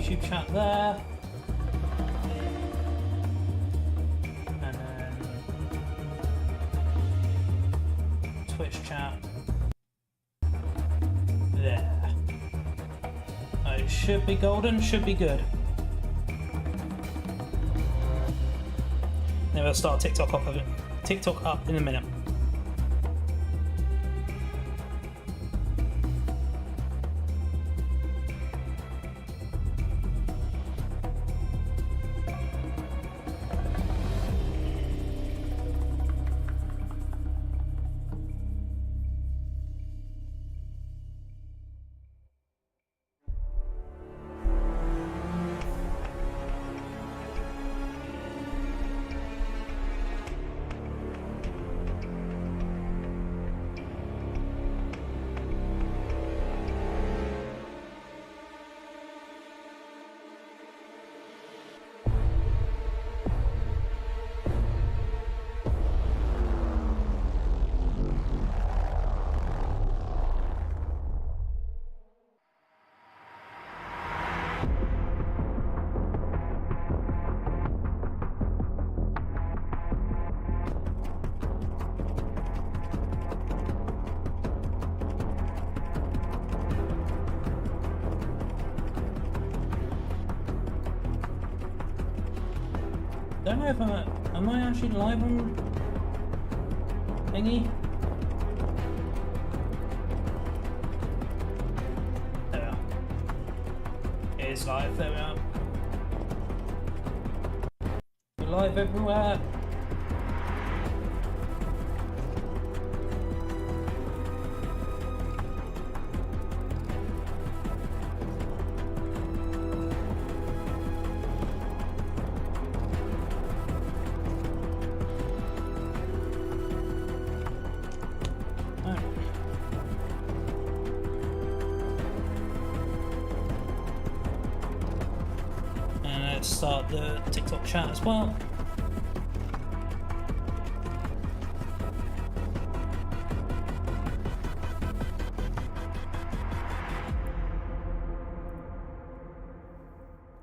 YouTube chat there. And then Twitch chat there. It should be golden, should be good. Then we'll start TikTok up in a minute. Don't know if am I actually live on thingy? There we are. It is live, there we are. We're live everywhere. Start the TikTok chat as well.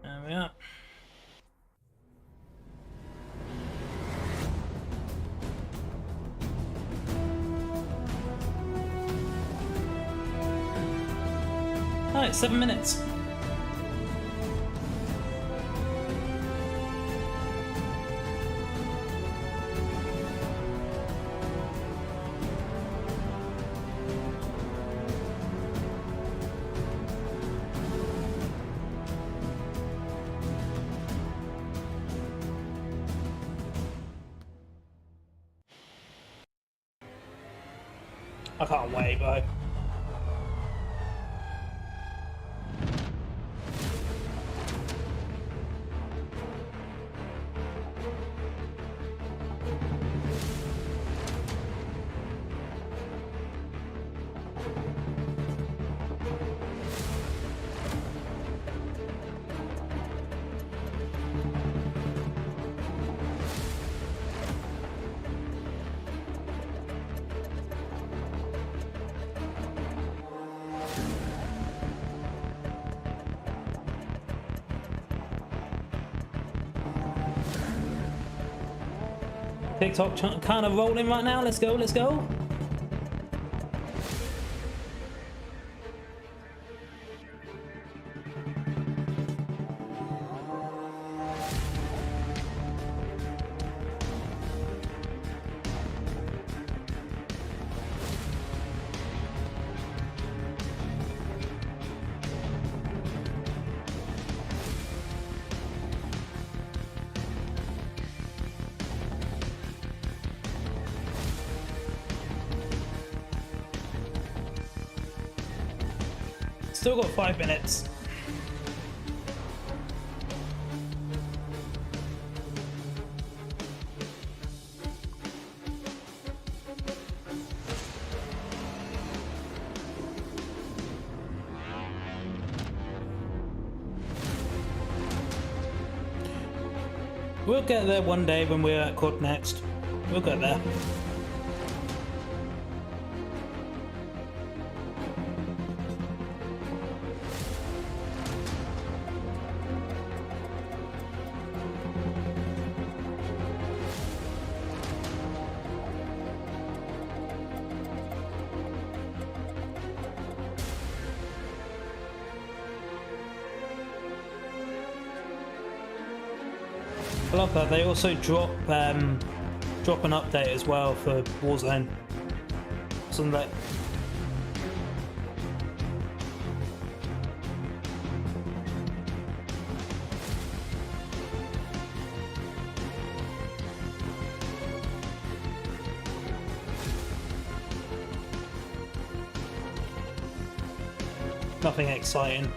There we are. Alright, 7 minutes. I can't wait, bro. TikTok kind of rolling right now. Let's go, let's go. Still got 5 minutes. We'll get there one day when we're at COD next. We'll get there. I love that. They also drop an update as well for Warzone. Something that. Nothing exciting.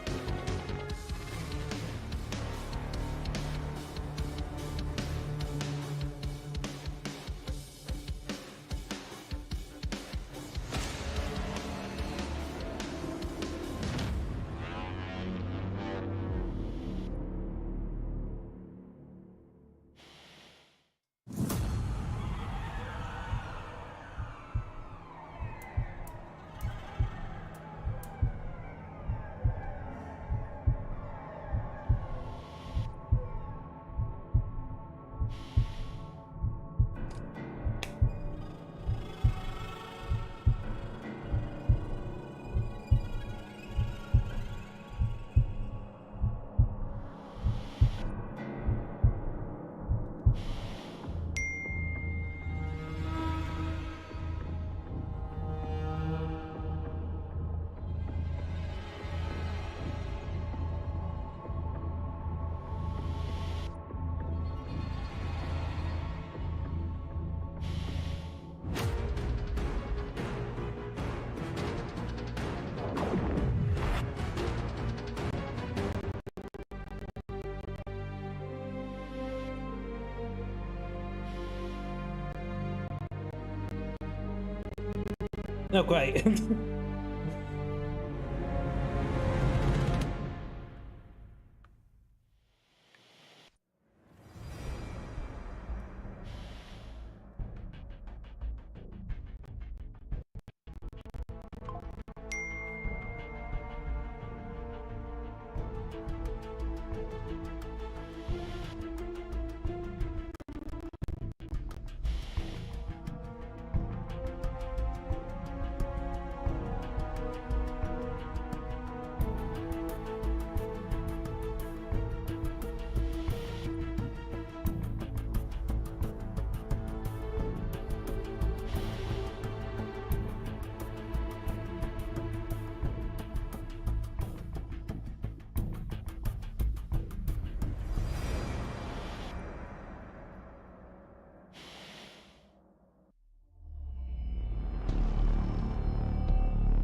Oh, great.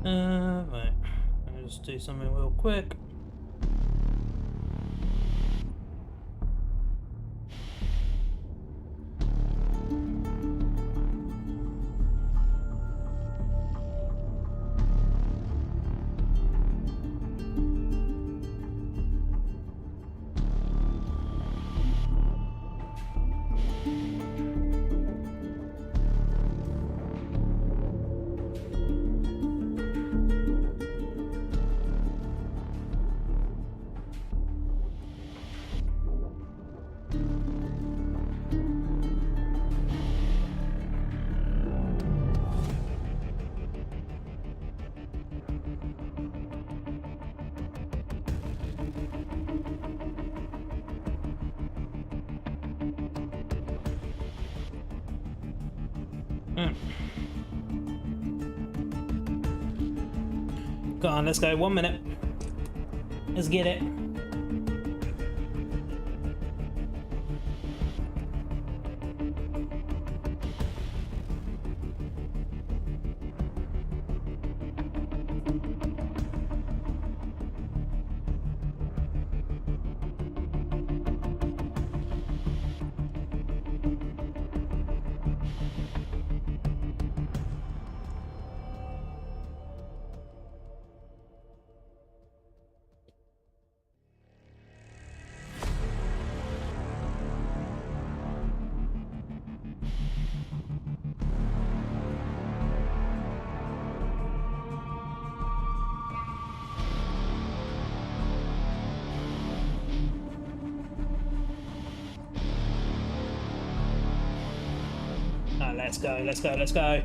Right. I'll just do something real quick. Go on, let's go. 1 minute. Let's get it. Let's go, let's go, let's go.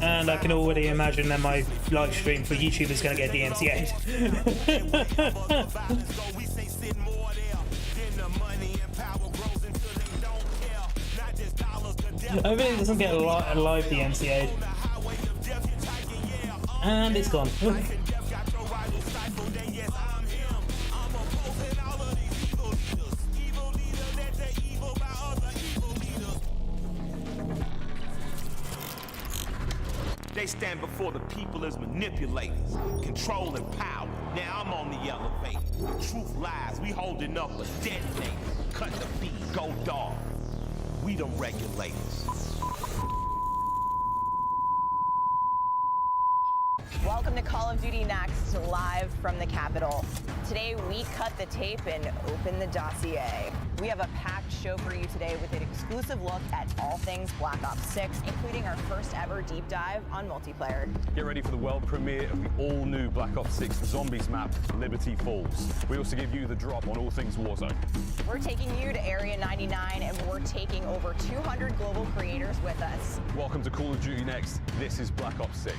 And I can already imagine that my live stream for YouTube is going to get DMCA'd. I really doesn't get a live DMCA'd. And it's gone. They stand before the people as manipulators, controlling power. Now I'm on the elevator. Truth lies, we holding up a detonator. Cut the beat, go dog. We them regulators. Welcome to Call of Duty Next, live from the Capitol. Today we cut the tape and open the dossier. We have a packed show for you today with an exclusive look at all things Black Ops 6, including our first ever deep dive on multiplayer. Get ready for the world premiere of the all-new Black Ops 6 Zombies map, Liberty Falls. We also give you the drop on all things Warzone. We're taking you to Area 99 and we're taking over 200 global creators with us. Welcome to Call of Duty Next. This is Black Ops 6.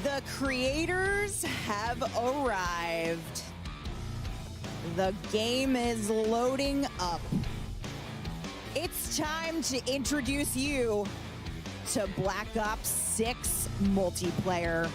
The creators have arrived. The game is loading up. It's time to introduce you to Black Ops 6 multiplayer.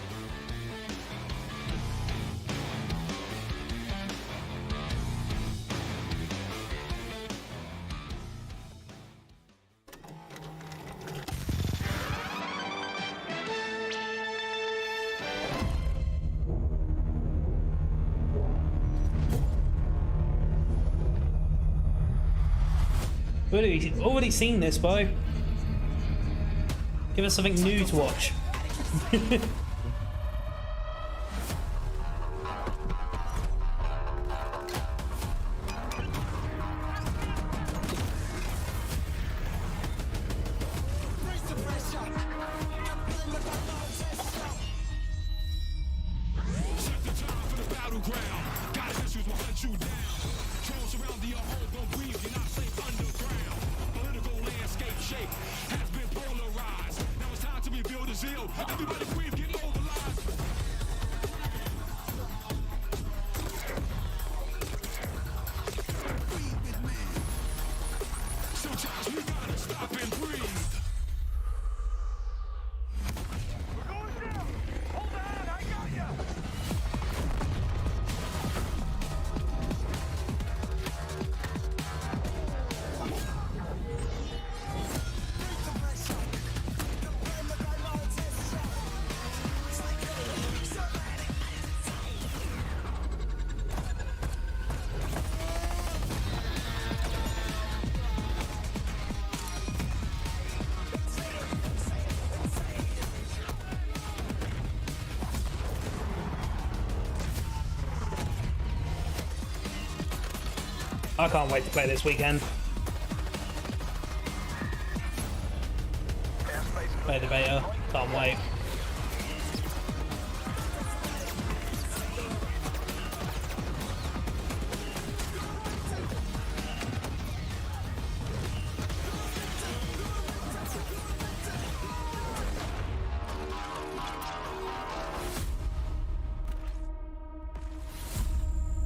Already seen this, Bo. Give us something new to watch. I can't wait to play this weekend. Play the beta. Can't wait.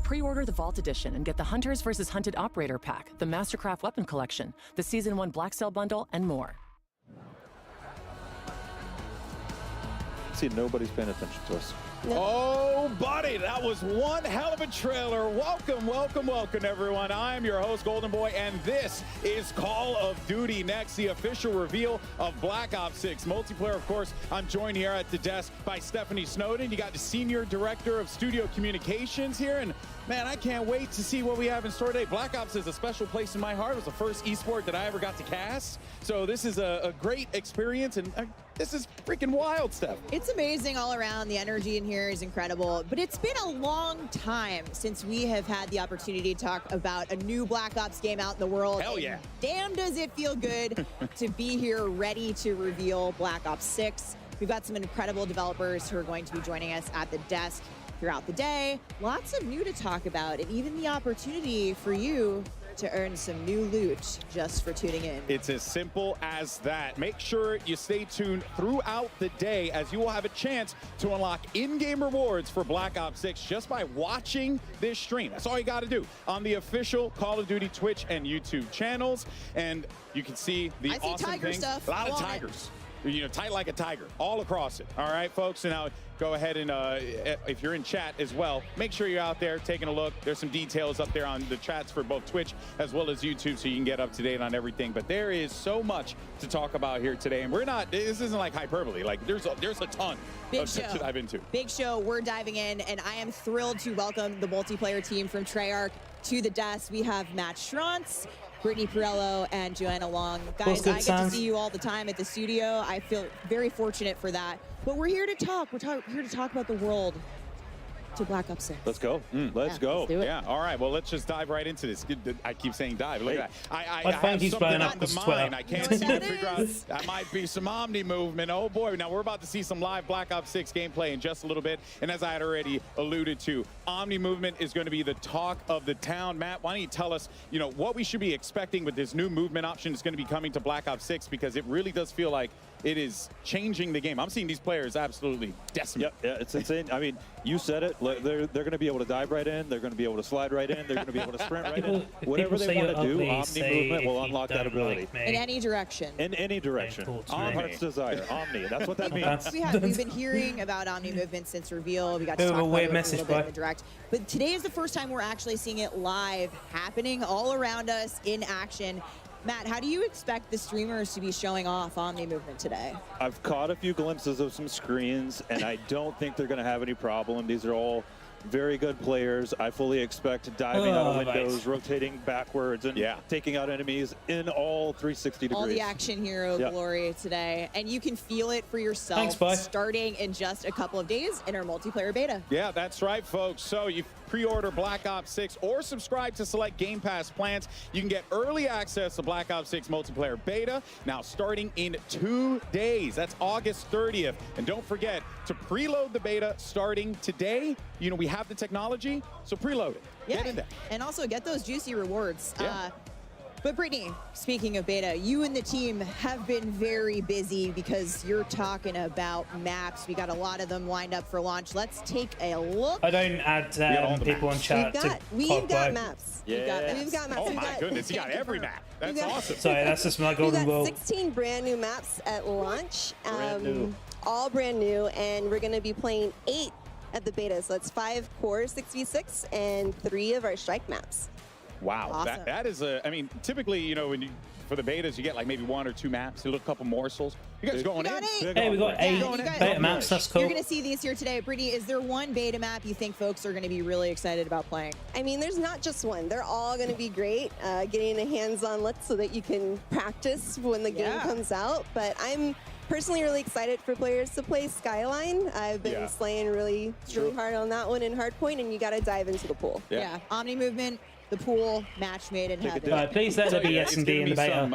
Pre-order the Vault Edition and get the Hunters vs. Hunted Operator Pack, the Mastercraft Weapon Collection, the Season 1 Black Cell Bundle, and more. See, nobody's paying attention to us. Oh, buddy, that was one hell of a trailer. Welcome, welcome, welcome, everyone. I am your host, Golden Boy, and this is Call of Duty Next, the official reveal of Black Ops 6 multiplayer. Of course, I'm joined here at the desk by Stephanie Snowden. You got the Senior Director of Studio Communications here, and man, I can't wait to see what we have in store today. Black Ops is a special place in my heart. It was the first esport that I ever got to cast, so this is a great experience, and this is freaking wild stuff. It's amazing all around. The energy in here is incredible, but it's been a long time since we have had the opportunity to talk about a new Black Ops game out in the world. Hell yeah. And damn, does it feel good to be here ready to reveal Black Ops 6. We've got some incredible developers who are going to be joining us at the desk throughout the day. Lots of new to talk about, and even the opportunity for you to earn some new loot just for tuning in. It's as simple as that. Make sure you stay tuned throughout the day, as you will have a chance to unlock in-game rewards for Black Ops 6 just by watching this stream. That's all you got to do on the official Call of Duty Twitch and YouTube channels. And you can see the I see awesome tiger things. stuff. A lot of Love it. tigers. You know, tight like a tiger, all across it. All right, folks. So now go ahead and if you're in chat as well, make sure you're out there taking a look. There's some details up there on the chats for both Twitch as well as YouTube, so you can get up to date on everything. But there is so much to talk about here today, and this isn't like hyperbole. Like there's a ton Big of stuff show. to dive into. Big show. We're diving in, and I am thrilled to welcome the multiplayer team from Treyarch to the desk. We have Matt Schrantz, Brittany Perello, and Joanna Long. Guys, good, I get Sans? to see you all the time at the studio. I feel very fortunate for that. But we're here to talk. We're here to talk about the world to Black Ops 6. Let's go. Let's go. Let's do it. Yeah, all right. Well, let's just dive right into this. I keep saying dive. Look at that. I My phone have keeps something blowing up on the because mind. Twitter. I can't You know seem what to that figure out. is? That might be some Omni movement. Oh, boy. Now, we're about to see some live Black Ops 6 gameplay in just a little bit. And as I had already alluded to, Omni movement is going to be the talk of the town. Matt, why don't you tell us, what we should be expecting with this new movement option that's going to be coming to Black Ops 6, because it really does feel like it is changing the game. I'm seeing these players absolutely decimate. Yeah, it's insane. I mean, you said it. They're going to be able to dive right in. They're going to be able to slide right in. They're going to be able to sprint right in. Whatever People they say want you're to do, ugly, Omni say movement will if you unlock that don't ability. like me. In any direction. In any direction. Don't talk to On me. heart's desire. Omni. That's what that means. That's- We've been hearing about Omni movement since reveal. We got to Bit of talk a about weird it a message, little bit in boy. the direct. But today is the first time we're actually seeing it live, happening all around us in action. Matt, how do you expect the streamers to be showing off Omni movement today? I've caught a few glimpses of some screens, and I don't think they're going to have any problem. These are all very good players. I fully expect diving out of Oh, windows, nice. rotating backwards, and taking out enemies in all 360 degrees. All the action hero Yeah. glory today. And you can feel it for yourself Thanks, bud. starting in just a couple of days in our multiplayer beta. Yeah, that's right, folks. So you pre-order Black Ops 6 or subscribe to select Game Pass plans, you can get early access to Black Ops 6 multiplayer beta now starting in 2 days. That's August 30th. And don't forget to preload the beta starting today. We have the technology, so preload it. Get in there. And also get those juicy rewards. Yeah. But Brittany, speaking of beta, you and the team have been very busy because you're talking about maps. We got a lot of them lined up for launch. Let's take a look. I don't add all the people on maps. chat We've to got talk maps. We've got maps. We've got maps. Oh We've my got, goodness, you got every map. That's We've got- awesome. Sorry, that's just my We've golden got rule. 16 brand new maps at launch. Brand new. All brand new, and we're going to be playing 8 at the beta. So that's 5 core 6v6 and 3 of our strike maps. Wow, Awesome. that is typically, for the betas, you get like maybe 1 or 2 maps, a little couple morsels. You guys going got in? 8. Hey, we got Yeah, 8 you guys- beta maps. That's cool. You're going to see these here today. Brittany, is there one beta map you think folks are going to be really excited about playing? I mean, there's not just one. They're all going to be great. Getting a hands-on look so that you can practice when the game Yeah. comes out. But I'm personally really excited for players to play Skyline. I've been slaying really hard on that one in Hardpoint, and you got to dive into the pool. Yeah. Omni movement, the pool, match made in heaven. Please let there be It's S&D giving in the me beta. some,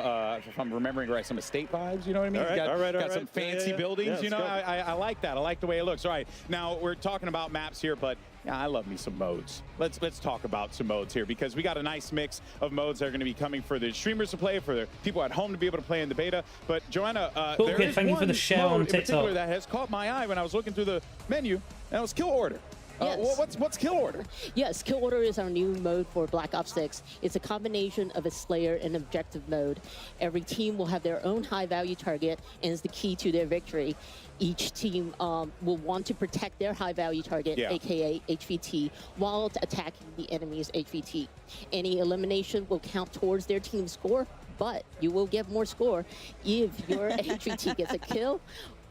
if I'm remembering right, some estate vibes, you know what I mean? All right, got, all right, all got some right. fancy Yeah. buildings, Yeah, let's go. I like that. I like the way it looks. All right, now we're talking about maps here, but I love me some modes. Let's talk about some modes here, because we got a nice mix of modes that are going to be coming for the streamers to play, for the people at home to be able to play in the beta. But Joanna, Cool, there kid. is Thank you for one the share mode on in particular TikTok. that has caught my eye when I was looking through the menu, and it was Kill Order. Yes. What's Kill Order? Yes, Kill Order is our new mode for Black Ops 6. It's a combination of a Slayer and objective mode. Every team will have their own high-value target, and is the key to their victory. Each team will want to protect their high-value target, aka HVT, while attacking the enemy's HVT. Any elimination will count towards their team score, but you will get more score if your HVT gets a kill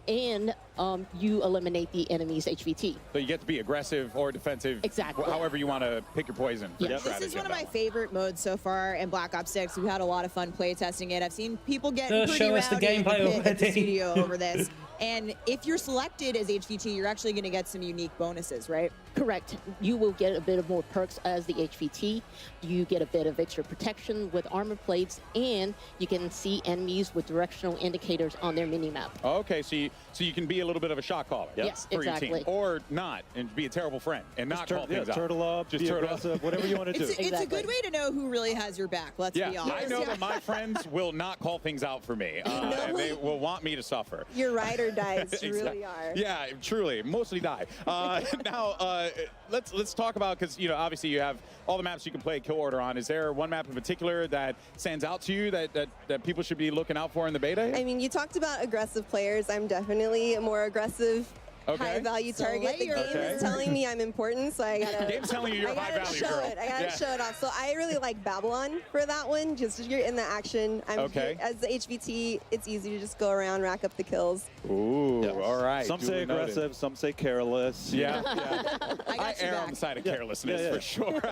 and you eliminate the enemy's HVT. So you get to be aggressive or defensive. Exactly. However you want to pick your poison. For your This strategy is one of in my battle. favorite modes so far in Black Ops 6. We've had a lot of fun play testing it. I've seen people get Just pretty show us the rowdy in gameplay pit at the already. studio over this. And if you're selected as HVT, you're actually going to get some unique bonuses, right? Correct. You will get a bit of more perks as the HVT. You get a bit of extra protection with armor plates, and you can see enemies with directional indicators on their minimap. Okay, so you can be a little bit of a shot caller. Yes, for your exactly. team, or not, and be a terrible friend and not call things out. Turtle up, Just be turtle aggressive, whatever you want to do. It's a good way to know who really has your back, let's be honest. I know that my friends will not call things out for me, and they will want me to suffer. Your ride or dies Exactly. really are. Yeah, truly, mostly die. Now, let's talk about, because obviously you have all the maps you can play Kill Order on. Is there one map in particular that stands out to you that people should be looking out for in the beta? I mean, you talked about aggressive players. I'm definitely a more aggressive, high-value target. The game is telling me I'm important, so I gotta. The game's telling you you're high value, show girl. it. I gotta show it off. So I really like Babylon for that one. Just you're in the action. As the HVT, it's easy to just go around, rack up the kills. Ooh, all right. Some say Duly noted. aggressive, some say careless. Yeah, I err on the side of carelessness for sure.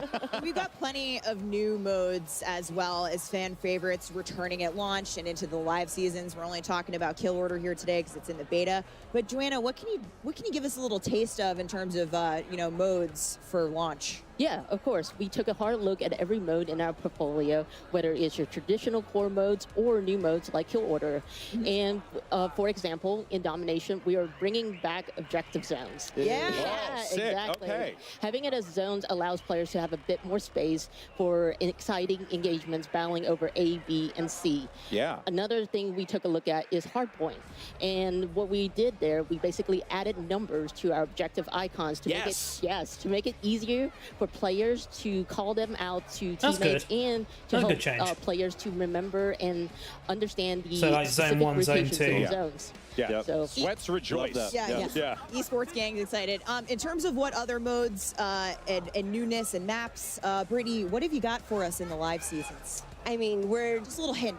We've got plenty of new modes as well as fan favorites returning at launch and into the live seasons. We're only talking about Kill Order here today because it's in the beta. But Joanna, what can you give us a little taste of in terms of modes for launch? Yeah, of course. We took a hard look at every mode in our portfolio, whether it's your traditional core modes or new modes like Kill Order. And for example, in Domination, we are bringing back objective zones. Yeah, sick. Exactly. Okay. Having it as zones allows players to have a bit more space for exciting engagements battling over A, B, and C. Yeah. Another thing we took a look at is hardpoint. And what we did there, we basically added numbers to our objective icons to make it easier for players to call them out to teammates and to help players to remember and understand the zone 1, zone 2. Zones. Yeah. So Let's rejoice. Yeah. Esports gang's excited. In terms of what other modes and newness and maps, Brittany, what have you got for us in the live seasons? I mean, we're just a little hint,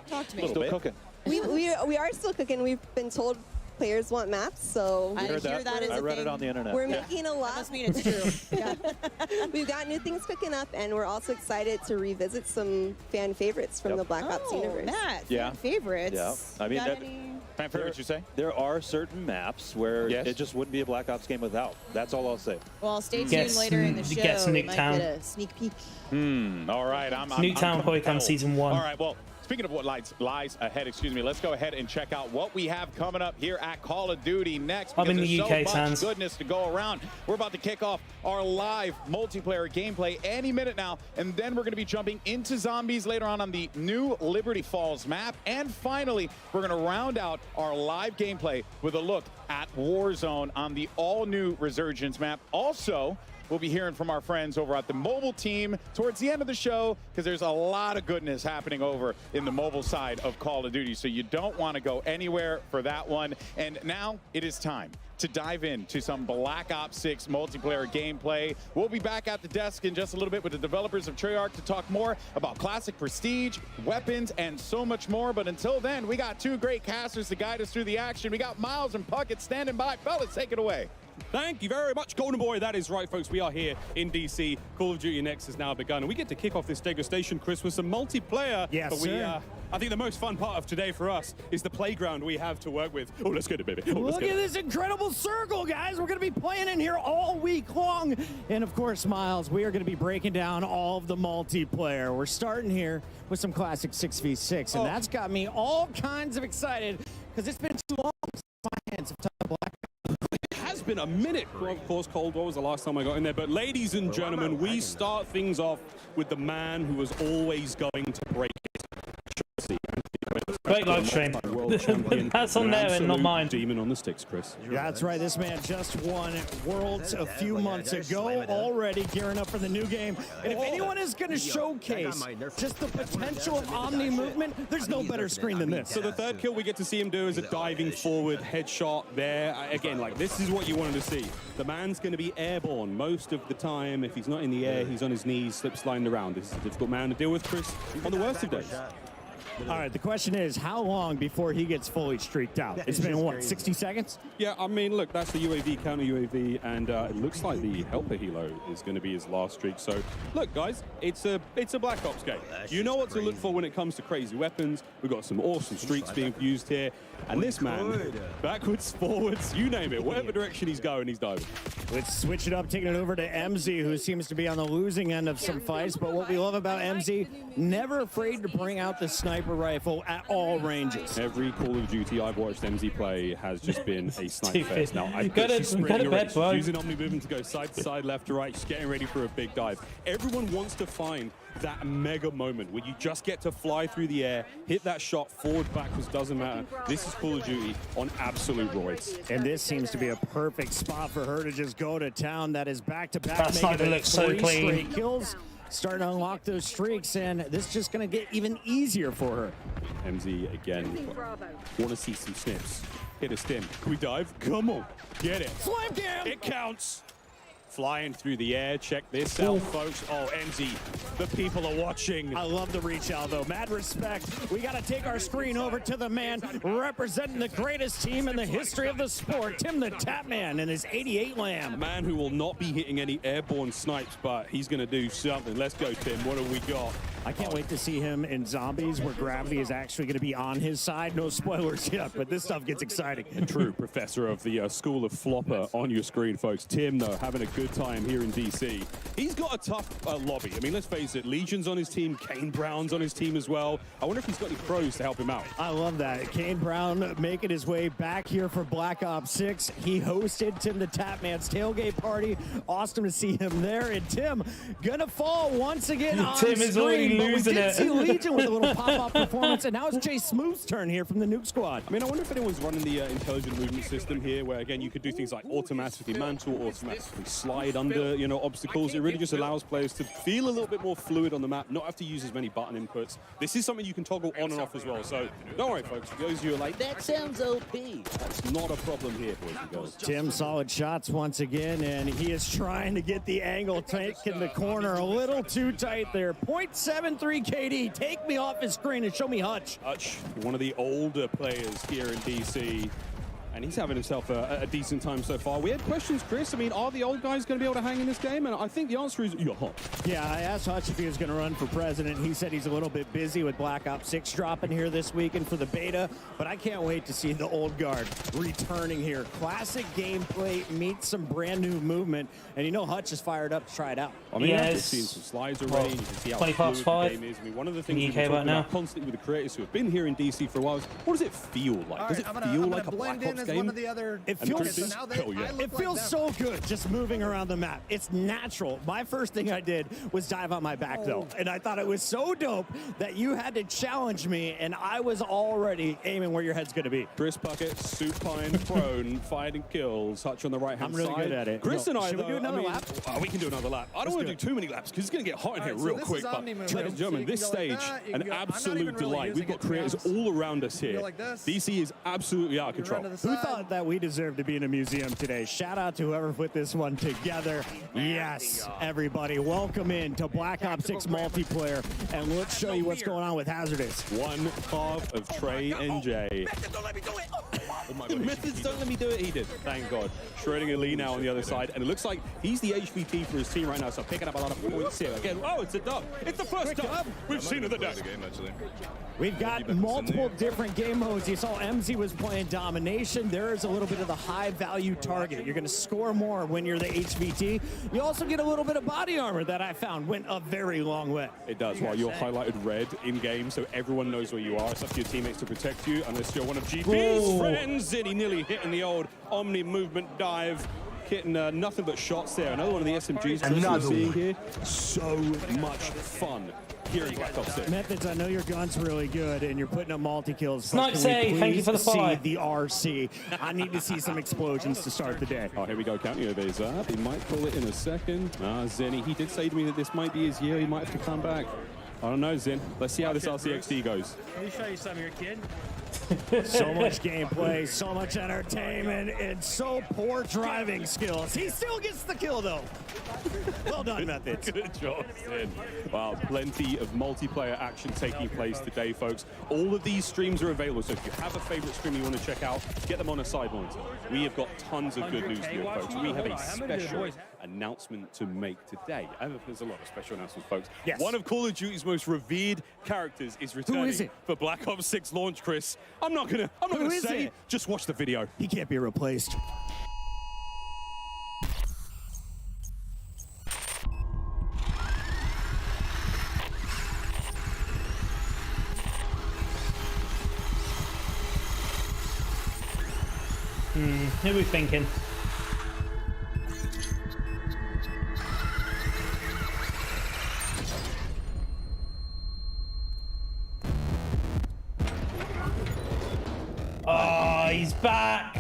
Talk to me. Still cooking. we are still cooking. We've been told players want maps, so I hear that is I read it on the internet. We're making a lot. That must mean it's true. We've got new things cooking up, and we're also excited to revisit some fan favorites from the Black Ops universe. Matt, fan favorites. Yeah, I mean, fan favorites, you say? There are certain maps where it just wouldn't be a Black Ops game without. That's all I'll say. Well, stay tuned later in the show. We might get a sneak peek. All right. Nuketown probably comes season 1. All right, well, speaking of what lies ahead, let's go ahead and check out what we have coming up here at Call of Duty next. I'm in the Because UK, there's so much Sans. goodness to go around. We're about to kick off our live multiplayer gameplay any minute now, and then we're going to be jumping into zombies later on the new Liberty Falls map. And finally, we're going to round out our live gameplay with a look at Warzone on the all-new Resurgence map. Also, we'll be hearing from our friends over at the mobile team towards the end of the show, because there's a lot of goodness happening over in the mobile side of Call of Duty, so you don't want to go anywhere for that one. And now it is time to dive into some Black Ops 6 multiplayer gameplay. We'll be back at the desk in just a little bit with the developers of Treyarch to talk more about classic prestige, weapons, and so much more. But until then, we got two great casters to guide us through the action. We got Miles and Puckett standing by. Fellas, take it away. Thank you very much, Golden Boy. That is right, folks. We are here in DC. Call of Duty Next has now begun, and we get to kick off this degustation, Chris, with some multiplayer. Yes, but sir. I think the most fun part of today for us is the playground we have to work with. Oh, let's get it, baby. Oh, let's Look get at it. this incredible circle, guys. We're going to be playing in here all week long. And of course, Miles, we are going to be breaking down all of the multiplayer. We're starting here with some classic 6v6, and that's got me all kinds of excited because it's been too long since my hands have touched Black. It has been a minute. Of course, Cold War was the last time I got in there. But ladies and gentlemen, we start things off with the man who was always going to break it. Great live stream. world champion. That's on an there and not absolute mine. demon on the sticks, Chris. Yeah, that's right. This man just won Worlds a few months ago, already gearing up for the new game. And if anyone is going to showcase just the potential of Omni movement, there's no better screen than this. So the third kill we get to see him do is a diving forward headshot there. Again, like, this is what you wanted to see. The man's going to be airborne most of the time. If he's not in the air, he's on his knees, slip sliding around. This is a difficult man to deal with, Chris, on the worst of days. All right, the question is, how long before he gets fully streaked out? It's been, what, 60 seconds? Yeah, I mean, look, that's the UAV, counter UAV, and it looks like the Helper Helo is going to be his last streak. So, look, guys, it's a Black Ops game. You know what to look for when it comes to crazy weapons. We've got some awesome streaks being used here. And this man, backwards, forwards, you name it, whatever direction he's going, he's diving. Let's switch it up, taking it over to MZ, who seems to be on the losing end of some fights. But what we love about MZ, never afraid to bring out the sniper rifle at all ranges. Every Call of Duty I've watched MZ play has just been a sniper fest. Now, I bet she's go to bed, bro. using Omni movement to go side to side, left to right. She's getting ready for a big dive. Everyone wants to find that mega moment where you just get to fly through the air, hit that shot, forward, backwards, doesn't matter. This is Call of Duty on absolute roids. And this seems to be a perfect spot for her to just go to town. That is back-to-back, That sniper looks so clean. straight kills, starting to unlock those streaks, and this is just going to get even easier for her. MZ again. Want to see some snips. Hit a stim. Can we dive? Come on. Get it. Slam cam! It counts. Flying through the air. Check this out, folks. Oh, MZ, the people are watching. I love the reach out, though. Mad respect. We got to take our screen over to the man representing the greatest team in the history of the sport, Tim the Tapman, and his 88 Lamb. A man who will not be hitting any airborne snipes, but he's going to do something. Let's go, Tim. What have we got? I can't wait to see him in Zombies, where gravity is actually going to be on his side. No spoilers yet, but this stuff gets exciting. A true professor of the School of Flopper on your screen, folks. Tim, though, having a good time here in DC. He's got a tough lobby. I mean, let's face it, Legion's on his team, Kane Brown's on his team as well. I wonder if he's got any pros to help him out. I love that. Kane Brown making his way back here for Black Ops 6. He hosted Tim the Tapman's tailgate party. Awesome to see him there. And Tim gonna fall once again on Tim is already losing it. See it. Legion with a little pop-up performance, and now it's Jay Smooth's turn here from the Nuke Squad. I mean, I wonder if anyone's running the intelligent movement system here, where, again, you could do things like automatically mantle, automatically slide under, you know, obstacles. It really just allows players to feel a little bit more fluid on the map, not have to use as many button inputs. This is something you can toggle on and off as well, so don't worry, folks. For those of you who are like, that sounds OP, that's not a problem here, boys and girls. Tim, solid shots once again, and he is trying to get the angle, taking the corner a little too tight there. 0.73 KD, take me off his screen and show me Hutch. Hutch, one of the older players here in DC, and he's having himself a decent time so far. We had questions, Chris. I mean, are the old guys going to be able to hang in this game? And I think the answer is, yeah. Yeah, I asked Hutch if he was going to run for president. He said he's a little bit busy with Black Ops 6 dropping here this weekend for the beta, but I can't wait to see the old guard returning here. Classic gameplay meets some brand new movement, and you know Hutch is fired up to try it out. I mean, Yeah, I've it's- seen some slides already. You can see how 20 past fluid the 5 game is. I mean, one of the things in we've the been UK talking right about now. constantly with the creators who have been here in DC for a while is, what does it feel like? Does it feel like a Black Ops game? It And the feels, truth is, hell yeah. it feels so good just moving around the map. It's natural. My first thing I did was dive on my back, though. And I thought it was so dope that you had to challenge me, and I was already aiming where your head's going to be. Chris Puckett, supine prone, fighting kills, Hutch on the right-hand I'm really side. good at it. Chris and I, Should we though, do another I mean, lap? We can do another lap. I don't want to do too many laps because it's going to get hot in here real quick. But, ladies and gentlemen, this stage, an absolute delight. We've got creators all around us here. DC is absolutely out of control. Who thought that we deserved to be in a museum today? Shout out to whoever put this one together. Yes, everybody, welcome in to Black Ops 6 multiplayer, and let's show you what's going on with Hazardous. One half of Trey and Jay. Methods don't let me do it. He did. Thank God. Schrödinger Lee now on the other side, and it looks like he's the HVP for his team right now, so picking up a lot of points here. Again, oh, it's a dub. It's the first dub we've seen of the day. We've got multiple different game modes. You saw MZ was playing Domination. There is a little bit of the high-value target. You're going to score more when you're the HVT. You also get a little bit of body armor that I found went a very long way. It does, while you're highlighted red in-game, so everyone knows where you are. It's up to your teammates to protect you, unless you're one of GP's friends. And he nearly hitting the old Omni movement dive. Hitting nothing but shots there. Another one of the SMGs we're seeing here. So much fun here in Black Ops 6. Methods, I know your gun's really good and you're putting up multi-kills. Snipe but say, can we thank you for the please follow. see the RC? I need to see some explosions to start the day. Oh, here we go, counting over his up. He might pull it in a second. Zenny, he did say to me that this might be his year. He might have to come back. I don't know, Zen. Let's see how this RCXD goes. Let me show you some of your kid. So much gameplay, so much entertainment, and so poor driving skills. He still gets the kill, though. Well done, Methods. Good job, Zen. Wow, plenty of multiplayer action taking place today, folks. All of these streams are available, so if you have a favorite stream you want to check out, get them on a side monitor. We have got tons of good news for you, folks. We have a special announcement to make today. And there's a lot of special announcements, folks. Yes. One of Call of Duty's most revered characters is returning is it? for Black Ops 6 launch, Chris. I'm not gonna is say. it? Just watch the video. He can't be replaced. Who are we thinking? Oh, he's back!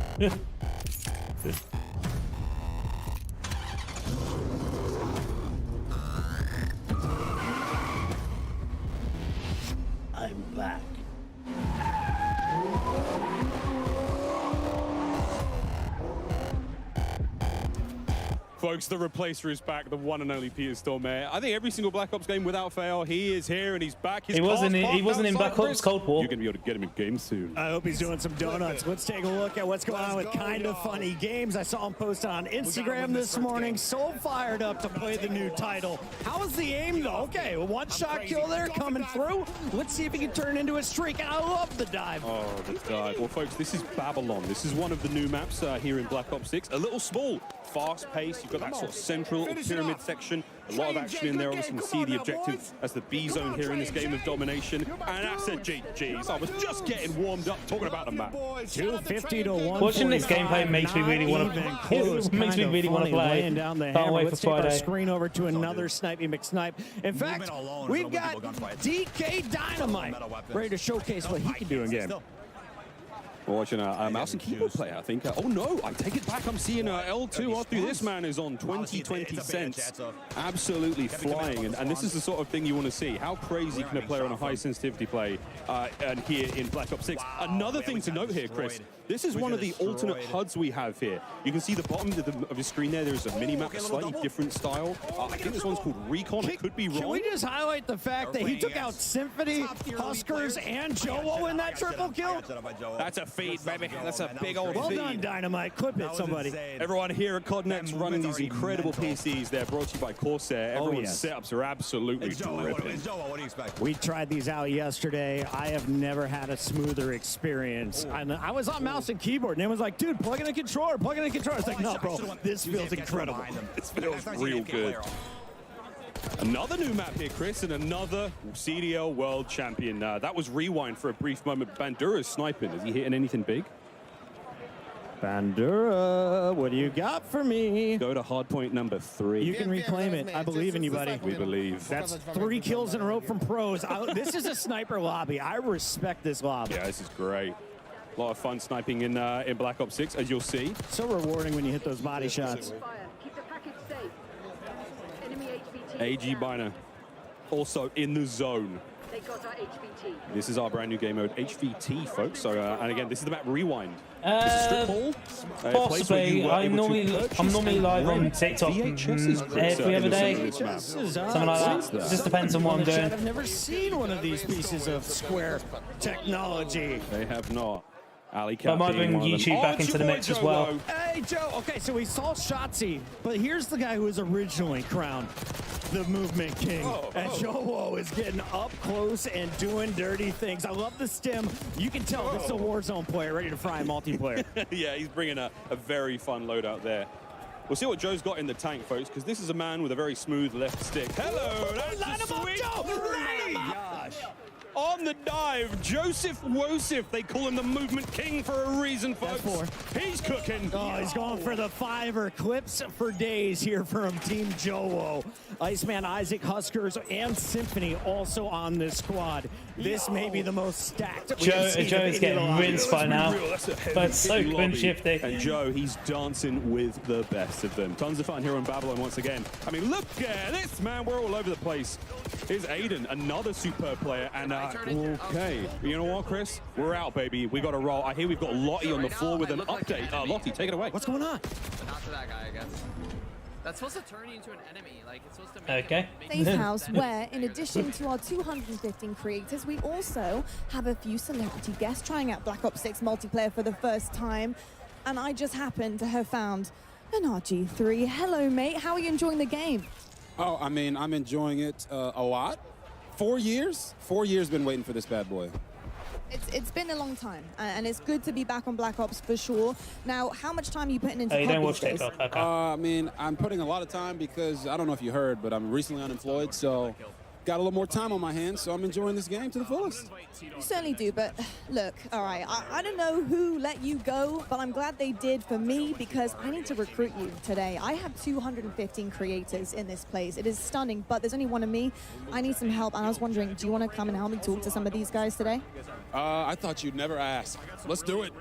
I'm back. Folks, the replacer is back, the one and only Peter Stormare. I think every single Black Ops game without fail, he is here and he's back. His He wasn't in Black Ops Cold War. You're going to be able to get him in game soon. I hope he's doing some donuts. Let's take a look at what's going on with Kinda Funny Games. I saw him post on Instagram this morning. So fired up to play the new title. How is the aim, though? Okay, a one-shot kill there coming through. Let's see if he can turn into a streak. And I love the dive. Oh, the dive. Well, folks, this is Babylon. This is one of the new maps here in Black Ops 6. A little small, fast-paced. You've got that sort of central pyramid section. A lot of action in there. Obviously, you can see the objective as the B zone here in this game of domination. And I said, GG's. I was just getting warmed up talking about the map. 250 to 145. Watching this gameplay makes me really want to. Makes me really want to play. Laying down the Can't hammer. wait Let's for take our Friday. screen over to another Snipey McSnipe. In fact, we've got DK Dynamite ready to showcase what he can do in game. We're watching a mouse and keyboard player, I think. Oh no, I take it back. I'm seeing L2 after this man is on 20 cents. Absolutely flying. And this is the sort of thing you want to see. How crazy can a player on a high sensitivity play and here in Black Ops 6? Another thing to note here, Chris, this is one of the alternate HUDs we have here. You can see the bottom of the screen there. There's a mini-map, a slightly different style. I think this one's called Recon. I could be wrong. Can we just highlight the fact that he took out Symphony, Huskers, and Joe in that triple kill? That's a feat, baby. That's a big old Well feat. done, Dynamite. Clip it, somebody. Everyone here at CodNext running these incredible PCs. They're brought to you by Corsair. Everyone's setups are absolutely dripping. We tried these out yesterday. I have never had a smoother experience. I was on mouse and keyboard, and it was like, dude, plug in a controller, plug in a controller. It's like, no, bro, this feels incredible. This feels real good. Another new map here, Chris, and another CDL World Champion. That was Rewind for a brief moment. Bandura's sniping. Is he hitting anything big? Bandura, what do you got for me? Go to hardpoint number 3. You can reclaim it. I believe in you, buddy. We believe. That's 3 kills in a row from pros. This is a sniper lobby. I respect this lobby. Yeah, this is great. A lot of fun sniping in Black Ops 6, as you'll see. So rewarding when you hit those body shots. AG Biner, also in the zone. This is our brand new game mode, HVT, folks. So, and again, this is the map Rewind. This is Strip Mall. Possibly. I'm normally live on TikTok every other day. Something like that. It just depends on what I'm doing. I've never seen one of these pieces of Square technology. They have not. Alley But I might bring YouTube back into the mix as well. Hey, Joe. Okay, so we saw Shotzi, but here's the guy who was originally crowned the Movement King. And Joe is getting up close and doing dirty things. I love the stim. You can tell this is a Warzone player ready to fry multiplayer. Yeah, he's bringing a very fun loadout there. We'll see what Joe's got in the tank, folks, because this is a man with a very smooth left stick. Hello, that's a sweet. Gosh. On the dive, Joseph Wosif. They call him the Movement King for a reason, folks. He's cooking. Oh, he's going for the 5 clips for days here from Team Joe. Iceman, Isaac, Huskers, and Symphony also on this squad. This may be the most stacked. Joe is getting rinsed by now, but so good shifty. And Joe, he's dancing with the best of them. Tons of fun here on Babylon once again. I mean, look at this, man. We're all over the place. Here's Aiden, another superb player. And okay, you know what, Chris? We're out, baby. We got to roll. I hear we've got Lottie on the floor with an update. Lottie, take it away. What's going on? Not to that guy, I guess. That's supposed to turn you into an enemy. Like, it's supposed to make okay. Safe House, where in addition to our 215 creators, we also have a few celebrity guests trying out Black Ops 6 multiplayer for the first time. And I just happened to have found an RG3. Hello, mate. How are you enjoying the game? Oh, I mean, I'm enjoying it a lot. 4 years? 4 years been waiting for this bad boy. It's been a long time, and it's good to be back on Black Ops for sure. Now, how much time are you putting into you don't watch this? TikTok, okay. I mean, I'm putting a lot of time because, I don't know if you heard, but I'm recently unemployed, so got a little more time on my hands, so I'm enjoying this game to the fullest. You certainly do, but look, all right, I don't know who let you go, but I'm glad they did for me because I need to recruit you today. I have 215 creators in this place. It is stunning, but there's only one of me. I need some help, and I was wondering, do you want to come and help me talk to some of these guys today? I thought you'd never ask. Let's do it.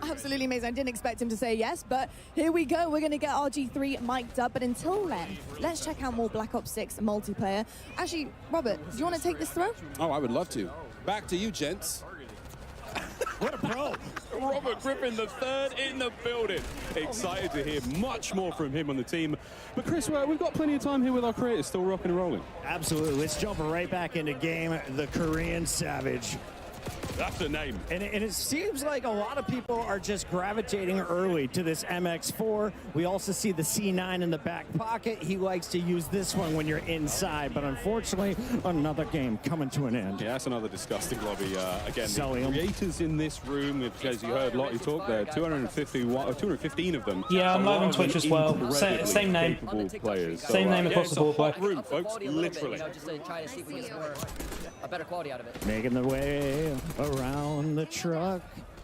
Absolutely amazing. I didn't expect him to say yes, but here we go. We're going to get RG3 mic'd up, but until then, let's check out more Black Ops 6 multiplayer. Actually, Robert, do you want to take this throw? Oh, I would love to. Back to you, gents. What a pro. Robert Griffin III in the building. Excited to hear much more from him on the team. But Chris, we've got plenty of time here with our creators still rocking and rolling. Absolutely. Let's jump right back into game. The Korean Savage. That's the name. And it seems like a lot of people are just gravitating early to this MX4. We also see the C9 in the back pocket. He likes to use this one when you're inside, but unfortunately, another game coming to an end. Yeah, that's another disgusting lobby. Again, Selling the creators in this room, as you heard Lottie talk there, 215 of them. Yeah, I'm live on Twitch as well. Same name. Players. Same name across the board. Hot room, folks. Literally. Just to try to see if we get some more, a better quality out of it. Making the way around the truck.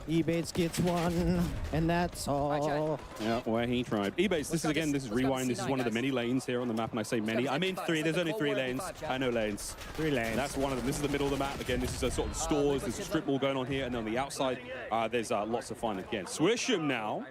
Ebates gets one, and that's all. Yeah, where he tried. Ebates, this is Rewind. This is one of the many lanes here on the map, and I say many. I mean 3. There's only 3 lanes. I know lanes. 3 lanes. That's one of them. This is the middle of the map. Again, this is a sort of stores. There's a strip mall going on here, and on the outside, there's lots of fun. Again, Swisham now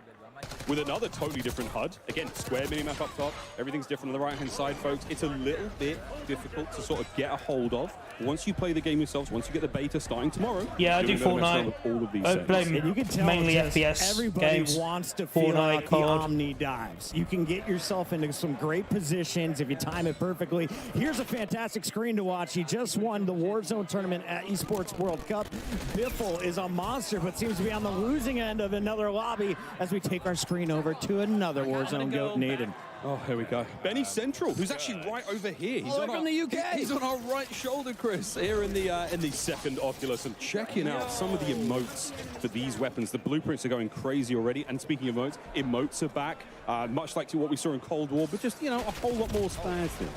with another totally different HUD. Again, square minimap up top. Everything's different on the right-hand side, folks. It's a little bit difficult to sort of get a hold of. Once you play the game yourselves, once you get the beta starting tomorrow, yeah, I do Fortnite. All of these I blame you can tell mainly FPS everybody games. wants to feel Fortnite, out the COD. Omni dives. You can get yourself into some great positions if you time it perfectly. Here's a fantastic screen to watch. He just won the Warzone tournament at Esports World Cup. Biffle is a monster, but seems to be on the losing end of another lobby as we take our screen over to another Warzone goat, Naden. Oh, here we go. Benny Central, who's actually right over here. He's from the UK. He's on our right shoulder, Chris, here in the second Oculus, and checking out some of the emotes for these weapons. The blueprints are going crazy already. And speaking of emotes are back, much like to what we saw in Cold War, but just, you know, a whole lot more spaz here.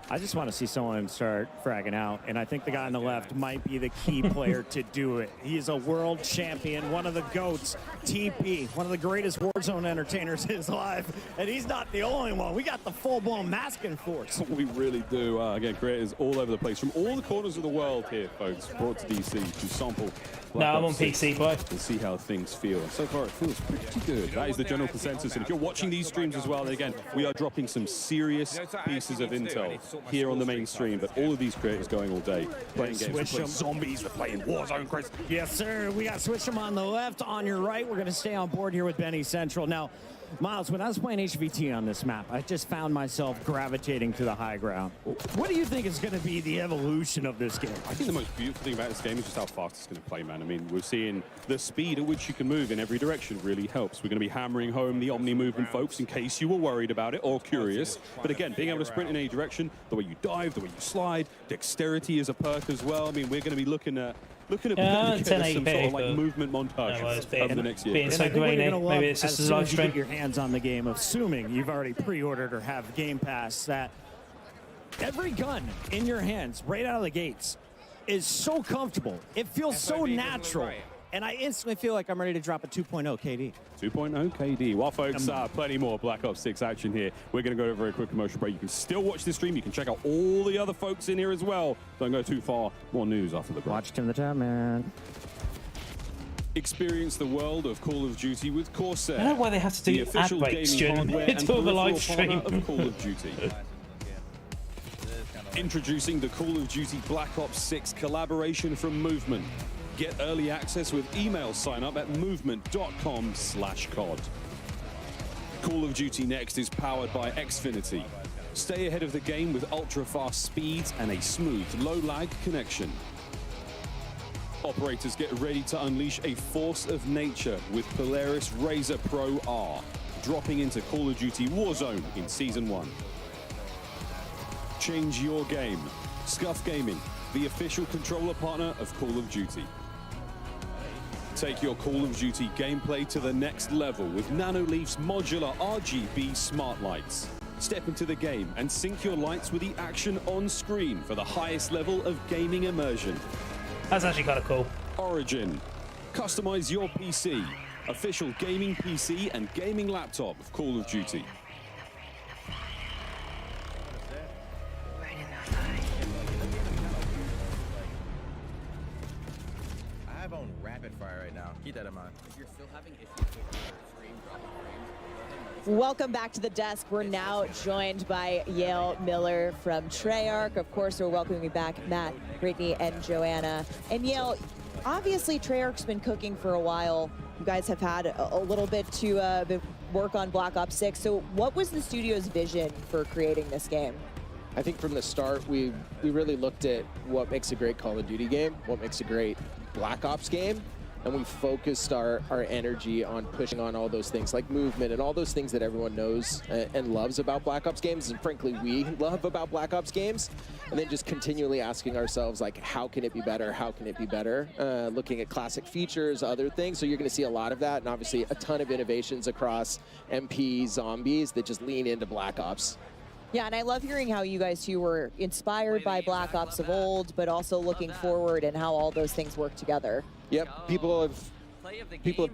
I just want to see someone start fragging out, and I think the guy on the left might be the key player to do it. He's a world champion, one of the GOATs, TP, one of the greatest Warzone entertainers in his life, and he's not the only one. We got the full-blown masking force. We really do. Again, creators all over the place, from all the corners of the world here, folks, brought to DC to sample Black I'm on Ops 6 PC, boy. and see how things feel. And so far, it feels pretty good. That is the general consensus. And if you're watching these streams as well, then again, we are dropping some serious pieces of intel here on the main stream, but all of these creators going all day, playing games. We're playing zombies, we're playing Warzone, Chris. Yes, sir. We got Swisham on the left. On your right, we're going to stay on board here with Benny Central. Now, Miles, when I was playing HVT on this map, I just found myself gravitating to the high ground. What do you think is going to be the evolution of this game? I think the most beautiful thing about this game is just how fast it's going to play, man. I mean, we're seeing the speed at which you can move in every direction really helps. We're going to be hammering home the Omni movement, folks, in case you were worried about it or curious. But again, being able to sprint in any direction, the way you dive, the way you slide, dexterity is a perk as well. I mean, we're going to be looking at some sort of like movement montage over the next year. Being so grainy, maybe it's just a live stream. Get your hands on the game, assuming you've already pre-ordered or have Game Pass, that every gun in your hands right out of the gates is so comfortable. It feels so natural. and I instantly feel like I'm ready to drop a 2.0 KD. 2.0 KD. Well, folks, plenty more Black Ops 6 action here. We're going to go to a very quick commercial break. You can still watch the stream. You can check out all the other folks in here as well. Don't go too far. More news after the break. Watch Tim the Tab, man. Experience the world of Call of Duty with Corsair. I don't know why they have to do the official ad breaks gaming during hardware the and middle of a live peripheral partner stream. of Call of Duty. Introducing the Call of Duty Black Ops 6 collaboration from Movement. Get early access with email sign up at movement.com/COD. Call of Duty Next is powered by Xfinity. Stay ahead of the game with ultra-fast speeds and a smooth, low-lag connection. Operators, get ready to unleash a force of nature with Polaris Razor Pro R, dropping into Call of Duty Warzone in Season 1. Change your game. Scuff Gaming, the official controller partner of Call of Duty. Take your Call of Duty gameplay to the next level with Nanoleaf's modular RGB smart lights. Step into the game and sync your lights with the action on screen for the highest level of gaming immersion. That's actually kind of cool. Origin. Customize your PC. Official gaming PC and gaming laptop of Call of Duty. I have on rapid fire right now. Keep that in mind. If you're still having issues with your stream dropping frames, Welcome back to the desk. We're now joined by Yale Miller from Treyarch. Of course, we're welcoming back Matt, Brittany, and Joanna. And Yale, obviously Treyarch's been cooking for a while. You guys have had a little bit to work on Black Ops 6. So what was the studio's vision for creating this game? I think from the start, we really looked at what makes a great Call of Duty game, what makes a great Black Ops game, and we focused our energy on pushing on all those things like movement and all those things that everyone knows and loves about Black Ops games, and frankly we love about Black Ops games, and then just continually asking ourselves, like, how can it be better, how can it be better, looking at classic features, other things. So you're going to see a lot of that, and obviously a ton of innovations across MP, zombies that just lean into Black Ops. Yeah, and I love hearing how you guys two were inspired by Black Ops of old, but also looking forward and how all those things work together. Yep, people have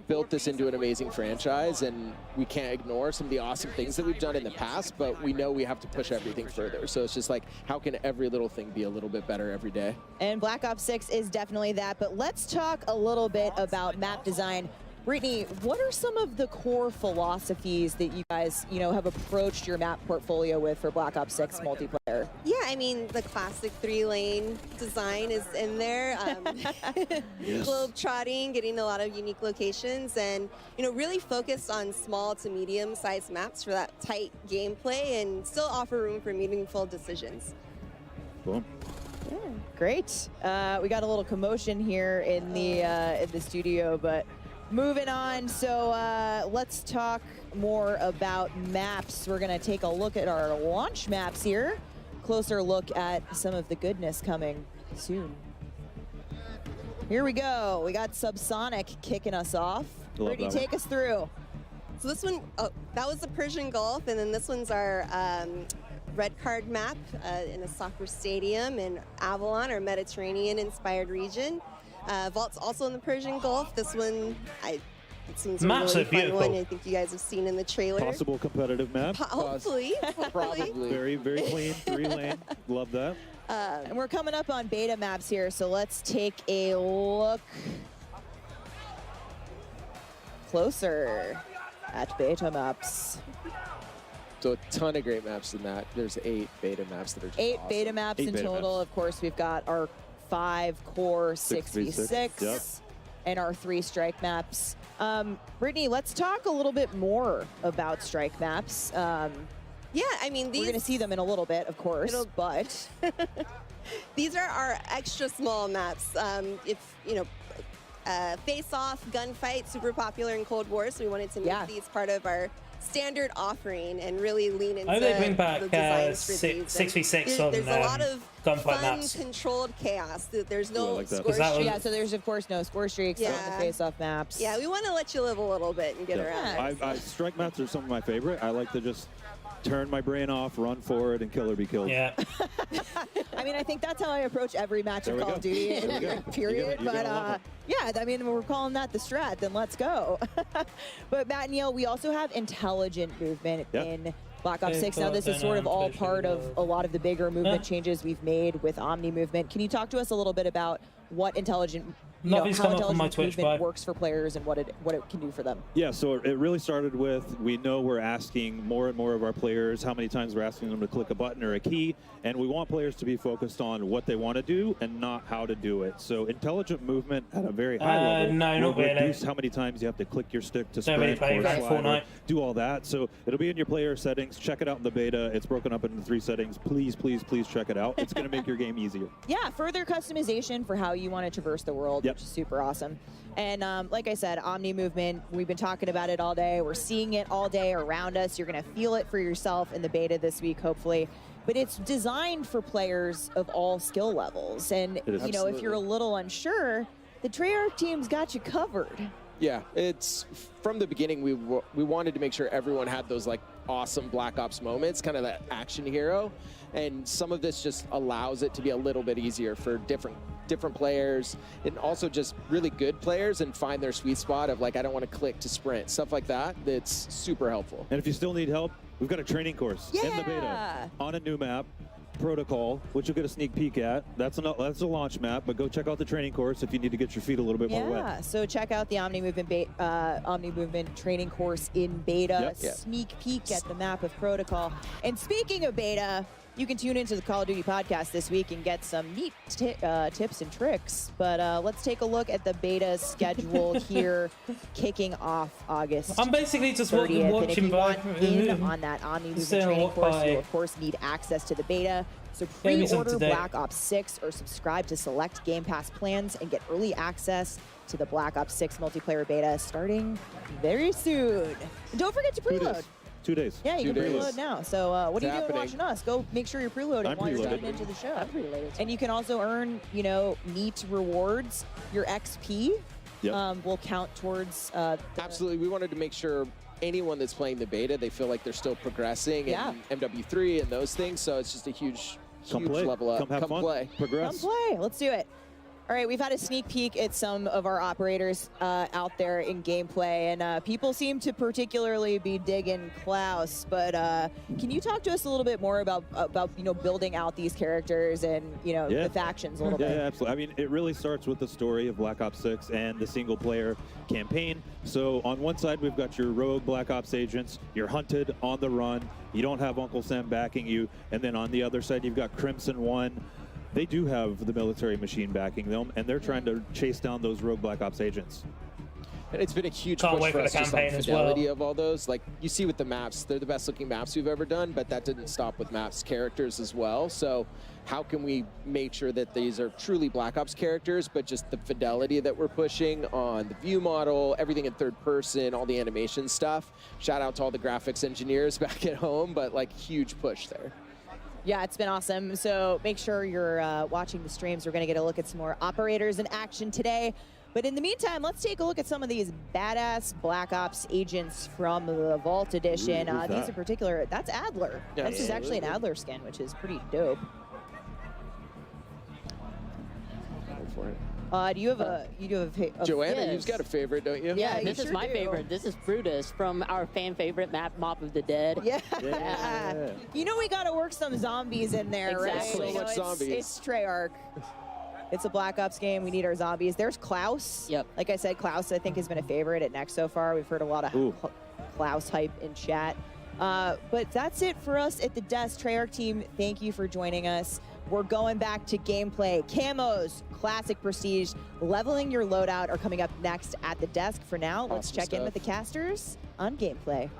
built this into an amazing franchise, and we can't ignore some of the awesome things that we've done in the past, but we know we have to push everything further. So it's just like, how can every little thing be a little bit better every day? And Black Ops 6 is definitely that, but let's talk a little bit about map design. Brittany, what are some of the core philosophies that you guys, have approached your map portfolio with for Black Ops 6 multiplayer? Yeah, I mean, the classic 3-lane design is in there. Globe trotting, getting a lot of unique locations, and, really focused on small to medium-sized maps for that tight gameplay and still offer room for meaningful decisions. Boom. Yeah, great. We got a little commotion here in the studio, but moving on, so let's talk more about maps. We're gonna take a look at our launch maps here. Closer look at some of the goodness coming soon. Here we go. We got Subsonic kicking us off. Brittany, take us through. So this one, that was the Persian Gulf, and then this one's our red card map in a soccer stadium in Avalon, our Mediterranean-inspired region. Vault's also in the Persian Gulf. This one, it seems a really fun one. I think you guys have seen in the trailer. Possible competitive map. Hopefully. Probably. Very, very clean, 3-lane. Love that. And we're coming up on beta maps here, so let's take a look closer at beta maps. So a ton of great maps in that. There's 8 beta maps that are just 8 awesome. beta maps in total. Of course, we've got our 5 core 6v6 and our 3 strike maps. Brittany, let's talk a little bit more about strike maps. Yeah, I mean, we're going to see them in a little bit, of course, but these are our extra small maps. Face-off, gunfight, super popular in Cold War, so we wanted to make these part of our standard offering and really lean into they bring back the designs for these. 6v6 on there's a lot of gunfight fun, maps. controlled chaos. There's no like score streaks. Yeah, so there's, of course, no score streaks on the face-off maps. Yeah, we want to let you live a little bit and get around. Strike maps are some of my favorite. I like to just turn my brain off, run forward, and kill or be killed. Yeah. I mean, I think that's how I approach every match of There we Call go. of Duty, There we go. period. You're But gonna love yeah, I mean, we're calling that the strat, then let's go. But Matt and Neil, we also have intelligent movement in Black Ops 6. Now, this is sort of all part of a lot of the bigger movement changes we've made with Omni movement. Can you talk to us a little bit about what intelligent, Nothing's how come up on my intelligent Twitch, movement bud. works for players and what it can do for them? Yeah, so it really started with, we know we're asking more and more of our players how many times we're asking them to click a button or a key, and we want players to be focused on what they want to do and not how to do it. So intelligent movement at a very high level no, will not really. reduce how many times you have to click your stick to Nobody sprint plays or slide or Fortnite. do all that. So it'll be in your player settings. Check it out in the beta. It's broken up into 3 settings. Please, please, please check it out. It's going to make your game easier. Yeah, further customization for how you want to traverse the world, which is super awesome. And like I said, Omni movement, we've been talking about it all day. We're seeing it all day around us. You're going to feel it for yourself in the beta this week, hopefully. But it's designed for players of all skill levels. And, you know, if you're a little unsure, the Treyarch team's got you covered. Yeah, it's from the beginning we wanted to make sure everyone had those like awesome Black Ops moments, kind of that action hero, and some of this just allows it to be a little bit easier for different players, and also just really good players and find their sweet spot of like, I don't want to click to sprint, stuff like that. That's super helpful. And if you still need help, we've got a training course in the beta Yeah. on a new map, Protocol, which you'll get a sneak peek at. That's a launch map, but go check out the training course if you need to get your feet a little bit more wet. Yeah, so check out the Omni Movement training course in beta. Yep. Sneak peek at the map of Protocol. And speaking of beta, you can tune into the Call of Duty podcast this week and get some neat tips and tricks. But let's take a look at the beta schedule here, kicking off August. I'm basically just 30th. watching And if you by. want in on that Omni Movement Sit and training walk course, by. you'll of course need access to the beta. So Get me some pre-order today. Black Ops 6 or subscribe to select Game Pass plans and get early access to the Black Ops 6 multiplayer beta starting very soon. And don't forget to preload. 2 days. Yeah, you 2 can days. preload now. So what are you doing happening. watching us? Go make sure you're preloading I'm while you're preloaded. tuning into the show. I'm preloaded. And you can also earn, you know, neat rewards. Your XP Yep. will count towards. Absolutely, we wanted to make sure anyone that's playing the beta, they feel like they're still progressing Yeah. in MW3 and those things. So it's just a huge Come huge play. level up. Come have fun. play. Progress. Come play. Let's do it. All right, we've had a sneak peek at some of our operators out there in gameplay, and people seem to particularly be digging Klaus. But can you talk to us a little bit more about you know, building out these characters and, you know, the factions a little Yeah, bit? absolutely. I mean, it really starts with the story of Black Ops 6 and the single-player campaign. So on one side, we've got your rogue Black Ops agents. You're hunted, on the run. You don't have Uncle Sam backing you. And then on the other side, you've got Crimson One. They do have the military machine backing them, and they're trying to chase down those rogue Black Ops agents. And it's been a huge Can't push wait for for us the just on campaign as well. fidelity of all those. Like you see with the maps, they're the best looking maps we've ever done, but that didn't stop with maps characters as well. So how can we make sure that these are truly Black Ops characters, but just the fidelity that we're pushing on the view model, everything in third person, all the animation stuff. Shout out to all the graphics engineers back at home, but like huge push there. Yeah, it's been awesome. So make sure you're watching the streams. We're going to get a look at some more operators in action today. But in the meantime, let's take a look at some of these badass Black Ops agents from the Vault Edition. Ooh, who's These that? in particular, that's Adler. Yeah, This is actually an absolutely. Adler skin, which is pretty dope. Go for it. Do you have a Joanna, yes. you've got a favorite, don't you? Yeah, you this is sure my do. favorite. This is Brutus from our fan favorite map, Mob of the Dead. Yeah. Yeah. You know we got to work some zombies in there, right? Exactly. You So know, much zombies. It's Treyarch. It's a Black Ops game. We need our zombies. There's Klaus. Yep. Like I said, Klaus I think has been a favorite at Next so far. We've heard a lot of Ooh. Klaus hype in chat. But that's it for us at the desk. Treyarch team, thank you for joining us. We're going back to gameplay. Camos, classic prestige, leveling your loadout are coming up next at the desk. For now, let's Awesome check in stuff. with the casters on gameplay.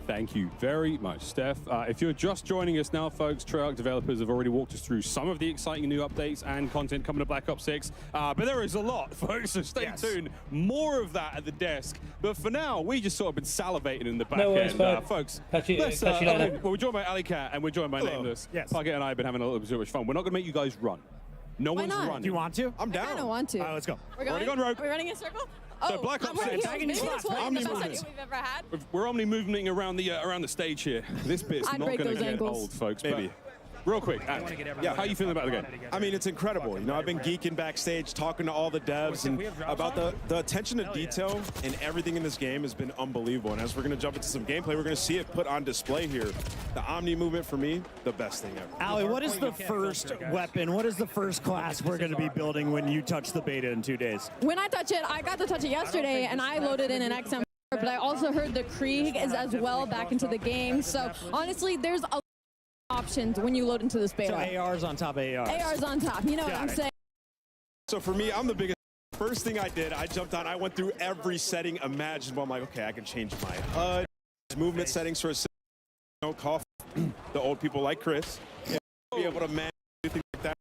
Thank you very much, Steph. If you're just joining us now, folks, Treyarch developers have already walked us through some of the exciting new updates and content coming to Black Ops 6. But there is a lot, folks, so stay tuned. More of that at the desk. But for now, we just sort of been salivating in the back No worries, end. bud. Folks, Catch you let's, later. well, we're joined by Ali Cat and we're joined by Nameless. Yes. Target and I have been having a little bit too much fun. We're not going to make you guys run. No Why one's not? running. Do you want to? I'm down. I kind of want to. All right, let's go. We're going. Already gone, Rogue. We're running in a circle. So Black Ops 6. Maybe this will be the best idea we've ever had. We're omni moving around the stage here. This bit's I'd not break going to those get ankles. old, folks. Maybe. But real quick, yeah, how you feeling about the game? I mean, it's incredible. You know, I've been geeking backstage, talking to all the devs, and about the attention to detail and everything in this game has been unbelievable. And as we're going to jump into some gameplay, we're going to see it put on display here. The Omni movement, for me, the best thing ever. Allie, what is the first weapon? What is the first class we're going to be building when you touch the beta in 2 days? When I touch it, I got to touch it yesterday, and I loaded in an XM. But I also heard the Krieg is as well back into the game. So honestly, there's a options when you load into this beta. So ARs on top of ARs. ARs on top. You know what I'm saying? So for me, I'm the biggest. First thing I did, I jumped on, I went through every setting imaginable. I'm like, okay, I can change my HUD, movement settings for a second, call the old people like Chris, and be able to manage things like that.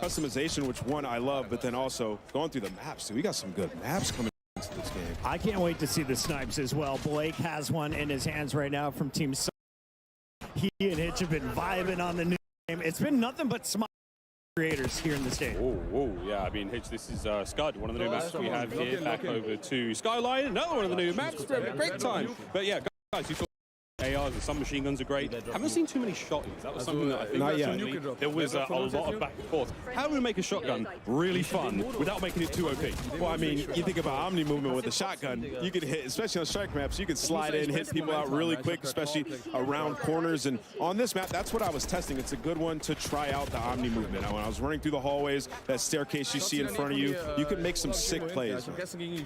Customization, which one I love, but then also going through the maps. Dude, we got some good maps coming into this game. I can't wait to see the snipes as well. Blake has one in his hands right now from Team Sun. He and Hitch have been vibing on the new game. It's been nothing but smile creators here in the state. Oh, yeah. I mean, Hitch, this is Scud, one of the new maps we have here. Back over to Skyline, another one of the new maps. Great time. But yeah, guys, you saw ARs and some machine guns are great. Haven't seen too many shotguns. That was something that I think there was a lot of back and forth. How do we make a shotgun really fun without making it too OP? Well, I mean, you think about Omni movement with a shotgun, you could hit, especially on strike maps, you could slide in, hit people out really quick, especially around corners. And on this map, that's what I was testing. It's a good one to try out the Omni movement. When I was running through the hallways, that staircase you see in front of you, you could make some sick plays.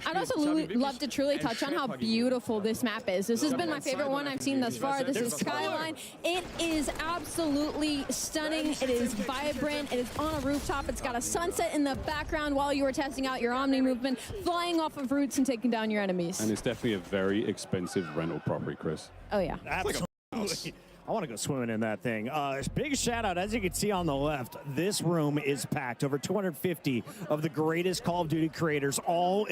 I'd also love to truly touch on how beautiful this map is. This has been my favorite one I've seen thus far. This is Skyline. It is absolutely stunning. It is vibrant. It is on a rooftop. It's got a sunset in the background while you are testing out your Omni movement, flying off of routes and taking down your enemies. And it's definitely a very expensive rental property, Chris. Oh, yeah. Absolutely. I want to go swimming in that thing. Big shout out, as you can see on the left, this room is packed. Over 250 of the greatest Call of Duty creators, all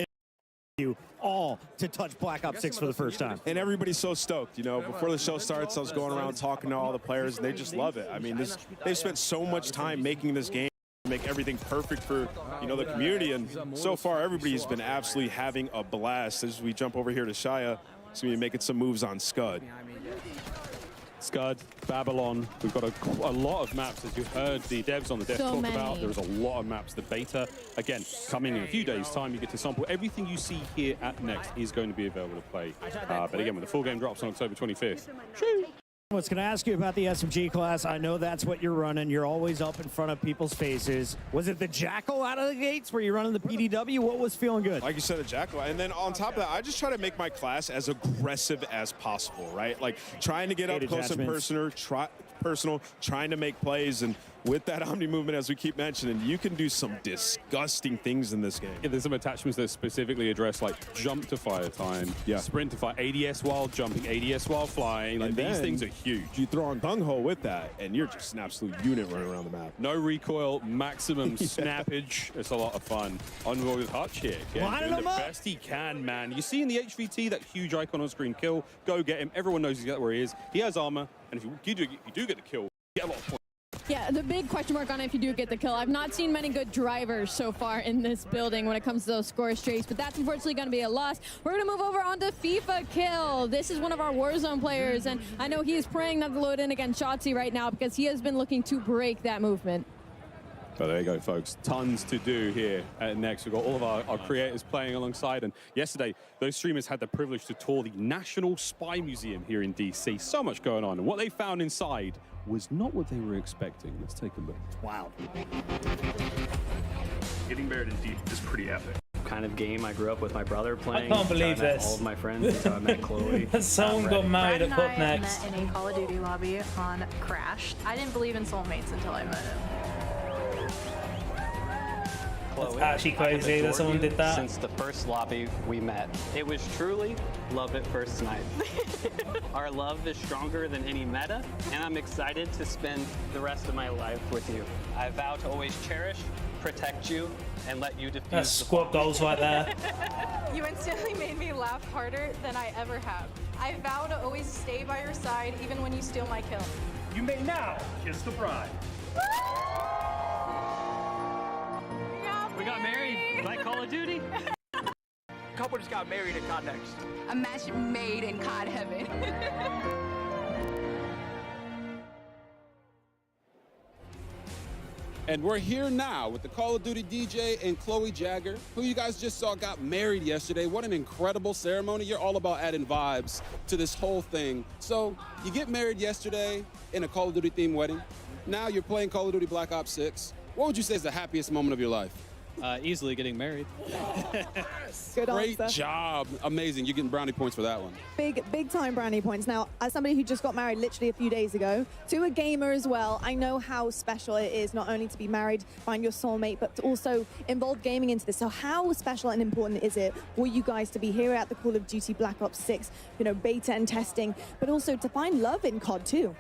to touch Black Ops 6 for the first time. And everybody's so stoked. You know, before the show starts, I was going around talking to all the players, and they just love it. I mean, they've spent so much time making this game, make everything perfect for, you know, the community, and so far everybody's been absolutely having a blast. As we jump over here to Shia, so we're making some moves on Scud. Scud, Babylon, we've got a lot of maps, as you heard the devs on the desk talk about. There's a lot of maps. The beta, again, coming in a few days' time, you get to sample. Everything you see here at Next is going to be available to play. But again, when the full game drops on October 25th, I was going to ask you about the SMG class. I know that's what you're running. You're always up in front of people's faces. Was it the Jackal out of the gates? Were you running the PDW? What was feeling good? Like you said, a Jackal. And then on top of that, I just try to make my class as aggressive as possible, right? Like trying to get up close and personal, trying to make plays. And with that Omni movement, as we keep mentioning, you can do some disgusting things in this game. Yeah, there's some attachments that specifically address like jump to fire time, sprint to fire, ADS while jumping, ADS while flying. Like these things are huge. You throw on Gung Ho with that, and you're just an absolute unit running around the map. No recoil, maximum snappage. It's a lot of fun. Onward with Hutch here. Doing the best he can, man. You see in the HVT that huge icon on screen, kill, go get him. Everyone knows exactly where he is. He has armor, and if you do get the kill, you get a lot of points. Yeah, the big question mark on it if you do get the kill. I've not seen many good drivers so far in this building when it comes to those score streaks, but that's unfortunately going to be a loss. We're going to move over onto FIFA Kill. This is one of our Warzone players, and I know he is praying not to load in against Shotzzy right now because he has been looking to break that movement. So there you go, folks. Tons to do here at Next. We've got all of our creators playing alongside. And yesterday, those streamers had the privilege to tour the National Spy Museum here in DC. So much going on. And what they found inside was not what they were expecting. Let's take a look. Wow. Getting buried in deep is pretty epic. Kind of game I grew up with my brother playing. I can't believe this. All of my friends. That's how I met Chloe. Someone got married at Pop Brad Next. and I met in a Call of Duty lobby on Crash. I didn't believe in soulmates until I met him. That's actually crazy that someone did that. Since the first lobby we met, it was truly love at first sight. Our love is stronger than any meta, and I'm excited to spend the rest of my life with you. I vow to always cherish, protect you, and let you defuse. That's squad goals right there. You instantly made me laugh harder than I ever have. I vow to always stay by your side, even when you steal my kill. You may now kiss the bride. got married like Call of Duty. Couple just got married at COD Next. A match made in COD heaven. And we're here now with the Call of Duty DJ and Chloe Jagger, who you guys just saw got married yesterday. What an incredible ceremony. You're all about adding vibes to this whole thing. So you get married yesterday in a Call of Duty themed wedding. Now you're playing Call of Duty Black Ops 6. What would you say is the happiest moment of your life? Easily getting married. Good Great answer. job. Amazing. You're getting brownie points for that one. Big time brownie points. Now, as somebody who just got married literally a few days ago, to a gamer as well, I know how special it is not only to be married, find your soulmate, but to also involve gaming into this. So how special and important is it for you guys to be here at the Call of Duty Black Ops 6, beta and testing, but also to find love in COD too?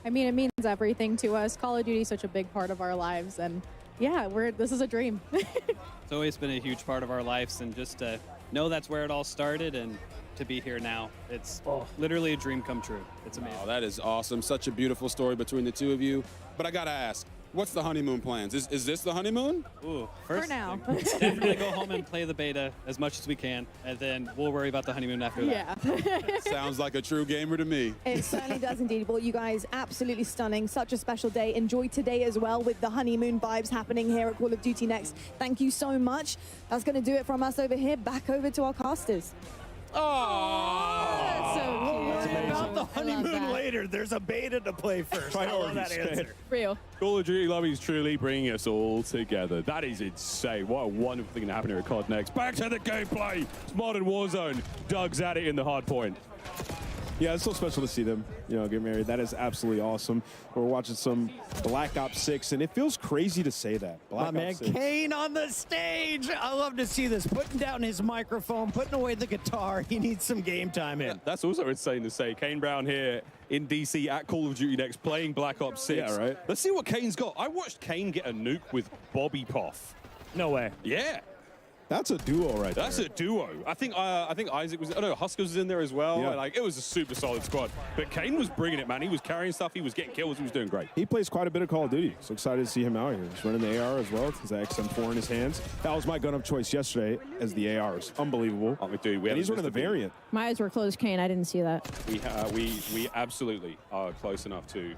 I mean, it means everything to us. Call of Duty is such a big part of our lives, and yeah, this is a dream. It's always been a huge part of our lives, and just to know that's where it all started and to be here now, it's literally a dream come true. It's amazing. Oh, that is awesome. Such a beautiful story between the two of you. But I gotta ask, what's the honeymoon plans? Is this the honeymoon? Ooh, For now. Definitely go home and play the beta as much as we can, and then we'll worry about the honeymoon after that. Yeah. Sounds like a true gamer to me. It certainly does indeed. Well, you guys, absolutely stunning. Such a special day. Enjoy today as well with the honeymoon vibes happening here at Call of Duty Next. Thank you so much. That's going to do it from us over here. Back over to our casters. Oh, so cute. About the honeymoon later. There's a beta to play first. I love that answer. Real. Call of Duty Lobby is truly bringing us all together. That is insane. What a wonderful thing to happen here at COD Next. Back to the gameplay. It's Modern Warzone. Doug's at it in the hard point. Yeah, it's so special to see them, get married. That is absolutely awesome. We're watching some Black Ops 6, and it feels crazy to say that. My man Kane on the stage. I love to see this. Putting down his microphone, putting away the guitar. He needs some game time in. That's also insane to say. Kane Brown here in DC at Call of Duty Next playing Black Ops 6. Yeah, right. Let's see what Kane's got. I watched Kane get a nuke with Bobby Poff. No way. Yeah. That's a duo right there. That's a duo. I think Isaac was, Huskers was in there as well. Yeah. It was a super solid squad. But Kane was bringing it, man. He was carrying stuff. He was getting kills. He was doing great. He plays quite a bit of Call of Duty, so excited to see him out here. He's running the AR as well. He's an XM4 in his hands. That was my gun of choice yesterday as the ARs. Unbelievable. Dude, and he's running the variant. My eyes were closed, Kane. I didn't see that. We absolutely are close enough to,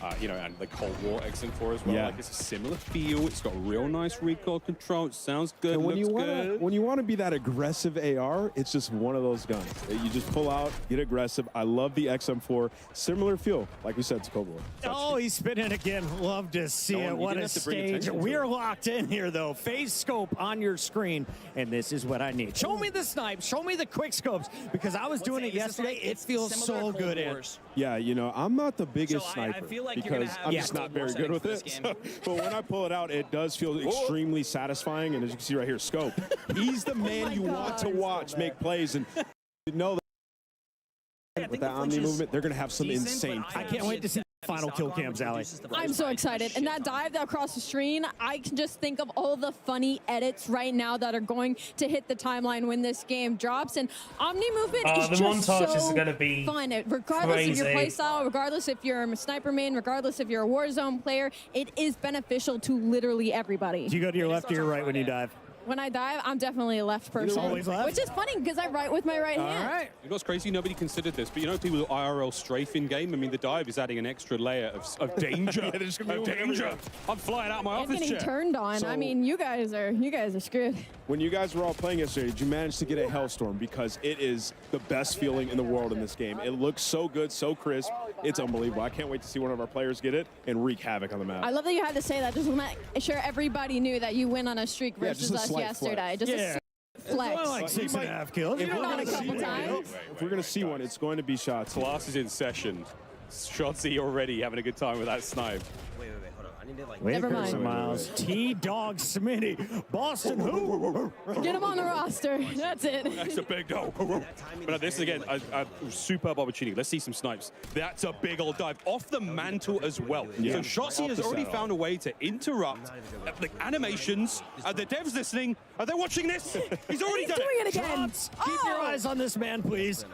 and the Cold War XM4 as well. Yeah. It's a similar feel. It's got real nice recoil control. It sounds good. And when looks you good. want to be that aggressive AR, it's just one of those guns that you just pull out, get aggressive. I love the XM4. Similar feel, like we said, to Cold War. Oh, he's spinning again. Love to see it. What a stage. We're locked in here, though. Phase scope on your screen, and this is what I need. Show me the snipe. Show me the quick scopes, because I was doing it yesterday. It feels so good in. Yeah, I'm not the biggest sniper like because I'm just not very good with it. So, but when I pull it out, it does feel extremely satisfying. And as you can see right here, Scope. He's the man you want to watch make plays, and you know that with that Omni movement, they're going to have some insane. I can't wait to see final kill cams, Allie. I'm so excited. And that dive across the screen, I can just think of all the funny edits right now that are going to hit the timeline when this game drops. And Omni movement is the just montage so is going to be fun. Regardless of your crazy. playstyle, regardless if you're a sniper main, regardless if you're a Warzone player, it is beneficial to literally everybody. Do you go to your left or your right when you dive? When I dive, I'm definitely a left person. Always left? Which is funny because I write with my right hand. All right. You know what's crazy? Nobody considered this, but people with IRL strafe in game. I mean, the dive is adding an extra layer of danger. I'm flying out my I'm office getting chair. turned on. So- I mean, you guys are screwed. When you guys were all playing yesterday, did you manage to get a Hellstorm? Because it is the best feeling in the world in this game. It looks so good, so crisp. It's unbelievable. I can't wait to see one of our players get it and wreak havoc on the map. I love that you had to say that. Just to make sure everybody knew that you went on a streak Yeah, versus just a us slight yesterday. flex. Just Yeah. a flex. Well, like 6.5 kills. If You've we're done gonna it a couple see times. one, if we're going to see one, it's going to be shots. Class is in session. Shotzi already having a good time with that snipe. Wait, hold on. I need to like. Wait Never for mind. some Miles. T-Dog Smitty. Boston who? Get him on the roster. That's it. That's a big dog. But this is, again, a superb opportunity. Let's see some snipes. That's a big old dive off the mantle as well. Yeah. So Shotzi has already found a way to interrupt the animations. Are the devs listening? Are they watching this? He's already He's done doing it again. Keep your eyes on this man, please.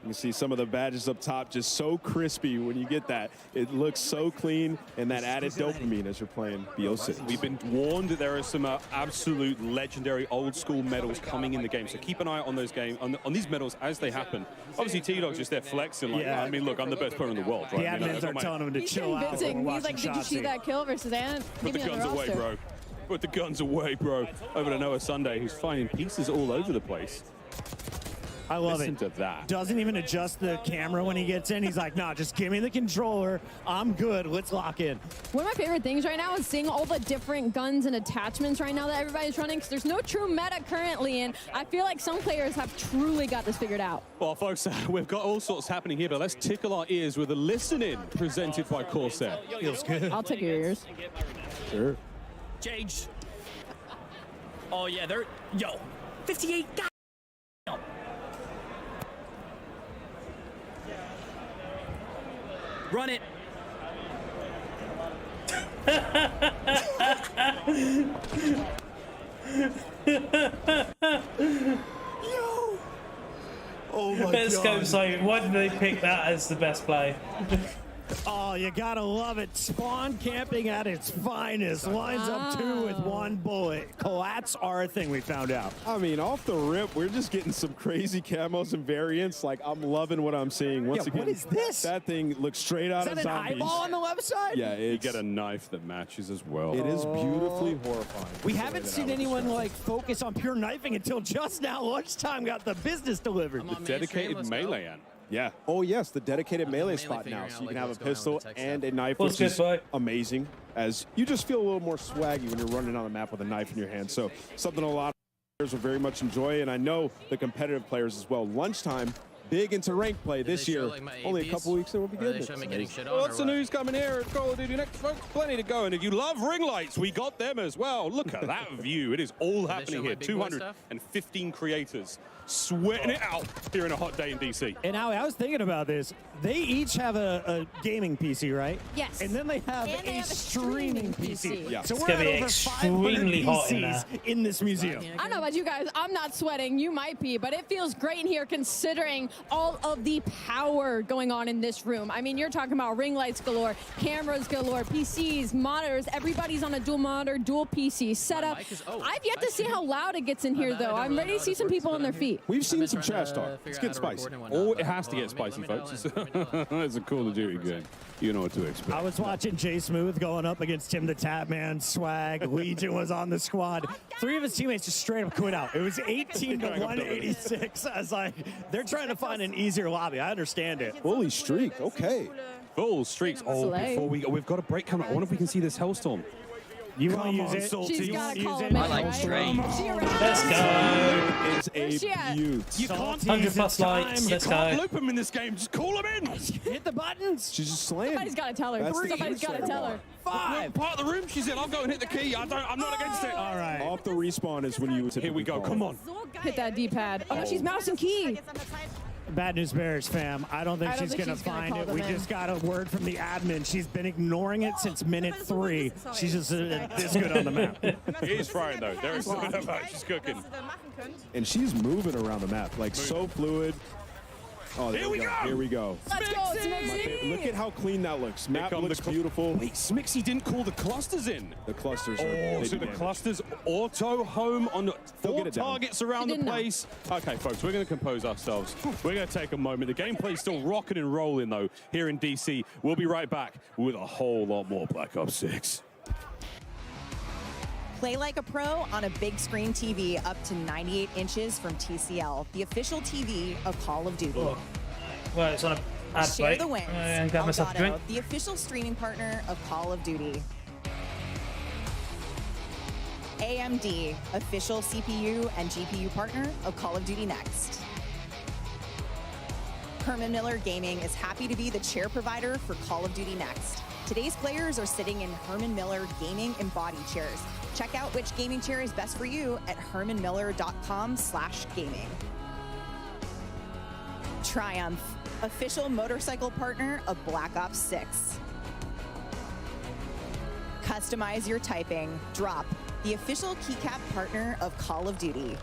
You can see some of the badges up top just so crispy when you get that. It looks so clean, and that added dopamine as you're playing BO6. We've been warned that there are some absolute legendary old school medals coming in the game, so keep an eye on those on these medals as they happen. Obviously, T-Dog's just there flexing like, I mean, look, I'm the best player in the world, right? The admins are telling him to chill out. He's like, did you see that kill versus Ant? Put the guns away, bro. Put the guns away, bro. Over to Noah Sunday, who's finding pieces all over the place. I love Listen it. to that. Doesn't even adjust the camera when he gets in. He's like, nah, just give me the controller. I'm good. Let's lock in. One of my favorite things right now is seeing all the different guns and attachments right now that everybody's running, because there's no true meta currently, and I feel like some players have truly got this figured out. Well, folks, we've got all sorts happening here, but let's tickle our ears with a listen-in presented by Corsair. Feels good. I'll tickle your ears. Sure. Jage. Oh, yeah, they're... Yo, 58 guys. Run it. Yo. Oh my Let's go, God. so why did they pick that as the best play? Oh, you gotta love it. Spawn camping at its finest. Lines up 2 with 1 bullet. Collats are a thing, we found out. I mean, off the rip, we're just getting some crazy camos and variants. Like, I'm loving what I'm seeing. Once again, what is this? That thing looks straight out Is of that an zombies. eyeball on the left side? Yeah, You get a knife that matches as well. It is beautifully horrifying. We haven't seen anyone like focus on pure knifing until just now. Lunchtime got the business delivered. The dedicated melee end. Yeah. Oh, yes, the dedicated melee spot now. So you can have a pistol and a knife, which is amazing, as you just feel a little more swaggy when you're running on the map with a knife in your hand. So something a lot of players will very much enjoy, and I know the competitive players as well. Lunchtime, big into rank play this year. Only a couple weeks and we'll be good. Lots of news coming here at Call of Duty Next, folks. Plenty to go. And if you love ring lights, we got them as well. Look at that view. It is all happening here. 215 creators sweating it out here in a hot day in DC. And now I was thinking about this. They each have a gaming PC, right? Yes. And then they have, a streaming PC. Yeah. So It's we're gonna at be over extremely 500 hot in PCs in this museum. I don't know about you guys. I'm not sweating. You might be, but it feels great in here considering all of the power going on in this room. I mean, you're talking about ring lights galore, cameras galore, PCs, monitors. Everybody's on a dual monitor, dual PC setup. I've yet to see how loud it gets in here, though. I'm ready to see some people on their feet. We've seen some trash talk. It's getting spicy. Oh, it has to get spicy, folks. It's a Call of Duty game. You know what to expect. I was watching Jay Smooth going up against Tim the Tapman, Swag, Legion was on the squad. 3 of his teammates just straight up quit out. It was 18 to 186. I was like, they're trying to find an easier lobby. I understand it. Fully streak, okay. Full streaks. Oh, before we've got a break coming. I wonder if we can see this Hellstorm. You want to use it? Salty. She's got to call use him it. in, I like right? Strange. Let's go. It's Where's she at? a beaut. You can't 100 plus lights. Let's go. loop him in this game. Just call him in. Hit the buttons. She's just slaying. Somebody's got to tell her. That's the Somebody's key got to so tell far. her. 5. Part of the room she's in. I'll go and hit the key. I'm not against it. All right. Off the respawn is when you Here we go. Come on. Hit that D-pad. Oh, she's mouse and key. Bad news bears, fam. I don't think I don't she's think going to she's gonna find call it. them We in. just got a word from the admin. She's been ignoring it since minute 3. She's just this good on the map. He is frying, though. There is no doubt. She's cooking. And she's moving around the map, like so fluid. Oh, there we go. Here we go. Let's go, Smixy. Look at how clean that looks. Map looks beautiful. Wait, Smixy didn't call the clusters in. The clusters are Oh, so the damage. clusters auto home on They'll 4 get it down. targets around the didn't know. place. Okay, folks, we're going to compose ourselves. We're going to take a moment. The gameplay's still rocking and rolling, though, here in DC. We'll be right back with a whole lot more Black Ops 6. Play like a pro on a big screen TV up to 98 inches from TCL, the official TV of Call of Duty. Well, it's on a ad Share break. the wins. And got myself a Elgato, drink. the official streaming partner of Call of Duty. AMD, official CPU and GPU partner of Call of Duty Next. Herman Miller Gaming is happy to be the chair provider for Call of Duty Next. Today's players are sitting in Herman Miller Gaming Embody chairs. Check out which gaming chair is best for you at hermanmiller.com/gaming. Triumph, official motorcycle partner of Black Ops 6. Customize your typing. Drop, the official keycap partner of Call of Duty.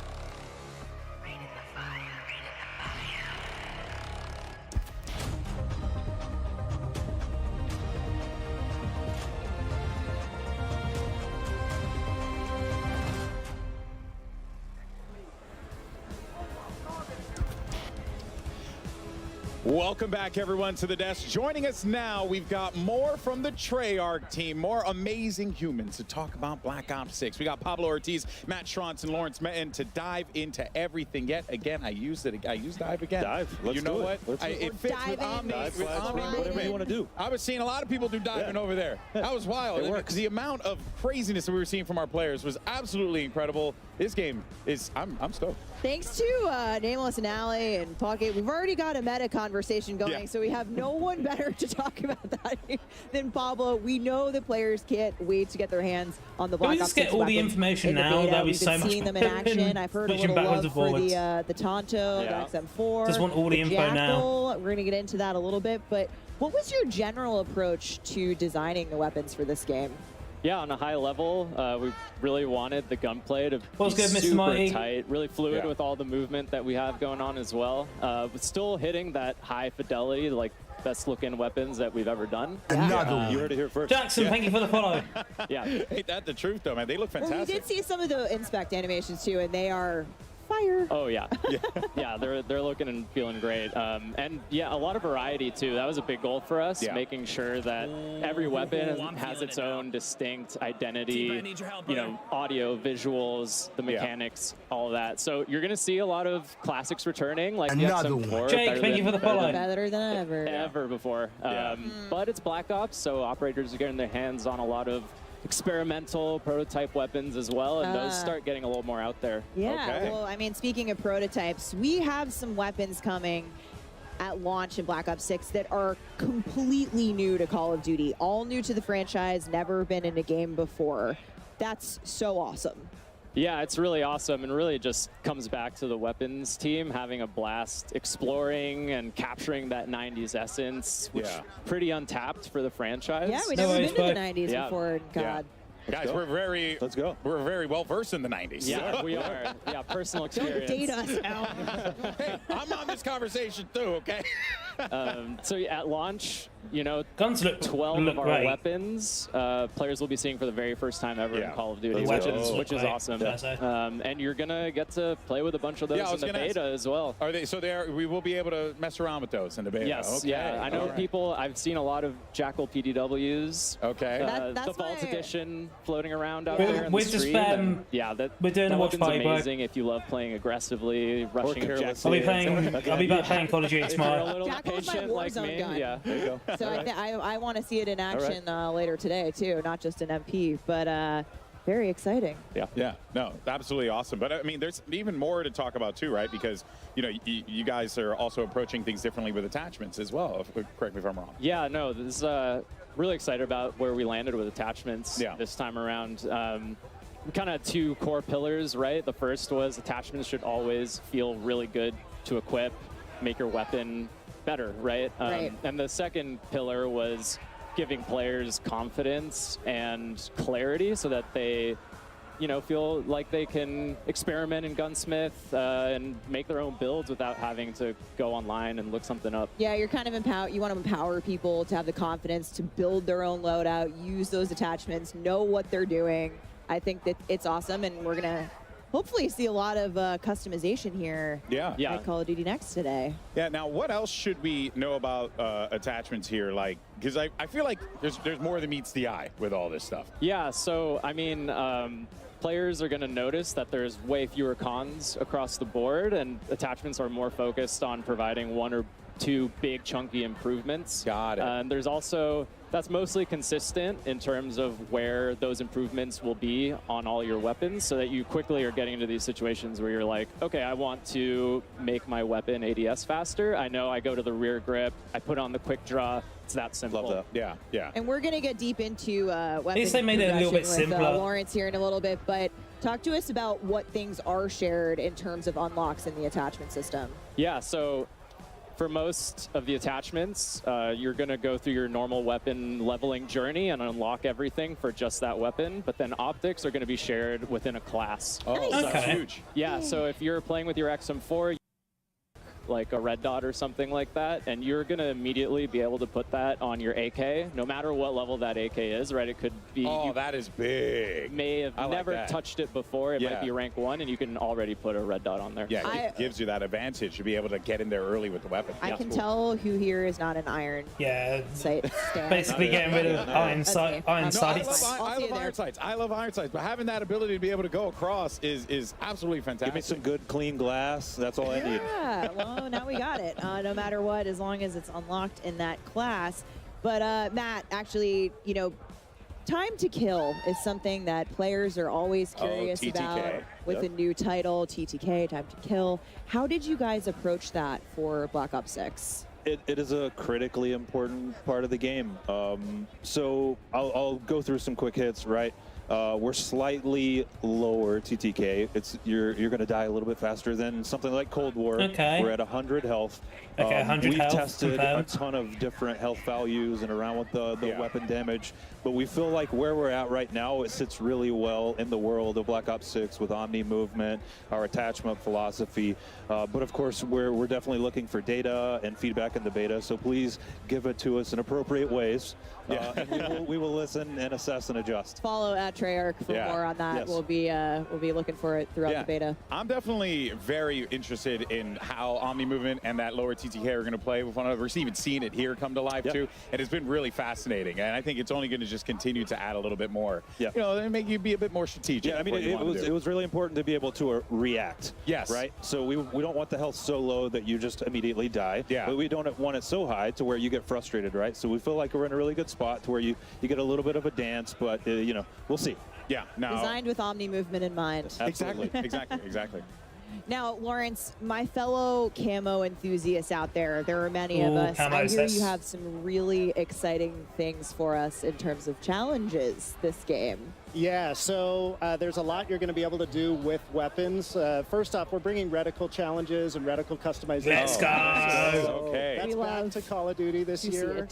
Welcome back, everyone, to the desk. Joining us now, we've got more from the Treyarch team, more amazing humans to talk about Black Ops 6. We got Pablo Ortiz, Matt Schrontz, and Lawrence Metten to dive into everything. Yet again, I used dive again. Dive. Let's you know do what? it. It fits with Omni. Whatever you want to do. I was seeing a lot of people do diving over there. That was wild. It works. The amount of craziness that we were seeing from our players was absolutely incredible. This game is, I'm stoked. Thanks to Nameless and Alley and Pocket, we've already got a meta conversation going, so we have no one better to talk about that than Pablo. We know the players can't wait to get their hands on the Black Ops 6 Ops 6 get all the information now? That'd be so much seeing them in action. I've heard a little love for the Tonto, the XM4, Just want all the info Jackal. now. We're going to get into that a little bit, but what was your general approach to designing the weapons for this game? Yeah, on a high level, we really wanted the gunplay to What's be good, Mr. super Marty? tight, really fluid with all the movement that we have going on as well. But still hitting that high fidelity, like best looking weapons that we've ever done. Another one. You heard it here first. Jackson, thank you for the follow. Yeah. Ain't that the truth, though, man? They look fantastic. Well, we did see some of the inspect animations too, and they are fire. Oh yeah, yeah, they're looking and feeling great, and yeah, a lot of variety too. That was a big goal for us, making sure that every weapon has its own distinct identity. You know, audio, visuals, the mechanics, all of that. So you're gonna see a lot of classics returning, like the XM4. Jake, thank you for the follow. Better than ever. Ever before. But it's Black Ops, so operators are getting their hands on a lot of experimental prototype weapons as well, and those start getting a little more out there. Yeah, well, I mean, speaking of prototypes, we have some weapons coming at launch in Black Ops 6 that are completely new to Call of Duty, all new to the franchise, never been in a game before. That's so awesome. Yeah, it's really awesome, and really just comes back to the weapons team having a blast exploring and capturing that 90s essence, which is pretty untapped for the franchise. Yeah, we've never been to the 90s before, God. Guys, we're very well versed in the 90s. Yeah, we are. Yeah, personal experience. Don't date us now. Hey, I'm on this conversation too, okay? So at launch, you know, guns look 12 of our great. weapons players will be seeing for the very first time ever in Call of Duty, which is awesome. And you're gonna get to play with a bunch of those in the beta as well. Are they? So we will be able to mess around with those in the beta. Yes, okay. yeah. I know people. I've seen a lot of Jackal PDWs. Okay. The Vault Edition floating around out there in the We're just stream. And, yeah, we're doing that a watch weapon's party, bro. amazing if you love playing aggressively, rushing I'll be back playing Call of Duty tomorrow. If you're a little Jackal's my patient like Warzone me, gun. yeah. There you go. So I want to see it in action later today too, not just an MP, but very exciting. Yeah. No, absolutely awesome. But I mean, there's even more to talk about too, right? Because you know, you guys are also approaching things differently with attachments as well. Correct me if I'm wrong. Yeah, no, this is really excited about where we landed with attachments this time around. Kind of two core pillars, right? The first was attachments should always feel really good to equip, make your weapon better, right? And the second pillar was giving players confidence and clarity so that they, you know, feel like they can experiment in Gunsmith and make their own builds without having to go online and look something up. Yeah, you're kind of you want to empower people to have the confidence to build their own loadout, use those attachments, know what they're doing. I think that it's awesome, and we're gonna hopefully see a lot of customization here at Call of Duty Next today. Yeah, now what else should we know about attachments here? Like, because I feel like there's more than meets the eye with all this stuff. Yeah, so I mean, players are going to notice that there's way fewer cons across the board, and attachments are more focused on providing one or two big chunky improvements. Got it. There's also, that's mostly consistent in terms of where those improvements will be on all your weapons, so that you quickly are getting into these situations where you're like, okay, I want to make my weapon ADS faster. I know I go to the rear grip, I put on the quick draw. It's that simple. Love that. Yeah. And we're going to get deep into weapons. At least they made it a little bit with, simpler. Lawrence here in a little bit, but talk to us about what things are shared in terms of unlocks in the attachment system. Yeah, so for most of the attachments, you're going to go through your normal weapon leveling journey and unlock everything for just that weapon, but then optics are going to be shared within a class. Oh, Nice. that's huge. Yeah, so if you're playing with your XM4, like a red dot or something like that, and you're going to immediately be able to put that on your AK, no matter what level that AK is, right? It could be... Oh, that is big. May have never touched it before. It might be rank 1, and you can already put a red dot on there. Yeah, it gives you that advantage to be able to get in there early with the weapon. I can tell who here is not an iron. Yeah. Stand. Basically getting rid of iron sights. I love iron sights. I love iron sights, but having that ability to be able to go across is absolutely fantastic. Give me some good, clean glass. That's all I need. Yeah, well, now we got it. No matter what, as long as it's unlocked in that class. But Matt, actually, you know, time to kill is something that players are always curious about with a new title, TTK, time to kill. How did you guys approach that for Black Ops 6? It is a critically important part of the game. So I'll go through some quick hits, right? We're slightly lower TTK. You're going to die a little bit faster than something like Cold War. Okay. We're at 100 health. Okay, 100 we've health. tested a ton of different health values and around with the weapon damage, but we feel like where we're at right now, it sits really well in the world of Black Ops 6 with Omni movement, our attachment philosophy. But of course, we're definitely looking for data and feedback in the beta, so please give it to us in appropriate ways. And we will listen and assess and adjust. Follow at Treyarch for more on that. Yes. We'll be looking for it throughout the beta. I'm definitely very interested in how Omni movement and that lower TTK are going to play with one another. We've even seen it here come to life too, and it's been really fascinating. And I think it's only going to just continue to add a little bit more. You know, and make you be a bit more strategic. Yeah, I mean, it was really important to be able to react. Yes. Right. So we don't want the health so low that you just immediately die. Yeah. But we don't want it so high to where you get frustrated, right? So we feel like we're in a really good spot to where you get a little bit of a dance, but you know, we'll see. Yeah. Now. Designed with Omni movement in mind. Exactly. Exactly. Now, Lawrence, my fellow camo enthusiasts out there are many of us. I hear you have some really exciting things for us in terms of challenges this game. Yeah, so there's a lot you're going to be able to do with weapons. First off, we're bringing reticle challenges and reticle customization. Let's go! Okay. That's back to Call of Duty this year.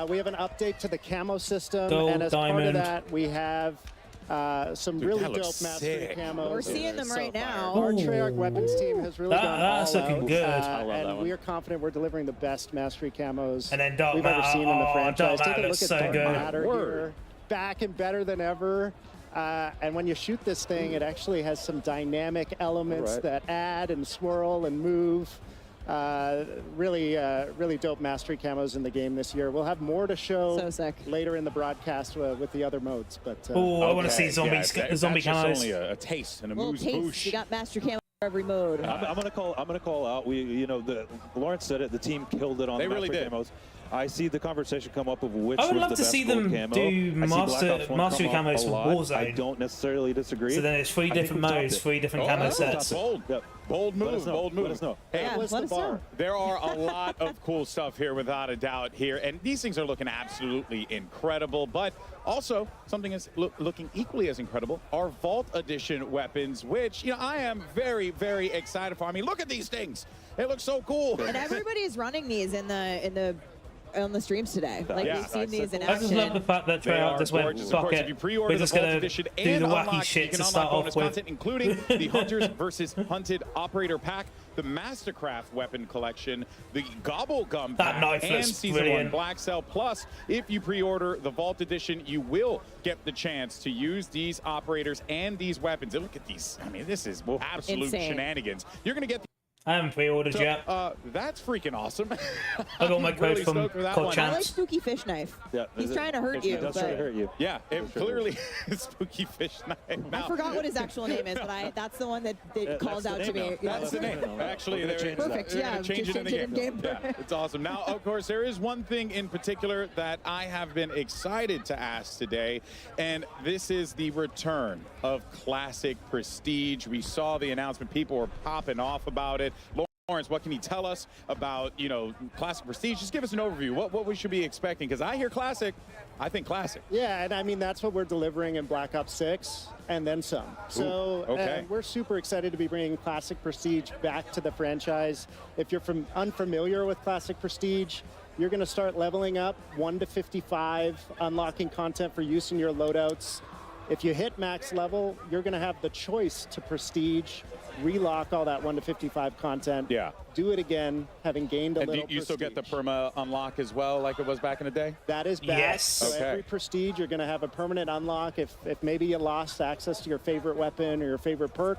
We have an update to the camo system, Gold, and as part of diamond. that, we have some really dope mastery camos. We're seeing them right now. Our Treyarch weapons team has really gone That's all looking out, good. I love and we are confident we're delivering the best mastery camos And then Dark we've ever seen in the franchise. Dark Take a Matter look looks at so Dark good. Matter here, back and better than ever. And when you shoot this thing, it actually has some dynamic elements that add and swirl and move. Really dope mastery camos in the game this year. We'll have more to show later in the broadcast with the other modes. But I want to see zombie That's zombie just camos. only a taste and a Little taste. boosh. You got master camo for every mode. I'm gonna call out. Lawrence said it. The team killed it on They the really master did. camos. I see the conversation come up of which I would was love the to best see gold them camo. do I see Black Ops 1 mastery come up camos a for lot. I Warzone. don't necessarily disagree. So then it's three I think different we've topped modes, it. 3 different camo sets. Bold. Yep. Bold Let us move, know. bold move. Let us know. Hey, Yeah, let us know. there are a lot of cool stuff here, without a doubt here, and these things are looking absolutely incredible, but also something is looking equally as incredible, our Vault Edition weapons, which, you know, I am very, very excited for. I mean, look at these things. They look so cool. And everybody is running these on the streams today. Like we've seen these in I just love the action. fact that Treyarch just went, Of fuck course, it. if you pre-order We're the just Vault going to Edition do and the wacky unlock, you shit can to unlock start bonus off with. content, including the Hunters versus Hunted Operator Pack, the Mastercraft Weapon Collection, the Gobble Gum That Pack, knife and looks Season brilliant. 1 Black Cell. Plus, if you pre-order the Vault Edition, you will get the chance to use these operators and these weapons. And look at these. I mean, this is absolute Insane. shenanigans. You're going to get I haven't pre-ordered yet. that's freaking awesome. I got my I'm code really from stoked for that Code one. I like Champs. Spooky Fish Knife. Yeah, He's trying to hurt you. He does try to hurt you. Yeah, it clearly is Spooky Fish Knife. I forgot what his actual name is, but that's the one that calls that's out the to name me. now. That's the name. Actually, We're gonna change Perfect. that. They're gonna Yeah, change just it in the change it game. in game. Yeah, it's awesome. Now, of course, there is one thing in particular that I have been excited to ask today, and this is the return of Classic Prestige. We saw the announcement. People were popping off about it. Lawrence, what can you tell us about, Classic Prestige? Just give us an overview. What we should be expecting, because I hear Classic, I think Classic. Yeah, and I mean, that's what we're delivering in Black Ops 6 and then some. So okay. We're super excited to be bringing Classic Prestige back to the franchise. If you're unfamiliar with Classic Prestige, you're going to start leveling up 1 to 55, unlocking content for use in your loadouts. If you hit max level, you're going to have the choice to prestige, relock all that 1 to 55 content. Yeah. Do it again, having gained a And little do you still get the prestige. perma unlock as well, like it was back in the day? That is back. Yes. So Okay. every prestige, you're going to have a permanent unlock. If maybe you lost access to your favorite weapon or your favorite perk,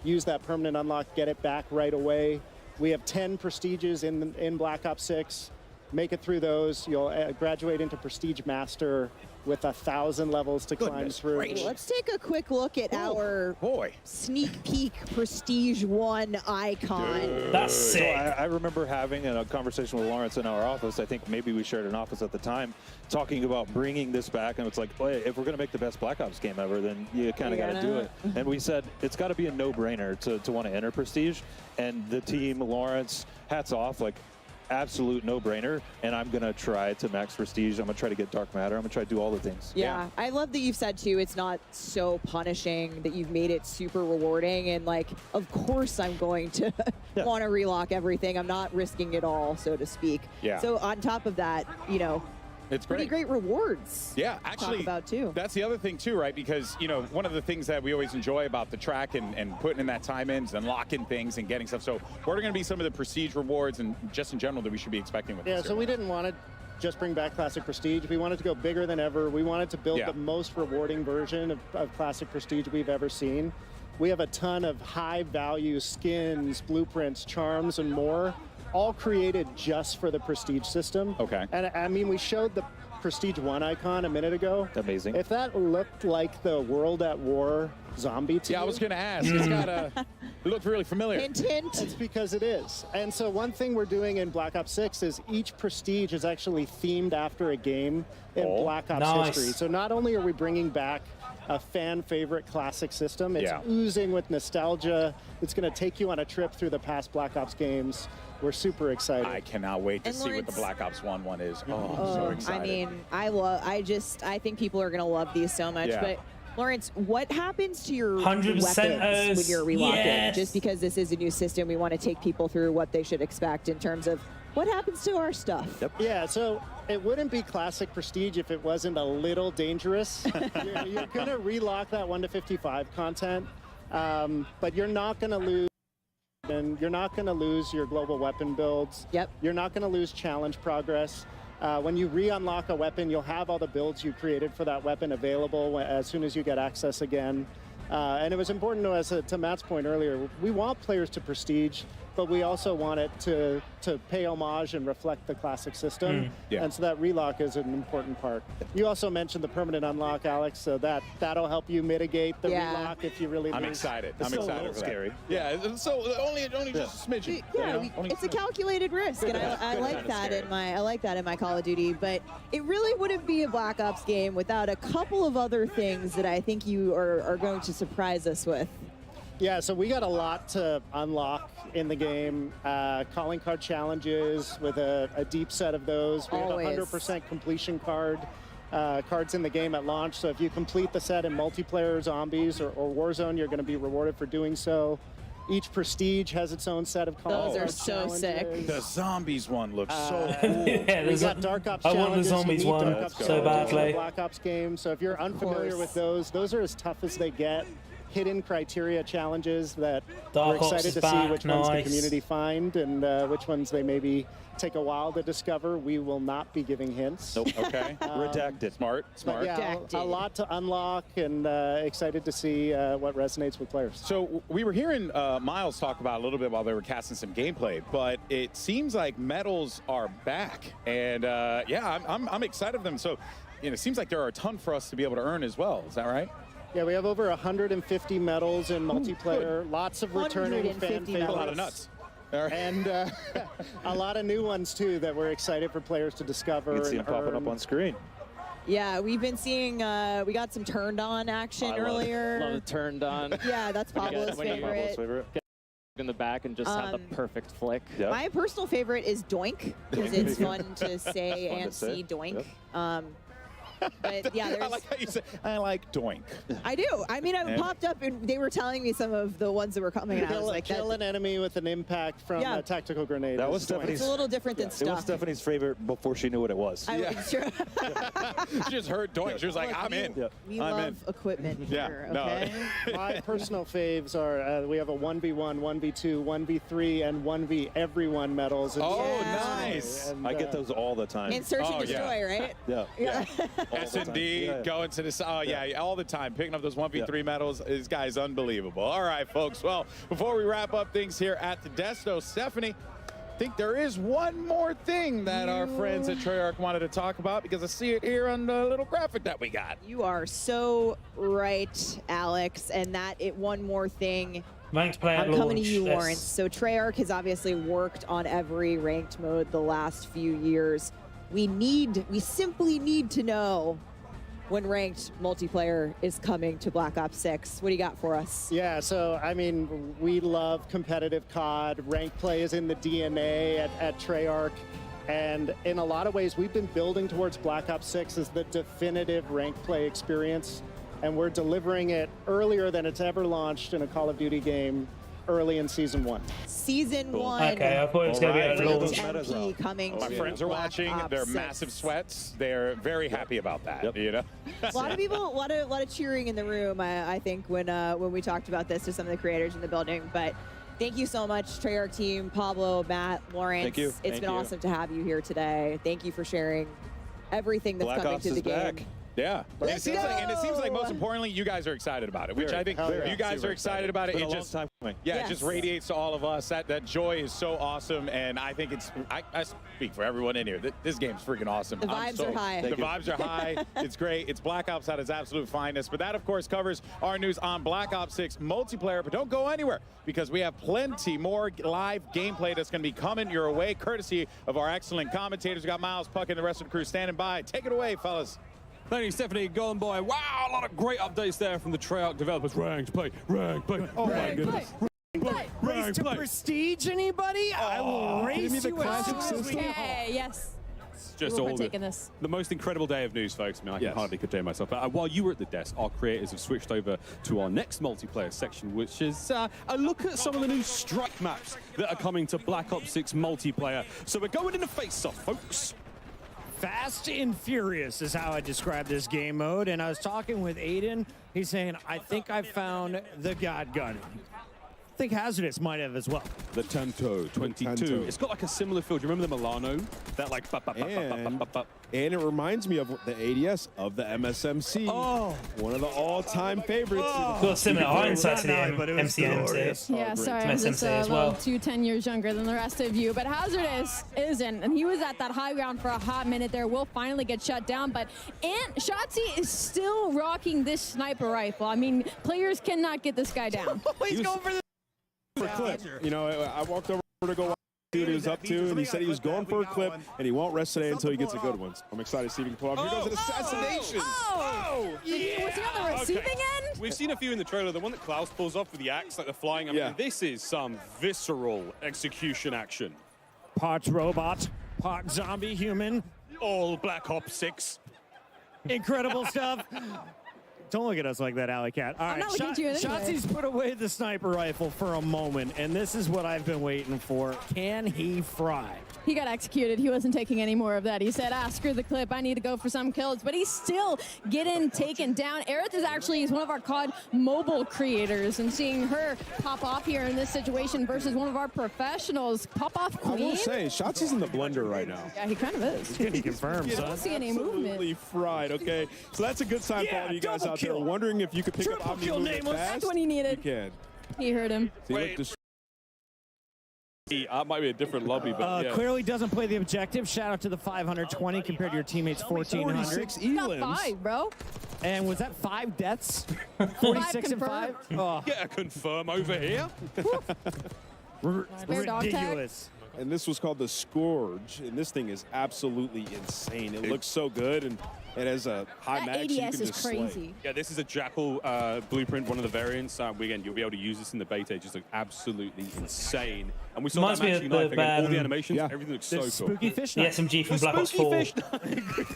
use that permanent unlock, get it back right away. We have 10 prestiges in Black Ops 6. Make it through those. You'll graduate into Prestige Master with 1,000 levels to climb through. Let's take a quick look at our sneak peek Prestige 1 icon. That's So sick. I remember having a conversation with Lawrence in our office. I think maybe we shared an office at the time, talking about bringing this back. And it's like, well, if we're going to make the best Black Ops game ever, then you kind of got to do it. And we said it's got to be a no-brainer to want to enter Prestige. And the team, Lawrence, hats off, like, absolute no-brainer, and I'm gonna try to max prestige. I'm gonna try to get dark matter. I'm gonna try to do all the things. Yeah, I love that you've said too, it's not so punishing, that you've made it super rewarding, and like, of course I'm going to want to relock everything. I'm not risking it all, so to speak. Yeah. So on top of that, you know, it's pretty great rewards. Yeah, to actually, talk about too. That's the other thing too, right? Because, you know, one of the things that we always enjoy about the track and putting in that time in is unlocking things and getting stuff. So what are going to be some of the prestige rewards and just in general that we should be expecting with Yeah, this? so we didn't want to just bring back Classic Prestige. We wanted to go bigger than ever. We wanted to build the most rewarding version of Classic Prestige we've ever seen. We have a ton of high-value skins, blueprints, charms, and more, all created just for the Prestige system. Okay. And I mean, we showed the Prestige 1 icon a minute ago. Amazing. If that looked like the World at War zombie to Yeah, I was going to ask. It's got a, it looked really familiar. Hint, hint. It's because it is. And so one thing we're doing in Black Ops 6 is each prestige is actually themed after a game in Black Ops history. So not only are we bringing back a fan favorite classic system, it's oozing with nostalgia. It's going to take you on a trip through the past Black Ops games. We're super excited. I cannot wait to And see what the Lawrence- Black Ops 1 one is. Oh, I'm so excited. I mean, I think people are going to love these so much, Yeah. but Lawrence, what happens to your 100% weapons when you're relocking? yes. Just because this is a new system, we want to take people through what they should expect in terms of what happens to our stuff. Yeah, so it wouldn't be Classic Prestige if it wasn't a little dangerous. You're going to relock that 1 to 55 content, but you're not going to lose. And you're not going to lose your global weapon builds. Yep. You're not going to lose challenge progress. When you re-unlock a weapon, you'll have all the builds you created for that weapon available as soon as you get access again. And it was important to us, to Matt's point earlier, we want players to prestige, but we also want it to pay homage and reflect the classic system. Yeah. And so that relock is an important part. You also mentioned the permanent unlock, Alex, so that'll help you mitigate the relock if you really I'm lose. excited. It's I'm still a excited little for that. scary. Yeah, so only just a smidgen. Yeah, you know, only it's a calculated risk, and I like that in my Call of Duty. But it really wouldn't be a Black Ops game without a couple of other things that I think you are going to surprise us with. Yeah, so we got a lot to unlock in the game. Calling card challenges with a deep set of those. We Always. have 100% completion cards in the game at launch. So if you complete the set in multiplayer, zombies, or Warzone, you're going to be rewarded for doing so. Each prestige has its own set of calling Those are card so challenges. sick. The zombies one looks so cool. Yeah, We got Dark Ops I challenges. want the zombies unique one Dark Ops so challenges in the badly. Black Ops game. So if you're unfamiliar with those are as tough as they get. Hidden criteria challenges that Dark we're Ops excited is to see back, which ones the nice. community find and which ones they maybe take a while to discover. We will not be giving hints. Nope. Okay. Redacted. Smart. But yeah, a lot to unlock and excited to see what resonates with players. So we were hearing Miles talk about a little bit while they were casting some gameplay, but it seems like medals are back, and yeah, I'm excited for them. So, you know, it seems like there are a ton for us to be able to earn as well. Is that right? Yeah, we have over 150 medals in multiplayer, lots of returning fan 150 favorites. A lot of nuts. And a lot of new ones, too, that we're excited for players to discover. You can see and them popping earn. up on screen. Yeah, we've been seeing, we got some turned on action earlier. Love it turned on. Yeah, that's Pablo's favorite. In the back and just have the perfect flick. My personal favorite is Doink, because it's fun to say Fun to and say. see Doink. Yep. But yeah, there's. I like how you say, I like Doink. I do. I mean, I popped up and they were telling me some of the ones that were coming out. I was like, kill an enemy with an impact from a tactical grenade. That was Stephanie's. It's a little different than stuff. It was Stephanie's favorite before she knew what it was. It's true. She just heard Doink. She was like, I'm in. We love equipment here, no. okay? My personal faves are, we have a 1v1, 1v2, 1v3, and 1v everyone medals. Nice. And, I get those all the time. And search and destroy, right? Yeah. S&D, going to this, all the time. Picking up those 1v3 medals, this guy's unbelievable. All right, folks. Well, before we wrap up things here at the Desto, Stephanie, I think there is one more thing that our friends at Treyarch wanted to talk about, because I see it here on the little graphic that we got. You are so right, Alex, and one more thing. Ranked player I'm launch. coming to you, Lawrence. So Treyarch has obviously worked on every ranked mode the last few years. We simply need to know when ranked multiplayer is coming to Black Ops 6. What do you got for us? Yeah, so I mean, we love competitive COD. Ranked play is in the DNA at Treyarch. And in a lot of ways, we've been building towards Black Ops 6 as the definitive ranked play experience. And we're delivering it earlier than it's ever launched in a Call of Duty game, early in Season 1. Season 1. Okay, I thought it was going to be a launch. MP coming My to friends are Black watching. Ops They're 6. massive sweats. They're very happy about that. You know, A lot of people, a lot of cheering in the room. I think when we talked about this to some of the creators in the building. But thank you so much, Treyarch team, Pablo, Matt, Lawrence. Thank you. It's been awesome to have you here today. Thank you for sharing everything that's Black coming Ops to the is game. back. Yeah, and it seems like most importantly, you guys are excited about it, which I think you guys are excited about it. It's been It a long just, time coming. it just radiates to all of us. That joy is so awesome, and I think I speak for everyone in here. This game's freaking awesome. The vibes are high. The vibes are high. It's great. It's Black Ops at its absolute finest. But that, of course, covers our news on Black Ops 6 multiplayer. But don't go anywhere, because we have plenty more live gameplay that's going to be coming your way, courtesy of our excellent commentators. We got Miles, Puck, and the rest of the crew standing by. Take it away, fellas. Thank you, Stephanie. Gone by. Wow, a lot of great updates there from the Treyarch developers. Ranked play, ranked play. Oh my goodness. Race to prestige, anybody? I will race you as soon as we can. Okay, yes. Just We're all taking this. the most incredible day of news, folks. I mean, I can hardly contain myself. But while you were at the desk, our creators have switched over to our next multiplayer section, which is a look at some of the new strike maps that are coming to Black Ops 6 multiplayer. So we're going into face-off, folks. Fast and furious is how I describe this game mode. And I was talking with Aiden. He's saying, I think I found the God Gun. I think Hazardous might have as well. The Tanto 22. It's got like a similar feel. Do you remember the Milano? That like... And it reminds me of the ADS of the MSMC. Oh. One of the all-time favorites. Got similar hindsight to the MCMC. Yeah, sorry, I'm just as well. 10 years younger than the rest of you. But Hazardous isn't, and he was at that high ground for a hot minute there. Will finally get shut down, but Shotzzy is still rocking this sniper rifle. I mean, players cannot get this guy down. He's going for the clip. You know, I walked over to go watch what he was up to, and he said he was going for a clip, and he won't rest today until he gets a good one. I'm excited to see if he can pull off. Here goes an assassination. Was he on the receiving end? We've seen a few in the trailer. The one that Klaus pulls off with the axe, like the flying. I mean, this is some visceral execution action. Part robot, part zombie human. All Black Ops 6. Incredible stuff. Don't look at us like that, Alley Cat. All I'm right, not looking at you anyway. Shotzi's put away the sniper rifle for a moment, and this is what I've been waiting for. Can he fry? He got executed. He wasn't taking any more of that. He said, screw the clip. I need to go for some kills. But he's still getting taken down. Aerith is one of our COD mobile creators, and seeing her pop off here in this situation versus one of our professionals. Pop off Queen. I will say, Shotzi's in the blender right now. Yeah, he kind of is. He confirms, I don't see any movement. Absolutely fried, okay? So that's a good sign for all of you guys out there wondering if you could pick up Omni movement fast. That's what he needed. You can. He heard him. Might be a different lobby, but yeah. Clearly doesn't play the objective. Shout out to the 520 compared to your teammates' 1,400. 46 Got elims. 5, bro. And was that 5 deaths? 46 and 5? Oh. Get a confirm over here. Spare dog tag. Ridiculous. and this was called the Scourge, and this thing is absolutely insane. It looks so good, and it has a high max. ADS you can is just slay. crazy. Yeah, this is a Jackal blueprint, one of the variants. Again, you'll be able to use this in the beta. It just looks absolutely insane. And we saw Reminds that me match of knife the, again. All the animations, yeah. everything looks so There's cool. Spooky Fish The Knife. SMG from Black Ops Spooky 4. Fish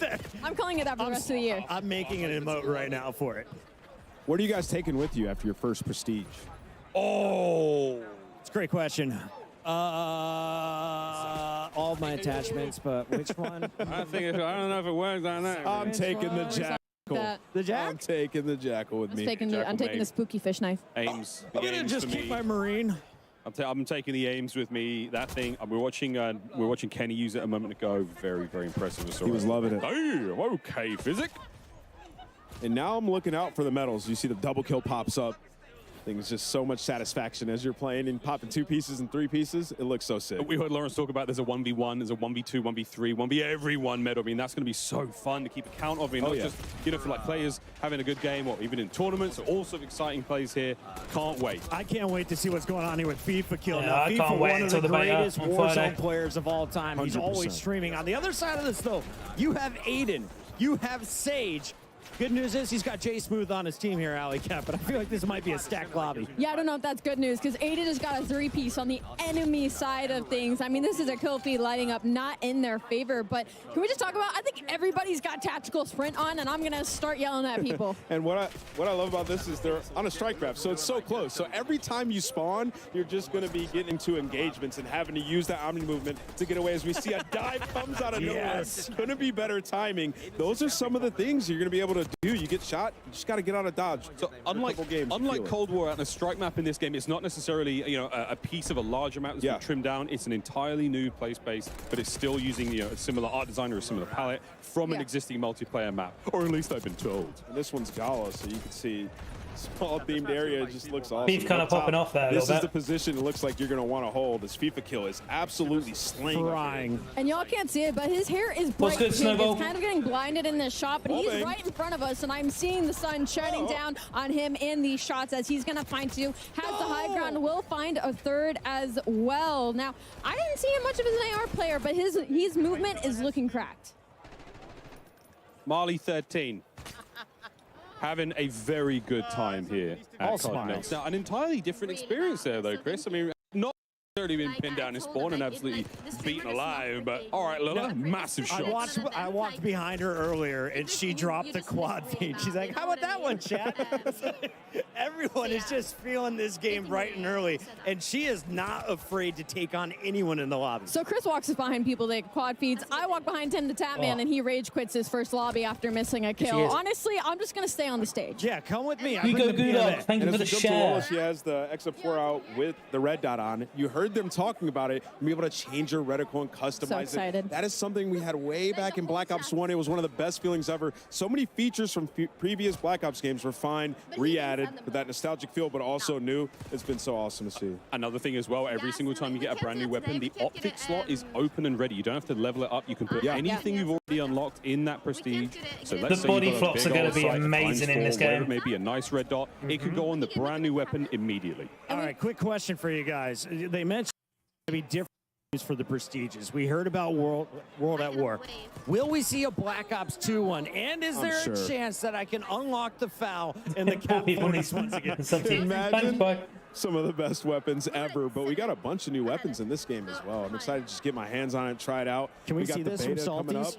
Knife. I'm calling it that for the rest of the year. I'm making an emote right now for it. What are you guys taking with you after your first Prestige? Oh, it's a great question. All my attachments, but which one? I don't know if it works on that. I'm taking the Jackal. The Jack? I'm taking the Jackal with me. I'm taking the Spooky Fish Knife. Ames. I'm gonna just keep my Marine. I'm taking the Ames with me. That thing, we're watching Kenny use it a moment ago. Very, very impressive. He was loving it. Damn, okay, Physic. And now I'm looking out for the medals. You see the double kill pops up. I think it's just so much satisfaction as you're playing and popping 2 pieces and 3 pieces. It looks so sick. We heard Lawrence talk about there's a 1v1, there's a 1v2, 1v3, 1v every one medal. I mean, that's going to be so fun to keep account of. I mean, not just, for like players having a good game or even in tournaments. All sorts of exciting plays here. Can't wait. I can't wait to see what's going on here with FIFA Kill. Yeah, now, I FIFA, can't wait one of until the the beta greatest on Warzone Friday. players of all time. He's 100%. always streaming. On the other side of this, though, you have Aiden. You have Sage. Good news is he's got Jay Smooth on his team here, Alley Cat, but I feel like this might be a stacked lobby. Yeah, I don't know if that's good news because Aiden has got a 3-piece on the enemy side of things. I mean, this is a kill feed lighting up not in their favor, but can we just talk about, I think everybody's got tactical sprint on, and I'm going to start yelling at people. And what I love about this is they're on a strike graph, so it's so close. So every time you spawn, you're just going to be getting into engagements and having to use that Omni movement to get away. As we see a dive comes out of nowhere, it's going to be better timing. Those are some of the things you're going to be able to do. You get shot, you just got to get out of dodge. So unlike Cold War out in a strike map in this game, it's not necessarily a piece of a larger map that's been trimmed down. It's an entirely new play space, but it's still using a similar art design or a similar palette from an existing multiplayer map, or at least I've been told. And this one's Gala, so you can see small themed area. It just looks awesome. Beef kind of popping off there a This little is bit. the position it looks like you're going to want to hold. This FIFA Kill is absolutely slaying. Frying. And y'all can't see it, but his hair is What's bright good, pink. Snowball? It's kind of getting blinded in this shot, but he's Holding. right in front of us, and I'm seeing the sun shining down on him in these shots as he's going to find 2. Has the high ground, will find a 3rd as well. Now, I didn't see him much of as an AR player, but his movement is looking cracked. Marley 13. Having a very good time here at All Cod smiles. Next. Now, an entirely different experience there, though, Chris. I mean, not necessarily been pinned down in spawn and absolutely beaten alive, but all right, Lila, massive shots. I walked behind her earlier, and she dropped the quad feed. She's like, how about that one, chat? Everyone is just feeling this game bright and early, and she is not afraid to take on anyone in the lobby. So Chris walks behind people that quad feeds. I walk behind Tim the Tapman, and he rage quits his first lobby after missing a kill. Honestly, I'm just going to stay on the stage. Yeah, come with me. You go good up. Thank you And for the as we jump to Lola, share. she has the X4 out with the red dot on. You heard them talking about it. And be able to change your reticle and customize excited. it. That is something we had way back in Black Ops 1. It was one of the best feelings ever. So many features from previous Black Ops games were fine, re-added with that nostalgic feel, but also new. It's been so awesome to see. Another thing as well, every single time you get a brand new weapon, the optic slot is open and ready. You don't have to level it up. You can put anything you've already unlocked in that prestige. So let's The say body you've got a flops big are gonna old be sight, amazing in ×4, this whatever, game. Maybe a nice red dot. It could go on the brand new weapon immediately. All right, quick question for you guys. They mentioned to be different for the prestiges. We heard about World at War. Will we see a Black Ops 2 one? And is there a chance that I can unlock the foul in the Cap 40s once again? Imagine some of the best weapons ever, but we got a bunch of new weapons in this game as well. I'm excited to just get my hands on it, try it out. Can we got see the this from beta coming up. Salties?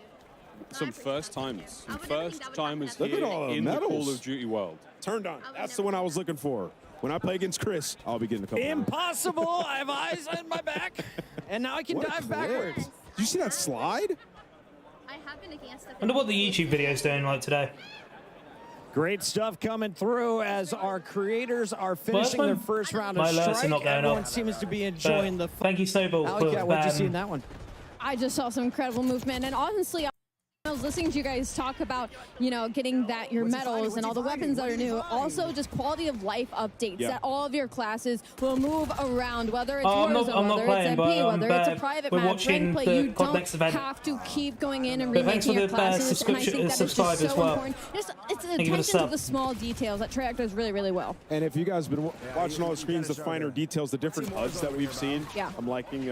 Some first timers. Some first timers Look at here all the in the medals. Call of Duty world. Turned on. That's the one I was looking for. When I play against Chris, I'll be getting a couple. Impossible! I have eyes on my back, and now I can What a dive clip. backwards. Did you see that slide? I wonder what the YouTube video's doing like today. Great stuff coming through as our creators are finishing their first round of my alerts are strike. not going Everyone up. seems to be enjoying the Thank you, Snowball. Alley Cat, what'd you see in that one? I just saw some incredible movement, and honestly, I was listening to you guys talk about, getting your medals and all the weapons that are new. Also, just quality of life updates that all of your classes will move around, whether it's Warzone, I'm not whether playing, it's but MP, whether it's a private we're map, watching play. the You COD don't Next event. have to keep going in and But thanks remaking for your the classes, and I think that is just subscribe as so well. important. It's the Thank you for the attention to sub. the small details that Treyarch does really, really well. And if you guys been watching all the screens, the finer details, the different HUDs that we've seen, Yeah. I'm liking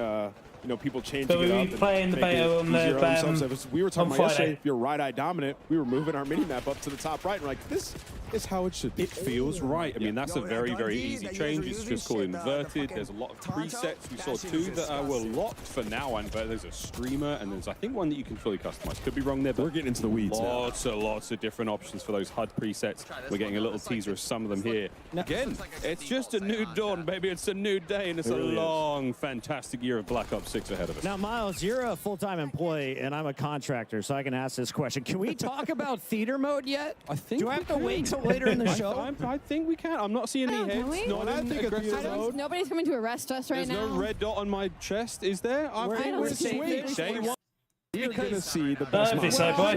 people changing But it we up. were playing the beta on the we were talking on about yesterday, Friday. if you're right-eye dominant, we were moving our mini-map up to the top right, and we're like, this is how it should be. It feels right. I mean, that's a very, very easy change. It's just called inverted. There's a lot of presets. We saw 2 that were locked for now, but there's a streamer, and there's, I think, one that you can fully customize. Could be wrong there, but we're getting into the weeds. Lots of different options for those HUD presets. We're getting a little teaser of some of them here. Again, it's just a new dawn, baby. It's a new day, and it's a long, fantastic year of Black Ops 6 ahead of us. Now, Miles, you're a full-time employee, and I'm a contractor, so I can ask this question. Can we talk about theater mode yet? I think Do I have to wait till later in the show? I think we can. I'm not seeing any heads. we? Not in aggressive mode. Nobody's coming to arrest us right There's now. no red dot on my chest, is there? I think we're sweet. Day one. You're going to see the best Perfect, so boy.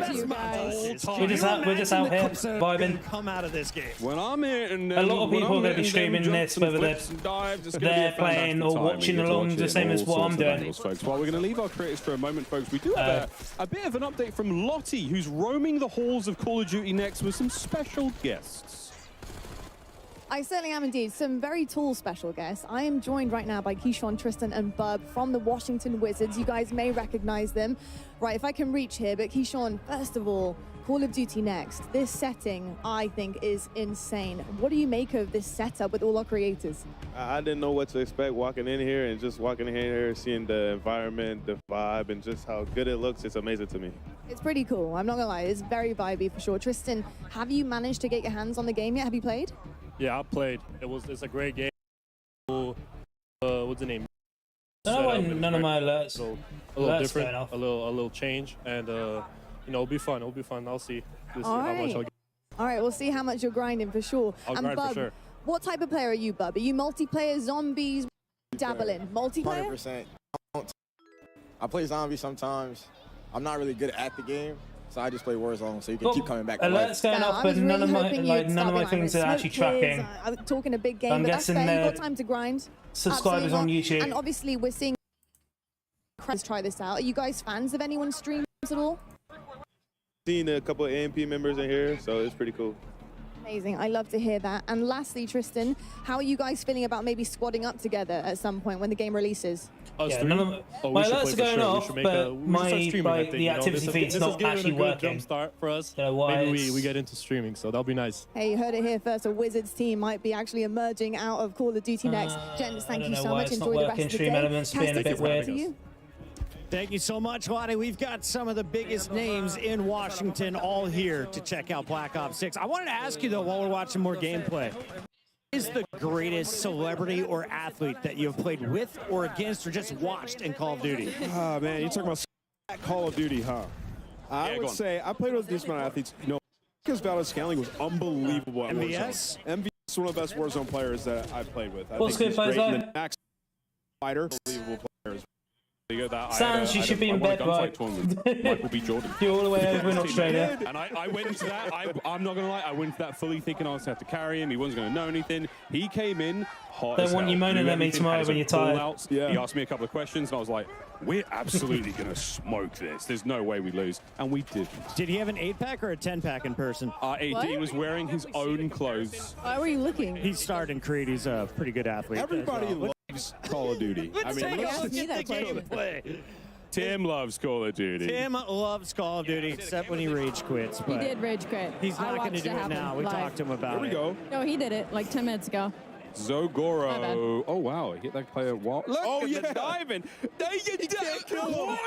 We're just out here vibing. Come out of this game. When I'm hitting A lot of people are going to be streaming this, whether they're playing or watching along, the same as what I'm doing. Folks. Well, we're going to leave our creators for a moment, folks. We do have a bit of an update from Lottie, who's roaming the halls of Call of Duty next with some special guests. I certainly am indeed. Some very tall special guests. I am joined right now by Keyshawn, Tristan, and Bub from the Washington Wizards. You guys may recognize them. Right, if I can reach here, but Keyshawn, first of all, Call of Duty Next. This setting, I think, is insane. What do you make of this setup with all our creators? I didn't know what to expect walking in here, and just walking in here, seeing the environment, the vibe, and just how good it looks, it's amazing to me. It's pretty cool. I'm not gonna lie, it's very vibey for sure. Tristan, have you managed to get your hands on the game yet? Have you played? Yeah, I played. It's a great game. What's the name? None of my alerts. A little different, a little change, and it'll be fun. It'll be fun. I'll see. All how much right. I'll get. All right, we'll see how much you're grinding for sure. I'll and grind for Bub, sure. what type of player are you, Bub? Are you multiplayer, zombies, dabbling? Multiplayer? 100%. I play zombies sometimes. I'm not really good at the game, so I just play Warzone, so you can keep coming back. Alerts going off, but none of my things are actually tracking. I'm talking a big game, I'm but that's guessing fair. You've got time to grind. subscribers on Absolutely YouTube. not. And obviously, we're seeing try this out. Are you guys fans of anyone's streams at all? Seen a couple of AMP members in here, so it's pretty cool. Amazing. I love to hear that. And lastly, Tristan, how are you guys feeling about maybe squadding up together at some point when the game releases? Yeah, none of my alerts are going off, but the activity feed's not actually working. Jump start for us. Why Maybe we get into streaming, so that'll be nice. Hey, you heard it here first. A Wizards team might be actually emerging out of Call of Duty next. Gents, thank you so much. Enjoy the rest of the day. Elements being a bit weird. Thank you so much, Lottie. We've got some of the biggest names in Washington all here to check out Black Ops 6. I wanted to ask you, though, while we're watching more gameplay, is the greatest celebrity or athlete that you have played with or against or just watched in Call of Duty? Oh, man, you're talking about Call of Duty, huh? I would say I played with these amount of athletes. You know, because Valdez Scaling was unbelievable at MVS? Warzone. MVS is one of the best Warzone players that I've played with. I What's think good, he's great. Faisal? And the Max Fighter, unbelievable players. Sans, you should be in bed, right? Michael B. Jordan. You're all the way over in Australia. And I went into that, I'm not going to lie, I went into that fully thinking I was going to have to carry him. He wasn't going to know anything. He came in hot Don't as want hell. you moaning Knew at me everything, tomorrow had his when own you're tired. call-outs. He asked me a couple of questions, and I was like, we're absolutely going to smoke this. There's no way we lose. And we didn't. Did he have an 8-pack or a 10-pack in person? AD was wearing his own clothes. Why were you looking? He starred in Creed. He's a pretty good athlete. Everybody loves Call of Duty. Let's take a look at the gameplay. Tim loves Call of Duty. Tim loves Call of Duty, except when he rage quits. He But did rage quit. he's I not going to watched do it happen now. We live. talked to him about it. Here we go. No, he did it like 10 minutes ago. My Zogoro. bad. Oh, wow. He hit that player. Look Oh, at yeah. the diving. There you can't kill him.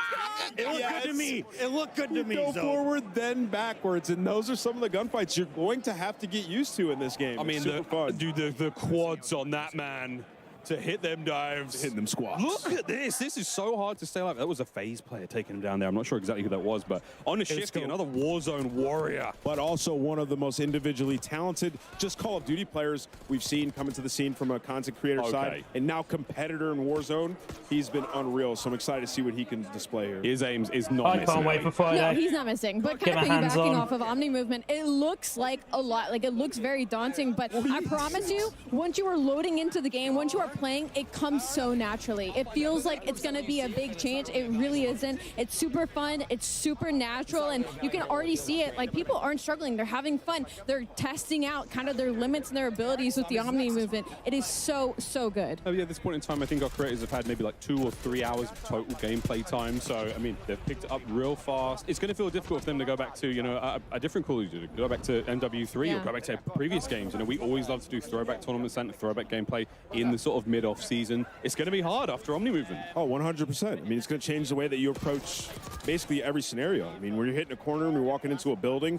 It looked good to me. It looked good to me. Go Zoe. forward, then backwards, and those are some of the gunfights you're going to have to get used to in this game. I mean, It's super fun. dude, the quads on that man to hit them dives. Hitting them squats. Look at this. This is so hard to stay alive. That was a phase player taking him down there. I'm not sure exactly who that was, but on a shifty, another Warzone warrior. But also one of the most individually talented, just Call of Duty players we've seen come into the scene from a content creator side, and now competitor in Warzone. He's been unreal, so I'm excited to see what he can display here. His aims is not I can't wait for Friday. No, he's not missing. But Get kind my of hands piggybacking on. off of Omni movement, it looks like a lot. Like, it looks very daunting, but I promise you, once you are loading into the game, once you are playing, it comes so naturally. It feels like it's going to be a big change. It really isn't. It's super fun. It's super natural, and you can already see it. Like, people aren't struggling. They're having fun. They're testing out kind of their limits and their abilities with the Omni movement. It is so, so good. Oh, yeah, at this point in time, I think our creators have had maybe like 2 or 3 hours of total gameplay time. So, I mean, they've picked it up real fast. It's going to feel difficult for them to go back to, you know, a different Call of Duty, go back to MW3 or go back to previous games. You know, we always love to do throwback tournaments and throwback gameplay in the sort of mid-off season. It's going to be hard after Omni movement. Oh, 100%. I mean, it's going to change the way that you approach basically every scenario. I mean, when you're hitting a corner and you're walking into a building,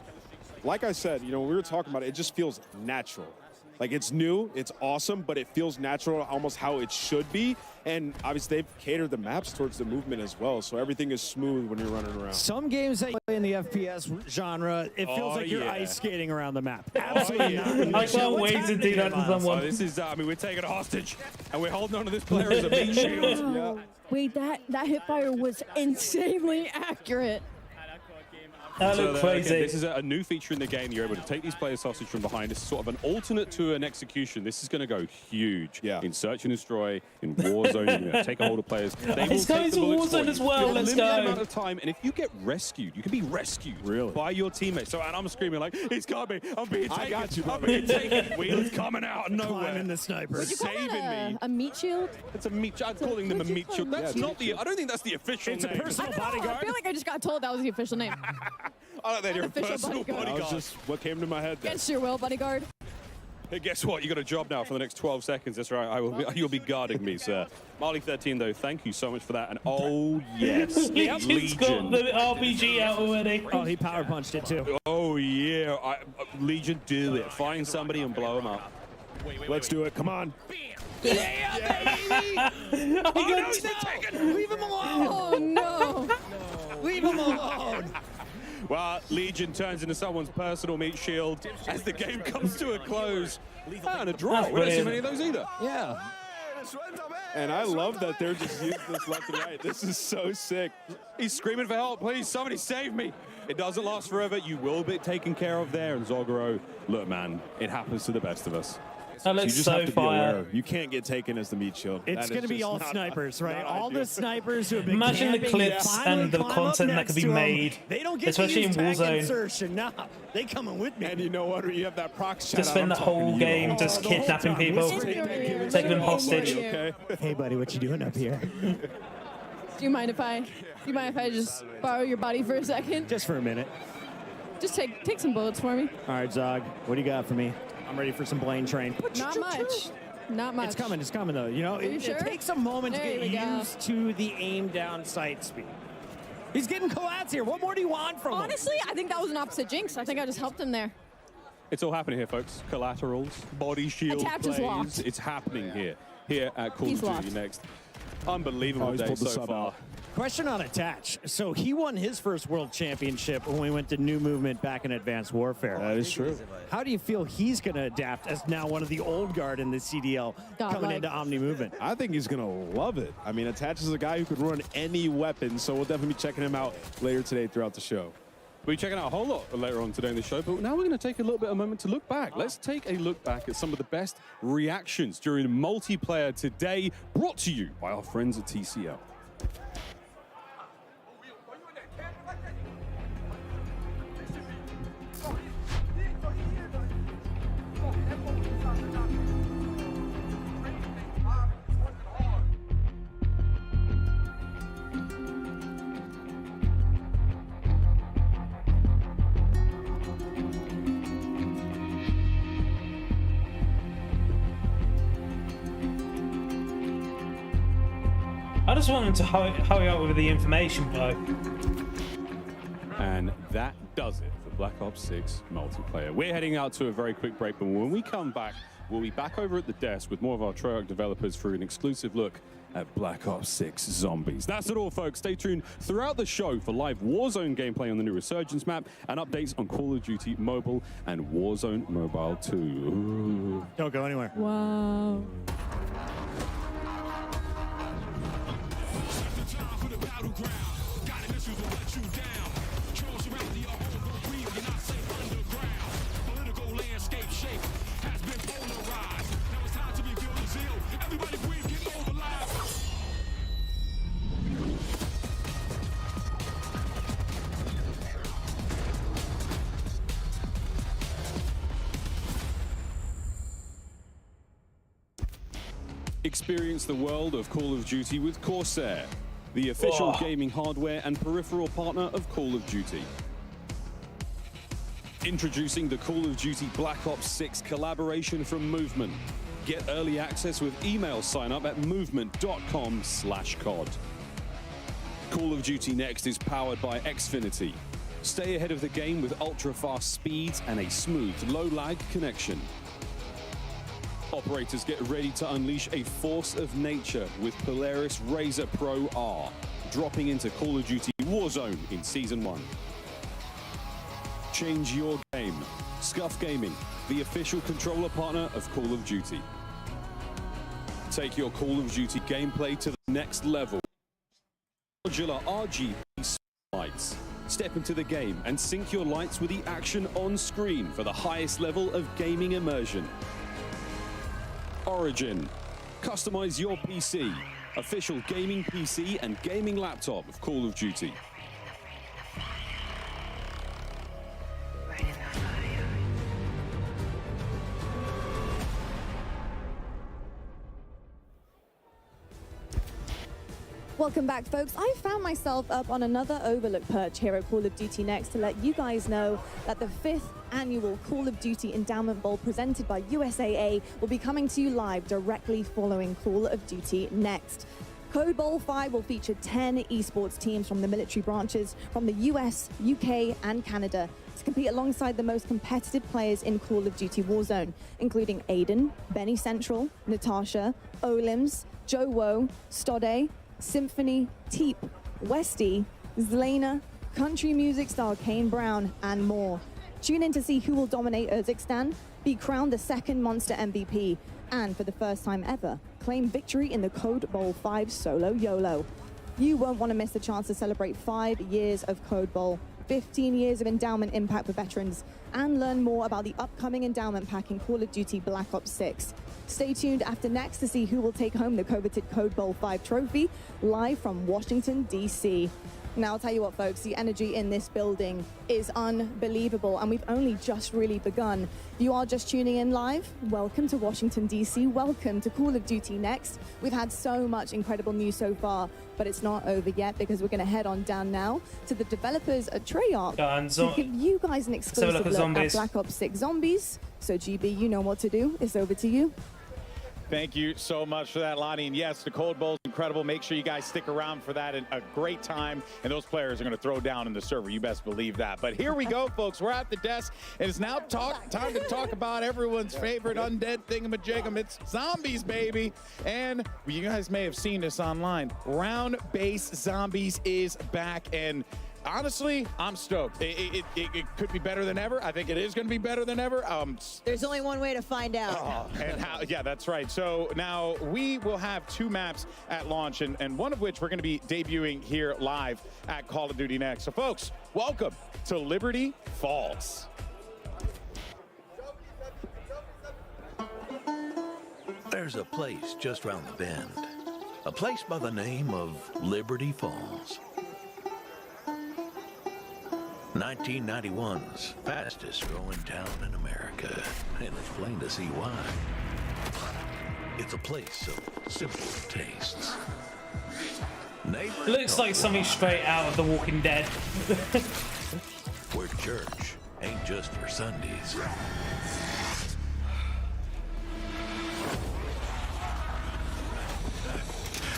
like I said, you know, when we were talking about it, it just feels natural. Like, it's new, it's awesome, but it feels natural, almost how it should be. And obviously, they've catered the maps towards the movement as well, so everything is smooth when you're running around. Some games that you play in the FPS genre, it feels like you're ice skating around the map. Absolutely not. I can't wait to do that to someone. Oh, this is, I mean, we're taking a hostage, and we're holding on to this player as a meat shield. Yeah. Wait, that hipfire was insanely accurate. That looked crazy. Again, this is a new feature in the game. You're able to take these players hostage from behind. This is sort of an alternate to an execution. This is going to go huge in Search and Destroy, in Warzone. You're going to take a hold of players. It's going to Warzone as well. Let's go. Amount of time, and if you get rescued, you can be rescued by your teammates. So, and I'm screaming like, "It's got me! I'm being taken! I got you, I'm being taken! Wheels coming out of nowhere!" Climbing the sniper, saving me. A meat shield? It's a meat. I'm calling them a meat shield. That's not the. I don't think that's the official name. It's a personal bodyguard. I feel like I just got told that was the official name. I like that you're a Official personal bodyguard. bodyguard. That was just what came to my head there. Against your will, bodyguard. Hey, guess what? You got a job now for the next 12 seconds. That's right. You'll be guarding me, sir. Marley13, though, thank you so much for that. And oh, yes, Legion's got the RPG out already. Oh, he power punched it, too. Oh, yeah. Legion, do it. Find somebody and blow them up. Let's do it. Come on. Yeah, baby! Oh, no, he's been taken! Leave him alone! Oh, no. Leave him alone! Well, Legion turns into someone's personal meat shield as the game comes to a close. And a draw. We don't see many of those either. Yeah. And I love that they're just using this left and right. This is so sick. He's screaming for help. Please, somebody save me. It doesn't last forever. You will be taken care of there. And Zogoro, look, man, it happens to the best of us. That looks you just so have to fire. Be aware. You can't get taken as the meat shield. It's going to be all snipers, right? All the snipers who have been Imagine the camping clips and the content that could be made, they don't get especially in Warzone. Insertion. Nah, they coming with me. And you know what? You have that prox chat. Just spend the whole game just kidnapping people, taking them hostage. Okay. Hey, buddy, what you doing up here? Do you mind if I just borrow your body for a second? Just for a minute. Just take some bullets for me. All right, Zog, what do you got for me? I'm ready for some Blaine Train. Not much. Not much. It's coming though. You know, it takes a moment to get used to the aim down sight speed. He's getting collats here. What more do you want from him? Honestly, I think that was an opposite jinx. I think I just helped him there. It's all happening here, folks. Collaterals, body shield Attach is locked. plays. It's happening here at Call of Duty next. Unbelievable day so far. Question on Attach. So he won his first world championship when we went to New Movement back in Advanced Warfare. That is true. How do you feel he's going to adapt as now one of the old guard in the CDL coming into Omni Movement? I think he's going to love it. I mean, Attach is a guy who could run any weapon, so we'll definitely be checking him out later today throughout the show. We'll be checking out a whole lot later on today in the show, but now we're going to take a little bit of a moment to look back. Let's take a look back at some of the best reactions during multiplayer today, brought to you by our friends at TCL. I just want them to hurry up with the information, bro. And that does it for Black Ops 6 multiplayer. We're heading out to a very quick break, but when we come back, we'll be back over at the desk with more of our Treyarch developers for an exclusive look at Black Ops 6 Zombies. That's it all, folks. Stay tuned throughout the show for live Warzone gameplay on the new Resurgence map and updates on Call of Duty Mobile and Warzone Mobile 2. Ooh. Don't go anywhere. Wow. Landscape shape has been polarized. Now it's time to reveal the zeal. Everybody breathe. Experience the world of Call of Duty with Corsair, the official gaming hardware and peripheral partner of Call of Duty. Introducing the Call of Duty Black Ops 6 collaboration from Movement. Get early access with email sign up at movement.com/COD. Call of Duty Next is powered by Xfinity. Stay ahead of the game with ultra-fast speeds and a smooth, low-lag connection. Operators get ready to unleash a force of nature with Polaris Razor Pro R, dropping into Call of Duty Warzone in Season 1. Change your game. Scuf Gaming, the official controller partner of Call of Duty. Take your Call of Duty gameplay to the next level. Modular RGB lights. Step into the game and sync your lights with the action on screen for the highest level of gaming immersion. Origin. Customize your PC. Official gaming PC and gaming laptop of Call of Duty. Welcome back, folks. I found myself up on another overlook perch here at Call of Duty Next to let you guys know that the 5th annual Call of Duty Endowment Bowl presented by USAA will be coming to you live directly following Call of Duty Next. Code Bowl 5 will feature 10 esports teams from the military branches from the US, UK, and Canada to compete alongside the most competitive players in Call of Duty Warzone, including Aiden, Benny Central, Natasha, Olims, Joe Woe, Stode, Symphony, Teep, Westy, Zelena, country music star Kane Brown, and more. Tune in to see who will dominate Urzikstan, be crowned the second Monster MVP, and for the first time ever, claim victory in the Code Bowl 5 Solo YOLO. You won't want to miss the chance to celebrate 5 years of Code Bowl, 15 years of endowment impact for veterans, and learn more about the upcoming endowment pack in Call of Duty Black Ops 6. Stay tuned after next to see who will take home the coveted Code Bowl 5 trophy, live from Washington, D.C. Now, I'll tell you what, folks, the energy in this building is unbelievable, and we've only just really begun. If you are just tuning in live, welcome to Washington, D.C. Welcome to Call of Duty Next. We've had so much incredible news so far, but it's not over yet because we're going to head on down now to the developers at Treyarch to give you guys an exclusive look at Black Ops 6 Zombies. So, GB, you know what to do. It's over to you. Thank you so much for that, Lonnie. And yes, the Code Bowl is incredible. Make sure you guys stick around for that. And a great time. And those players are going to throw down in the server. You best believe that. But here we go, folks. We're at the desk. And it's now time to talk about everyone's favorite undead thingamajigam. It's zombies, baby. And you guys may have seen this online. Round-based zombies is back. And honestly, I'm stoked. It could be better than ever. I think it is going to be better than ever. There's only one way to find out. Yeah, that's right. So now we will have 2 maps at launch, and one of which we're going to be debuting here live at Call of Duty Next. So, folks, welcome to Liberty Falls. There's a place just round the bend. A place by the name of Liberty Falls. 1991's fastest growing town in America, and it's plain to see why. It's a place of simple tastes. Looks like something straight out of The Walking Dead. Where church ain't just for Sundays.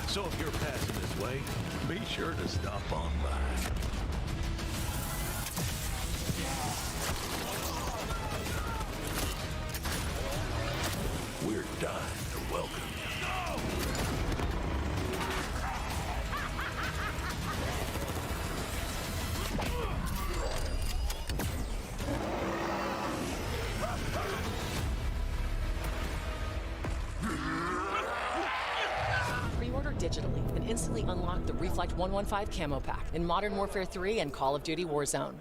So if you're passing this way, be sure to stop on by. We're dying to welcome you. Pre-order digitally and instantly unlock the Reflect 115 Camo Pack in Modern Warfare 3 and Call of Duty Warzone.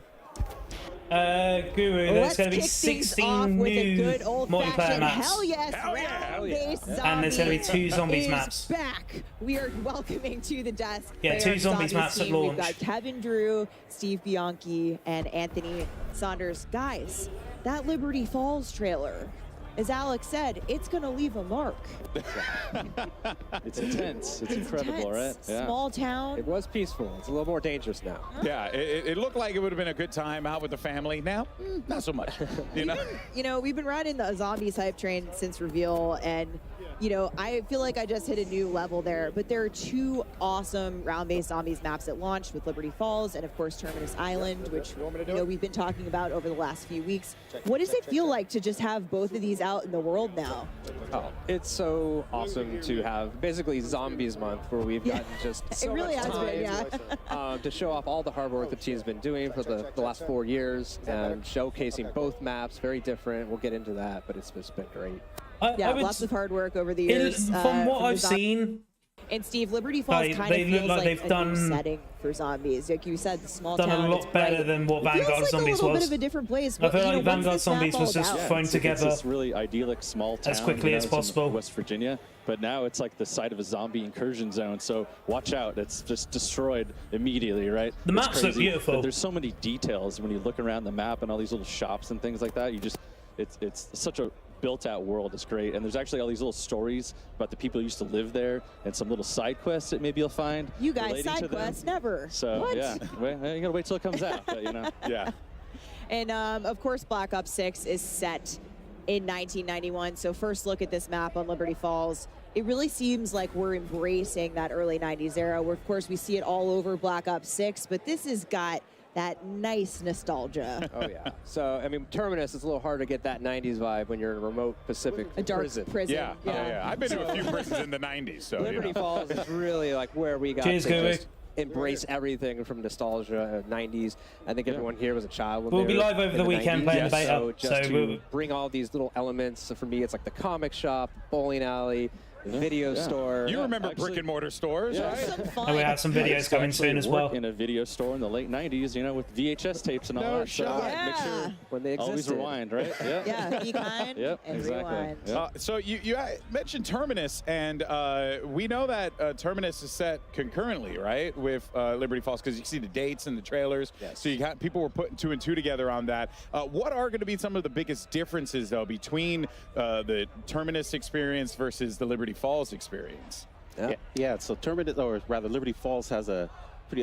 Guru, there's going to be 16 new multiplayer maps. Hell yes, round-based zombies. And there's going to be 2 zombies maps. Back. We are welcoming to the desk. Yeah, 2 zombies maps at launch. We've got Kevin Drew, Steve Bianchi, and Anthony Saunders. Guys, that Liberty Falls trailer, as Alex said, it's going to leave a mark. It's intense. It's incredible, intense. right? Yeah. Small town. It was peaceful. It's a little more dangerous now. Yeah, it looked like it would have been a good time out with the family. Now, not so much. You know? You know, we've been riding the Zombies hype train since reveal, and you know, I feel like I just hit a new level there. But there are 2 awesome round-based Zombies maps that launched with Liberty Falls and, of course, Terminus Island, which you know we've been talking about over the last few weeks. What does it feel like to just have both of these out in the world now? Oh, it's so awesome to have basically Zombies Month, where we've gotten just so it really much has time been, yeah. to show off all the hard work the team's been doing for the last 4 years and showcasing both maps. Very different. We'll get into that, but it's just been great. Yeah, lots of hard work over the years. From what I've seen, and Steve, Liberty Falls kind of feels like they've done new setting for Zombies. Like you said, the small town. Done a lot better than what Vanguard Zombies was. It feels like a little bit of a different place. I feel like Vanguard Zombies was just thrown together It's this really idyllic small town as quickly as possible. In West Virginia, but now it's like the site of a zombie incursion zone. So watch out! It's just destroyed immediately, right? The maps look beautiful. But there's so many details when you look around the map and all these little shops and things like that. You just, it's such a built-out world. Is great, and there's actually all these little stories about the people who used to live there, and some little side quests that maybe you'll find. You guys, side quests never. So what? yeah, well, you gotta wait till it comes out. But, you know, yeah. And of course, Black Ops 6 is set in 1991. So first look at this map on Liberty Falls. It really seems like we're embracing that early 90s era, where of course we see it all over Black Ops 6, but this has got that nice nostalgia. Oh yeah. So I mean, Terminus is a little hard to get that 90s vibe when you're in a remote Pacific prison. Yeah, yeah. I've been to a few prisons in the 90s, so Liberty Falls is really like where we got Cheers, to Guru. just embrace everything from nostalgia, 90s. I think everyone here was a child when We'll they be were live over in the weekend 90s. playing the beta, So just so to bring all these little elements. So for me, it's like the comic shop, bowling alley, video store. You remember brick and mortar stores, right? And we have some videos coming soon as well. In a video store in the late 90s, you know, with VHS tapes and all that. So make sure when they always existed. rewind, right? Yeah. Yeah, be kind Yep, and exactly. rewind. Yep. So you mentioned Terminus, and we know that Terminus is set concurrently, right, with Liberty Falls, because you see the dates and the trailers. Yes. So you got people were putting 2 and 2 together on that. What are going to be some of the biggest differences, though, between the Terminus experience versus the Liberty Falls experience? Yeah, so Terminus, or rather Liberty Falls, has a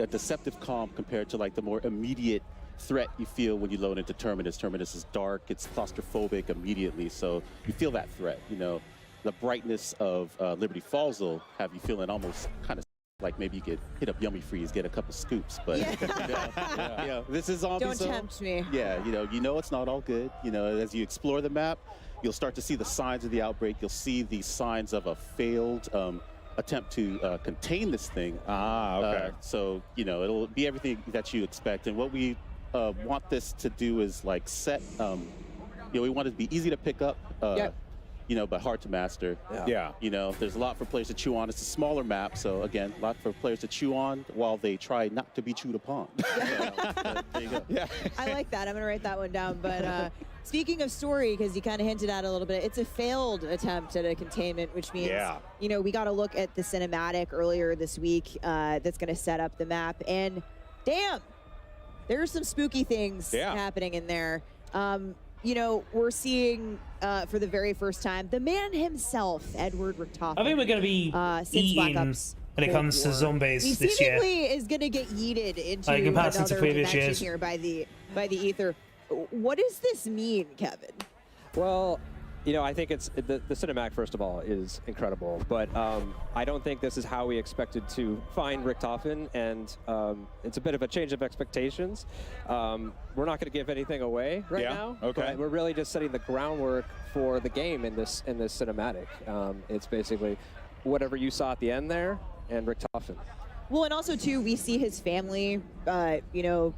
deceptive calm compared to like the more immediate threat you feel when you load into Terminus. Terminus is dark, it's claustrophobic immediately, so you feel that threat. You know, the brightness of Liberty Falls will have you feeling almost kind of like maybe you could hit up Yummy Freeze, get a couple scoops, but you know, this is zombies. Don't tempt me. Yeah, you know it's not all good. You know, as you explore the map, you'll start to see the signs of the outbreak. You'll see the signs of a failed attempt to contain this thing. Okay. So, you know, it'll be everything that you expect. And what we want this to do is like set, you know, we want it to be easy to pick up, you know, but hard to master. Yeah. You know, there's a lot for players to chew on. It's a smaller map, so again, a lot for players to chew on while they try not to be chewed upon. There you go. Yeah. I like that. I'm going to write that one down. But speaking of story, because you kind of hinted at it a little bit, it's a failed attempt at a containment, which means, you know, we got to look at the cinematic earlier this week that's going to set up the map. And damn, there's some spooky things happening in there. You know, we're seeing for the very first time the man himself, Edward Richtofen. I think we're going to be eaten when it comes to zombies this year. He seemingly is going to get yeeted into in comparison another to previous dimension years. here by the ether. What does this mean, Kevin? Well, you know, I think it's the cinematic, first of all, is incredible, but I don't think this is how we expected to find Richtofen, and it's a bit of a change of expectations. We're not going to give anything away right now. Okay. But we're really just setting the groundwork for the game in this cinematic. It's basically whatever you saw at the end there, and Richtofen. Well, and also too, we see his family. You know,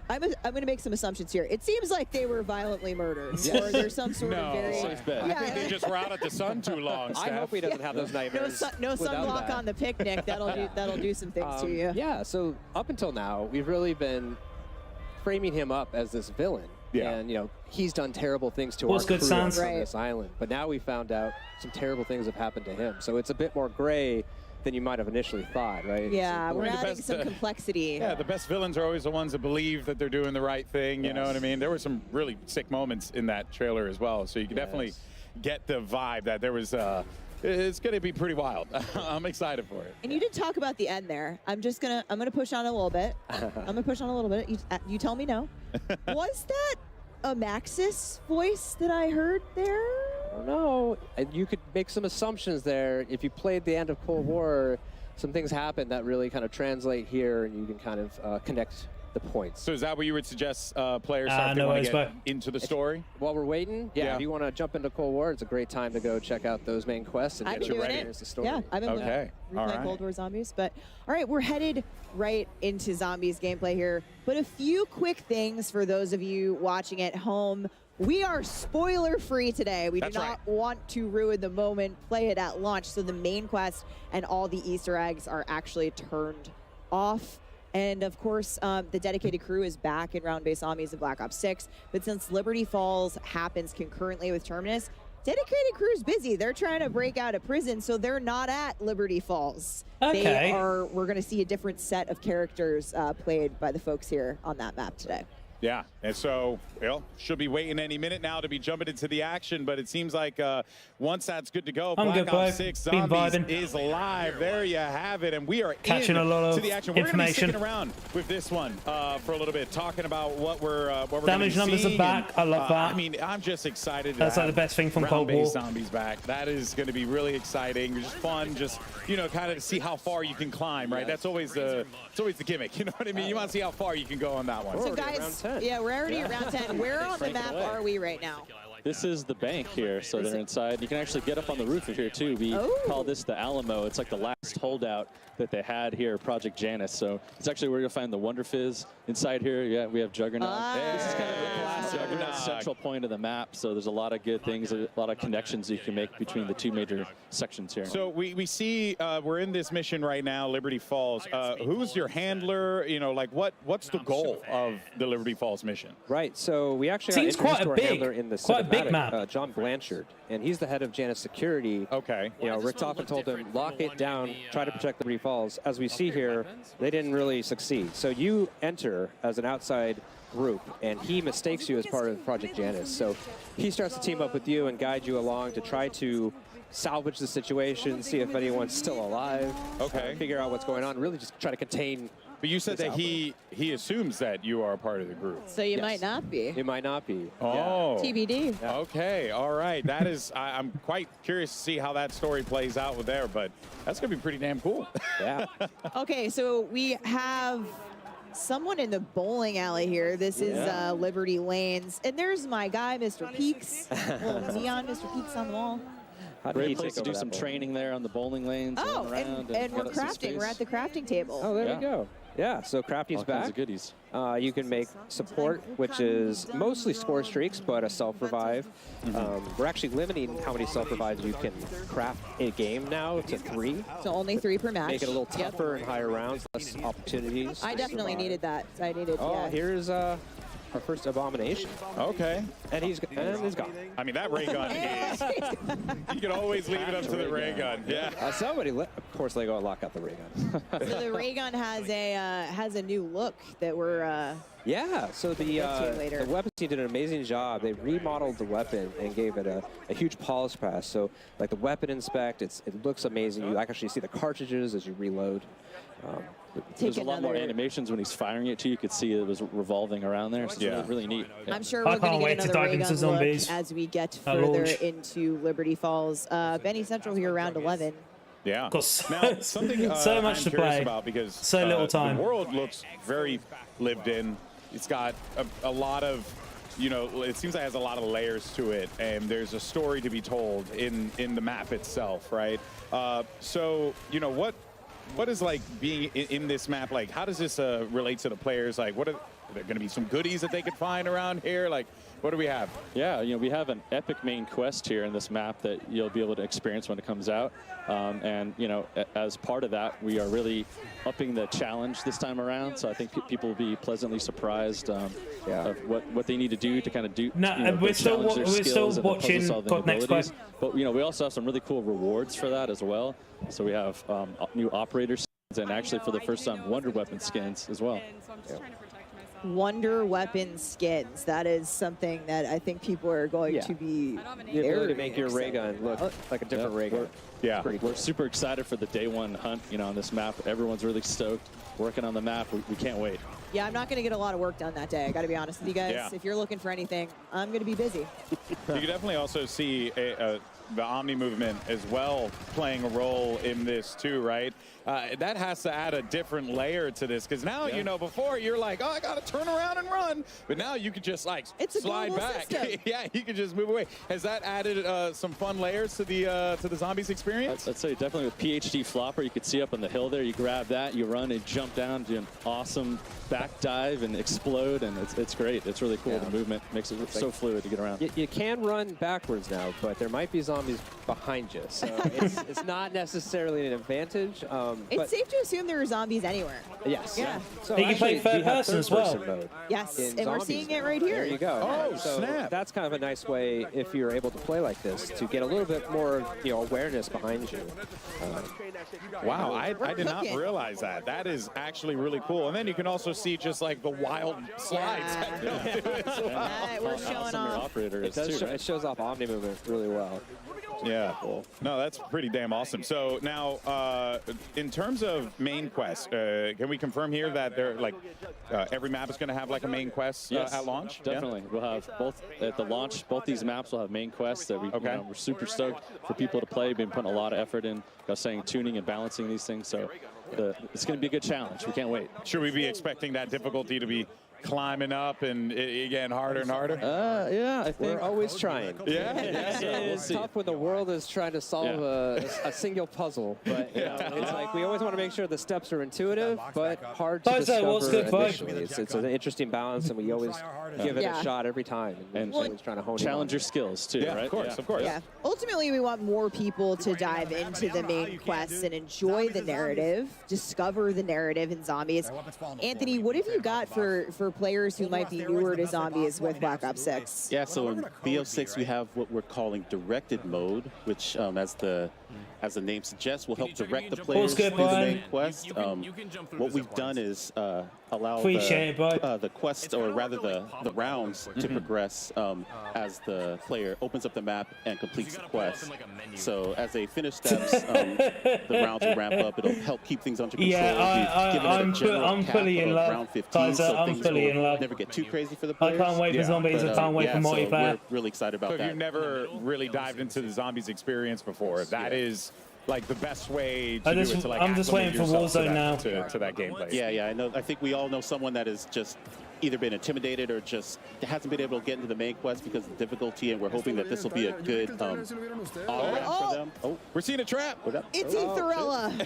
I'm going to make some assumptions here. It seems like they were violently murdered, or there's some sort of very. I think they just were out at the sun too long. I hope he doesn't have those nightmares. No without sunblock that. on the picnic. That'll do some things to you. Yeah. So up until now, we've really been framing him up as this villain. Yeah. And you know, he's done terrible things to What's our good crew sounds? on this island. But now we found out some terrible things have happened to him. So it's a bit more gray than you might have initially thought, right? Yeah, we're adding some complexity. Yeah, the best villains are always the ones that believe that they're doing the right thing. You know Yes. what I mean? There were some really sick moments in that trailer as well. So you can definitely get the vibe that there was. It's going to be pretty wild. I'm excited for it. And you did talk about the end there. I'm gonna push on a little bit. You tell me no. Was that a Maxis voice that I heard there? I don't know. You could make some assumptions there. If you played the end of Cold War, some things happen that really kind of translate here, and you can kind of connect the points. So is that what you would suggest players start to get into the story? While we're waiting, if you want to jump into Cold War, it's a great time to go check out those main quests and get you ready. Here's the story. Yeah, I've been playing Cold War Zombies. But all right, we're headed right into Zombies gameplay here. But a few quick things for those of you watching at home. We are spoiler free today. We do not want to ruin the moment. Play it at launch. So the main quest and all the Easter eggs are actually turned off. And of course, the dedicated crew is back in round-based zombies in Black Ops 6. But since Liberty Falls happens concurrently with Terminus, dedicated crew's busy. They're trying to break out of prison, so they're not at Liberty Falls. Okay. We're going to see a different set of characters played by the folks here on that map today. Yeah, and so, well, should be waiting any minute now to be jumping into the action, but it seems like once that's good to go, Black Ops 6 Zombies is live. There you have it, and we are catching a lot of the action. We're going to be sticking around with this one for a little bit, talking about what we're damage numbers are back. I love that. I mean, I'm just excited. That's like the best thing from Cold War. Zombies back. That is going to be really exciting. Just fun. Just kind of see how far you can climb. Right. That's always the gimmick. You know what I mean? You want to see how far you can go on that one. So guys. Yeah, we're already at round 10. Where on the map are we right now? This is the bank here, so they're inside. You can actually get up on the roof of here too. We call this the Alamo. It's like the last holdout that they had here, Project Janus. So it's actually where you'll find the Wonder Fizz inside here. Yeah, we have Juggernaut. This is kind of the classic central point of the map. So there's a lot of good things, a lot of connections you can make between the two major sections here. So we see we're in this mission right now, Liberty Falls. Who's your handler? Like what's the goal of the Liberty Falls mission? Right. So we actually got introduced to our handler in the cinematic, John Blanchard, and he's the head of Janus Security. Okay. Richtofen told him, lock it down, try to protect Liberty Falls. As we see here, they didn't really succeed. So you enter as an outside group, and he mistakes you as part of Project Janus. So he starts to team up with you and guide you along to try to salvage the situation, see if anyone's still alive, figure out what's going on, really just try to contain. But you said that he assumes that you are a part of the group. So you might not be. You might not be. Oh. TBD. Okay, all right. That is, I'm quite curious to see how that story plays out with there, but that's going to be pretty damn cool. Yeah. Okay, so we have someone in the bowling alley here. This is Liberty Lanes. And there's my guy, Mr. Peaks. Little neon Mr. Peaks on the wall. Great place to do some training there on the bowling lanes. Oh, and we're crafting. We're at the crafting table. Oh, there we go. Yeah, so crafting's back. All kinds of goodies. You can make support, which is mostly score streaks, but a self-revive. We're actually limiting how many self-revives you can craft in a game now to 3. So only 3 per match. Make it a little tougher and higher rounds, less opportunities. I definitely needed that. I needed. Here's our first abomination. Okay. And he's gone. I mean, that ray gun is. You can always leave it up to the ray gun. Yeah. Of course, they go lock out the ray gun. So the ray gun has a new look that we're. Yeah. So the weapons team did an amazing job. They remodeled the weapon and gave it a huge polish pass. So like the weapon inspect, it looks amazing. You actually see the cartridges as you reload. There's a lot more animations when he's firing it too. You could see it was revolving around there. So it's really neat. I'm sure we're going to get another ray gun look as we get further into Liberty Falls. Benny Central here, round 11. Yeah. Now, something so much to play about because so little time. The world looks very lived in. It's got a lot of, it seems like it has a lot of layers to it, and there's a story to be told in the map itself, right? So, what is like being in this map? Like, how does this relate to the players? Like, what are there going to be some goodies that they could find around here? Like, what do we have? Yeah, we have an epic main quest here in this map that you'll be able to experience when it comes out. And, as part of that, we are really upping the challenge this time around. So I think people will be pleasantly surprised of what they need to do to kind of do. No, we're still watching God Next Quest. But, we also have some really cool rewards for that as well. So we have new operator skins and actually for the first time Wonder Weapon skins as well. Wonder Weapon skins. That is something that I think people are going to be The ability very to make your ray gun look like a different ray gun. Yeah, we're super excited for the day one hunt, you know, on this map. Everyone's really stoked, working on the map. We can't wait. Yeah, I'm not going to get a lot of work done that day. I got to be honest with you guys. Yeah. If you're looking for anything, I'm going to be busy. You can definitely also see the Omni movement as well playing a role in this too, right? That has to add a different layer to this, because now, you know, before you're like, oh, I got to turn around and run, but now you can just like slide back. Yeah, you can just move away. Has that added some fun layers to the Zombies experience? I'd say definitely with PhD Flopper, you could see up on the hill there, you grab that, you run and jump down, do an awesome back dive and explode, and it's great. It's really cool. The movement makes it so fluid to get around. You can run backwards now, but there might be zombies behind you, so it's not necessarily an advantage. It's safe to assume there are zombies anywhere. Yes. Yeah. So you can play third person as well. Mode yes, in and we're Zombies seeing it now. right here. There you go. Oh, so snap. That's kind of a nice way, if you're able to play like this, to get a little bit more, you know, awareness behind you. Wow, I did not realize that. That is actually really cool. And then you can also see just like the wild slides. We're showing off. It shows off Omni movement really well. Yeah, no, that's pretty damn awesome. So now, in terms of main quest, can we confirm here that they're like every map is going to have like a main quest at launch? Definitely, we'll have both at the launch. Both these maps will have main quests that we. You know, we're super stoked for people to play. Been putting a lot of effort in, saying tuning and balancing these things. So it's going to be a good challenge. We can't wait. Should we be expecting that difficulty to be climbing up and again harder and harder? Yeah, I think we're always trying. Yeah, it's tough when the world is trying to solve a single puzzle, but you know, it's like we always want to make sure the steps are intuitive but hard to discover initially. It's an interesting balance, and we always give it a shot every time, and always trying to hone challenge your skills too, right? Of course, of course. Yeah. Ultimately, we want more people to dive into the main quests and enjoy the narrative, discover the narrative in Zombies. Anthony, what have you got for players who might be newer to Zombies with Black Ops 6? Yeah, so in BO6 we have what we're calling directed mode, which as the name suggests, will help direct the players through the main quest. What we've done is allow the quest, or rather the rounds, to progress as the player opens up the map and completes the quest. So as they finish steps, the rounds will ramp up. It'll help keep things under control. I'm fully in love. Round 15, so I'm fully in love. Never get too crazy for the players. I can't wait for Zombies. I can't wait for multiplayer. We're really excited about that. that. If you've never really dived into the Zombies experience before, that is like the best way to do it. To, like, I'm just waiting for Warzone now. To that gameplay. Yeah, I know. I think we all know someone that has just either been intimidated or just hasn't been able to get into the main quest because of the difficulty, and we're hoping that this will be a good on-ramp for them. Oh, we're seeing a trap. It's Etherella.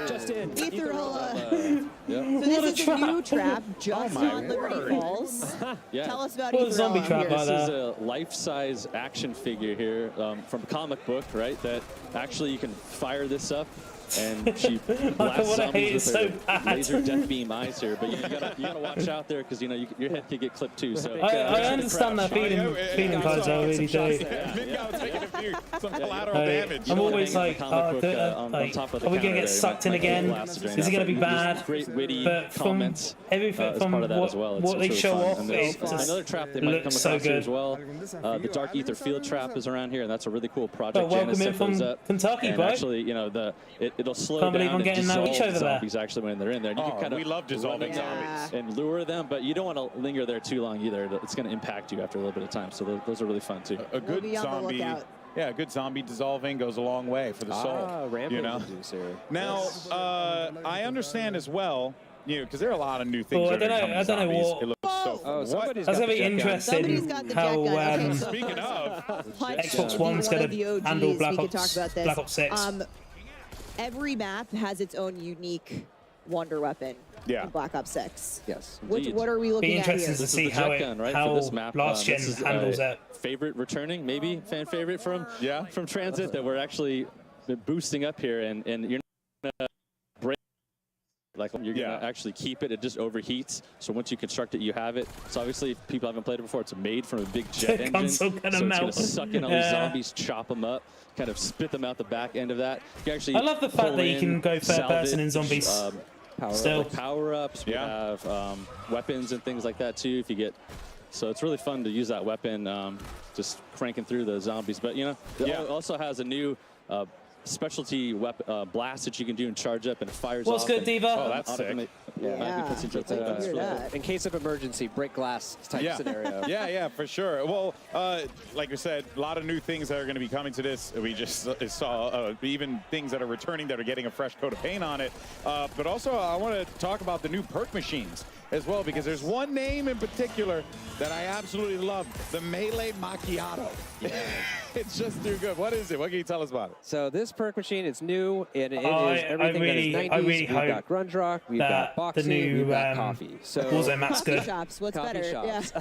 Just in. Etherella. So this is a new trap just on Liberty Falls. Tell us about Etherella. Zombie trap This is a life-size action figure here from a comic book, right? That actually you can fire this up, and she blasts zombies with her laser death beam eyes here. But you gotta watch out there, because you know your head could get clipped too. So I understand that feeling guys. I really do. Some collateral damage. I'm always like, are we gonna get sucked in again? Is it gonna be bad? Great witty comments. Everything from what they show off, another trap they might come across here as well. The Dark Ether Field Trap is around here, and that's a really cool project. Welcome in from Kentucky, bro. Actually, you know, it'll slow down and dissolve zombies actually when they're in there. And you can kind of we love dissolving zombies and lure them, but you don't want to linger there too long either. It's going to impact you after a little bit of time. So those are really fun too. A good zombie. Yeah, a good zombie dissolving goes a long way for the soul. You know. Now, I understand as well, you know, because there are a lot of new things. I don't know what. It looks so. Somebody's That's gonna be interesting how speaking of, Xbox One's gonna handle Black Ops 6. Every map has its own unique wonder weapon. In Black Ops 6. Yes. What are we looking at here? Be interested to see how this map, last gen handles it. Favorite returning, maybe fan favorite from Transit that we're actually boosting up here, and you're not gonna break. Like you're gonna actually keep it. It just overheats. So once you construct it, you have it. So obviously, if people haven't played it before, it's made from a big jet engine. So it's gonna suck in all these zombies, chop them up, kind of spit them out the back end of that. You actually I love the fact that you can go third person in Zombies. power-ups. We have weapons and things like that too. If you get, so it's really fun to use that weapon, just cranking through the zombies. But you know, it also has a new specialty weapon blast that you can do and charge up, and it fires off. What's good, Diva? Oh, that's sick. In case of emergency, break glass type scenario. Yeah, for sure. Well, like I said, a lot of new things that are going to be coming to this. We just saw even things that are returning that are getting a fresh coat of paint on it. But also, I want to talk about the new perk machines as well, because there's one name in particular that I absolutely love, the Melee Macchiato. It's just too good. What is it? What can you tell us about it? So this perk machine, it's new, and it is everything that is 90s. We've got Grunge Rock, we've got boxing, we've got coffee. So coffee shops, what's coffee better? Shops.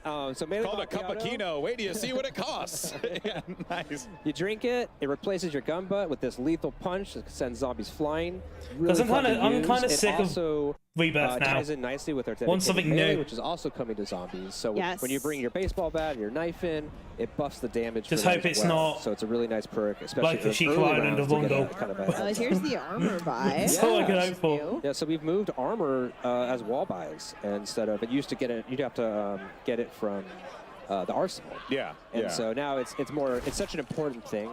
Yeah. So Melee called a cup of Kino. Wait till you see what it costs. Yeah, nice. You drink it, it replaces your gun butt with this lethal punch that sends zombies flying. Because Really I'm kind of sick of Rebirth now. Ties in nicely with our Want something melee, new, which is also coming to zombies. So yes. when you bring your baseball bat and your knife in, it buffs the damage. Just for hope them it's as well. not So it's a really nice perk, especially like the Chico Island of Londo. Here's the armor buy. That's all I can hope for. Yeah, so we've moved armor as wall buys instead of it used to get it. You'd have to get it from the arsenal. Yeah. And so now it's such an important thing.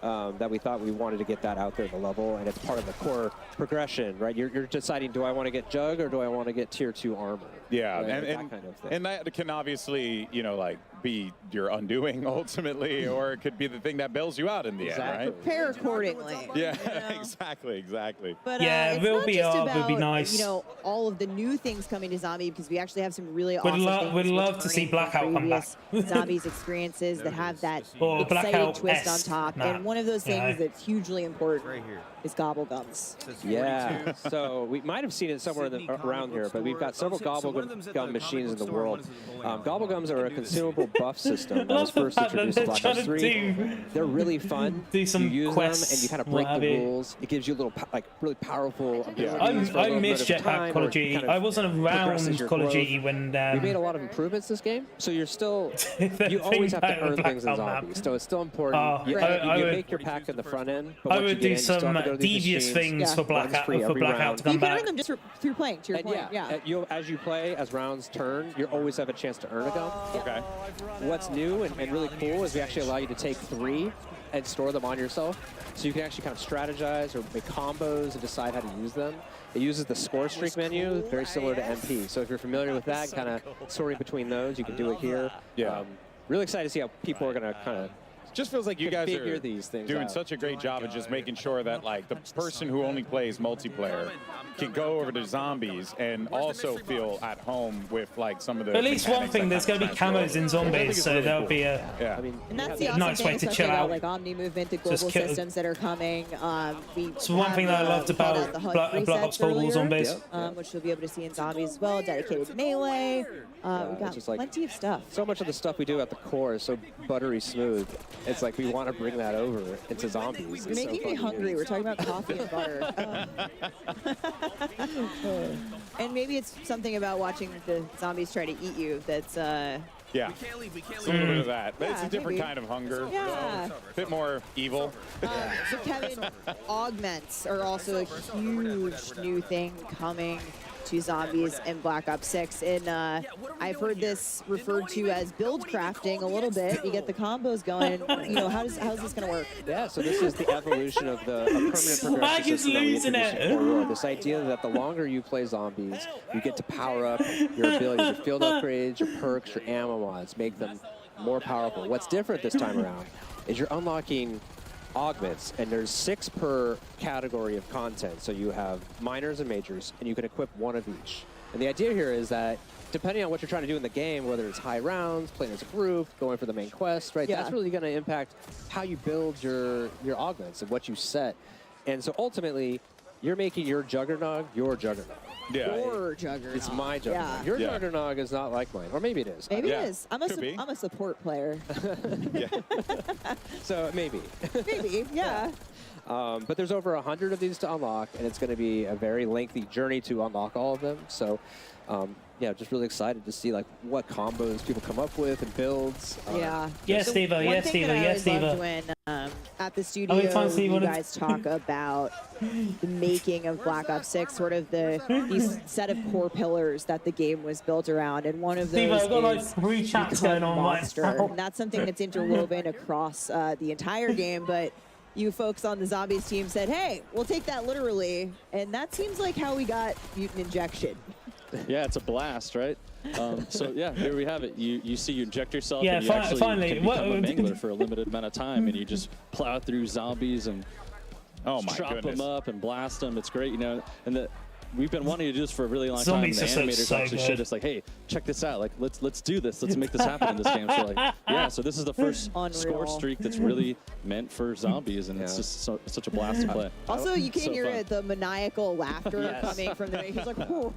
That we thought we wanted to get that out there at the level, and it's part of the core progression, right? You're deciding, do I want to get Jug or do I want to get tier 2 armor? Yeah, right? and that kind of thing. And that can obviously, you know, like be your undoing ultimately, or it could be the thing that bails you out in the end, right? Prepare accordingly. Yeah, exactly. But yeah, it's real not just BR about, would be nice. You know, all of the new things coming to Zombie, because we actually have some really awesome things. We'd love to see Blackout come back. Zombies experiences that have that Or exciting Blackout twist on S. top. Nah. And one of those things that's hugely important is Gobblegums. Yeah, so we might have seen it somewhere around here, but we've got several Gobblegum machines in the world. Gobblegums are a consumable buff system that was first introduced in Black Ops 3. They're really fun. Do some you use quests, them and you kind of break the rules. It gives you a little really powerful abilities for a I little miss bit of time, Jetpack Call or of Duty. kind of I wasn't around progresses your Call of growth. Duty when we made a lot of improvements this game, so you're still you always have to earn things in zombies. So it's still important. You make your pack in the front end. But I once you would get do in, you still some have to go to these devious machines. things for Blackout to come You can back. earn them just through playing, to your point. As you play, as rounds turn, you always have a chance to earn a gun. Okay. What's new and really cool is we actually allow you to take 3 and store them on yourself. So you can actually kind of strategize or make combos and decide how to use them. It uses the score streak menu, very similar to MP. So if you're familiar with that, kind of sorting between those, you can do it here. Yeah. Really excited to see how people are going to kind of just feels like you guys are these things doing out. such a great job of just making sure that like the person who only plays multiplayer can go over to zombies and also feel at home with like some of the. At least one thing, there's going to be camos in zombies, so that'll be a And that's the awesome nice thing, way to especially chill about out. like Omni movement, the global Just kill- systems that are coming. So one thing that I loved about Black Ops Total Zombies, which you'll be able to see in zombies as well, dedicated melee. We've got plenty of stuff. So much of the stuff we do at the core is so buttery smooth. It's like we want to bring that over into zombies. You're making me hungry. We're talking about coffee and butter. And maybe it's something about watching the zombies try to eat you that's Yeah, it's a little bit of that. But it's a different kind of hunger. Yeah. A bit more evil. So Kevin, augments are also a huge new thing coming to zombies in Black Ops 6. And I've heard this referred to as build crafting a little bit. You get the combos going. You know, how's this going to work? Yeah, so this is the evolution of the permanent progression system that we introduced in Core War. This idea that the longer you play zombies, you get to power up your abilities, your field upgrades, your perks, your ammo mods, make them more powerful. What's different this time around is you're unlocking augments, and there's 6 per category of content. So you have minors and majors, and you can equip 1 of each. And the idea here is that depending on what you're trying to do in the game, whether it's high rounds, playing as a group, going for the main quest, right? Yeah. That's really going to impact how you build your augments and what you set. And so ultimately, you're making your Juggernog your Juggernog. Yeah. Your Juggernog. It's my Juggernog. Yeah. Your Juggernog is not like mine, or maybe it is. Maybe it is. I'm a support player. So maybe. Maybe, yeah. But there's over 100 of these to unlock, and it's going to be a very lengthy journey to unlock all of them. So, yeah, just really excited to see like what combos people come up with and builds. Yeah. Yes, Stevo. Yes, Stevo. Yes, Stevo. When at the studio, you guys talk about the making of Black Ops 6, sort of these set of core pillars that the game was built around, and one of those Stevo, I've got like is 3 chats become going on right Monster. now. And that's something that's interwoven across the entire game, but you folks on the Zombies team said, hey, we'll take that literally, and that seems like how we got Mutant Injection. Yeah, it's a blast, right? So yeah, here we have it. You see, you inject yourself, Yeah, and you actually finally. can become a mangler for a limited amount of time, and you just plow through zombies and chop them up and blast them. It's great, you know. And we've been wanting to do this for a really long time. And the animators actually showed us like, hey, check this out. Like, let's do this. Let's make this happen in this game. So like, yeah. So this is the first score streak that's really meant for zombies, and it's just such a blast to play. Also, you can hear the maniacal laughter coming from the. He's like, you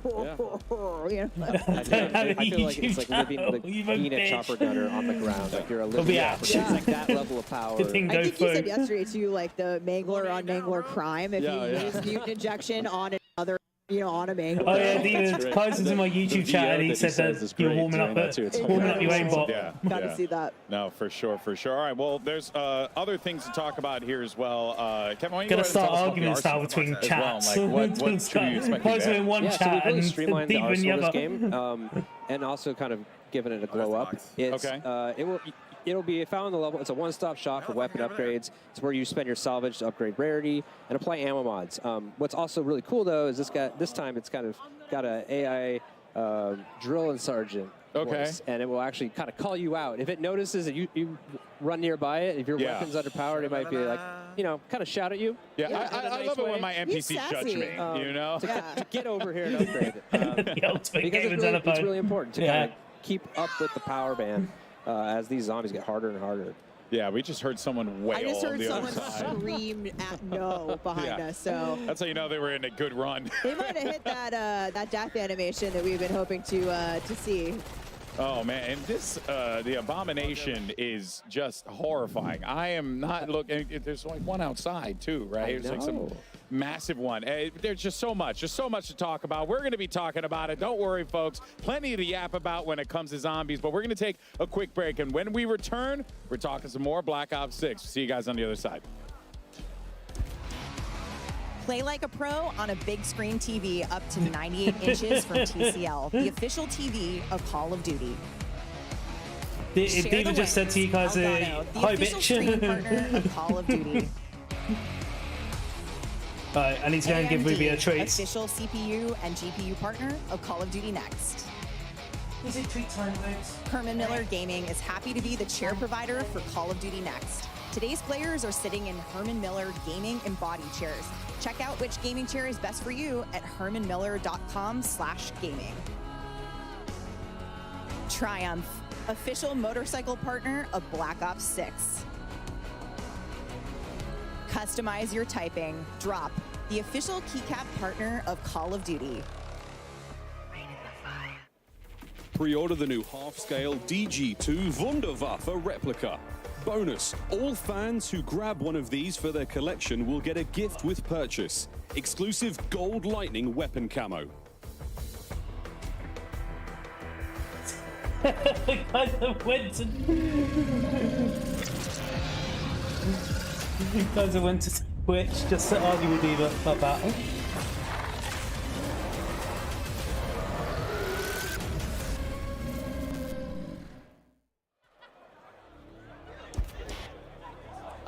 know? I feel like it's like living being a chopper gunner on the ground. Like you're a living It's like that level of power. I think you said yesterday too, like the Mangler on Mangler crime. If you use mutant injection on another. You know, on a mangler. Oh yeah, Dean posted in my YouTube chat and he said that you're warming up your aimbot. Yeah, got to see that. No, for sure, for sure. All right, well, there's other things to talk about here as well. Kevin, why don't you Gonna start arguments now between chats. Well? Like, what should we expect? Posting in one chat so we've really and streamlined the deep in the arsenal of this other. game, and also kind of given it a glow up. It's, it'll be found on the level. It's a one-stop shop for weapon upgrades. It's where you spend your salvage to upgrade rarity and apply ammo mods. What's also really cool though is this time it's kind of got an AI drill and sergeant voice, and it will actually kind of call you out if it notices that you run nearby it. If your weapon's underpowered, it might be like, you know, kind of shout at you. Yeah, I love it when my NPCs judge me. You know, to get over here and upgrade it. Because it's really important to kind of keep up with the power band. As these zombies get harder and harder. Yeah, we just heard someone wail. I just heard on the someone other side. scream at no behind us. So that's how you know they were in a good run. They might have hit that death animation that we've been hoping to see. Oh man, and this the abomination is just horrifying. I am not looking. There's like one outside too, right? There's like some massive one. There's just so much to talk about. We're going to be talking about it. Don't worry, folks. Plenty to yap about when it comes to zombies. But we're going to take a quick break, and when we return, we're talking some more Black Ops 6. See you guys on the other side. Play like a pro on a big screen TV up to 98 inches from TCL, the official TV of Call of Duty. If David just said to you guys, hi bitch. Stream partner of Call of Duty. Alright, I need to go and give Ruby a treat. Official CPU and GPU partner of Call of Duty Next. Is it treat time, folks? Herman Miller Gaming is happy to be the chair provider for Call of Duty Next. Today's players are sitting in Herman Miller Gaming and Body chairs. Check out which gaming chair is best for you at hermanmiller.com/gaming. Triumph, official motorcycle partner of Black Ops 6. Customize your typing. Drop, the official keycap partner of Call of Duty. Pre-order the new half-scale DG2 Wunderwaffe replica. Bonus, all fans who grab one of these for their collection will get a gift with purchase. Exclusive gold lightning weapon camo. You guys went to Twitch just to argue with Eva about battle.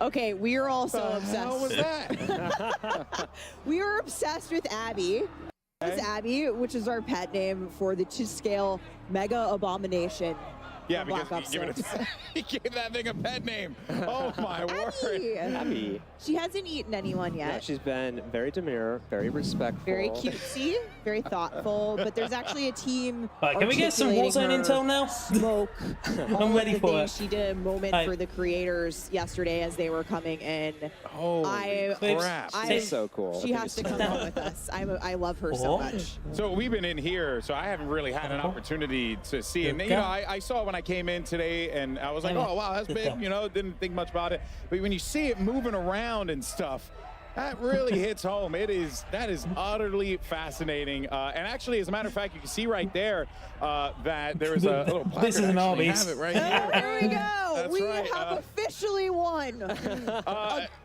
Okay, we are all so obsessed. How was that? We are obsessed with Abby. It's Abby, which is our pet name for the to-scale Mega Abomination. Yeah, because he gave that thing a pet name. Oh my word. Abby. She hasn't eaten anyone yet. Yeah, she's been very demure, very respectful. Very cutesy, very thoughtful, but there's actually a team. Right, can we get some Warzone intel now? Smoke. I'm ready for it. She did a moment for the creators yesterday as they were coming in. Oh, crap. She's so cool. She has to come on with us. I love her so much. So we've been in here, so I haven't really had an opportunity to see it. And, you know, I saw when I came in today, and I was like, oh, wow, that's big. You know, didn't think much about it. But when you see it moving around and stuff, That really hits home. That is utterly fascinating. And actually, as a matter of fact, you can see right there that there is a little placard. This is an Arby's. Have it right here. There we go. That's We right. have officially won.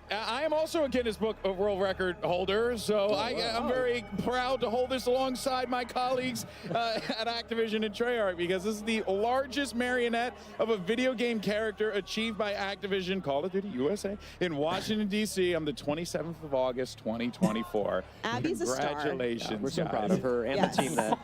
I am also a Guinness Book of World Record holder, so I'm very proud to hold this alongside my colleagues at Activision and Treyarch, because this is the largest marionette of a video game character achieved by Activision Call of Duty USA in Washington, D.C. on the 27th of August, 2024. Abby's a star. Congratulations, We're so guys. proud of her and the team that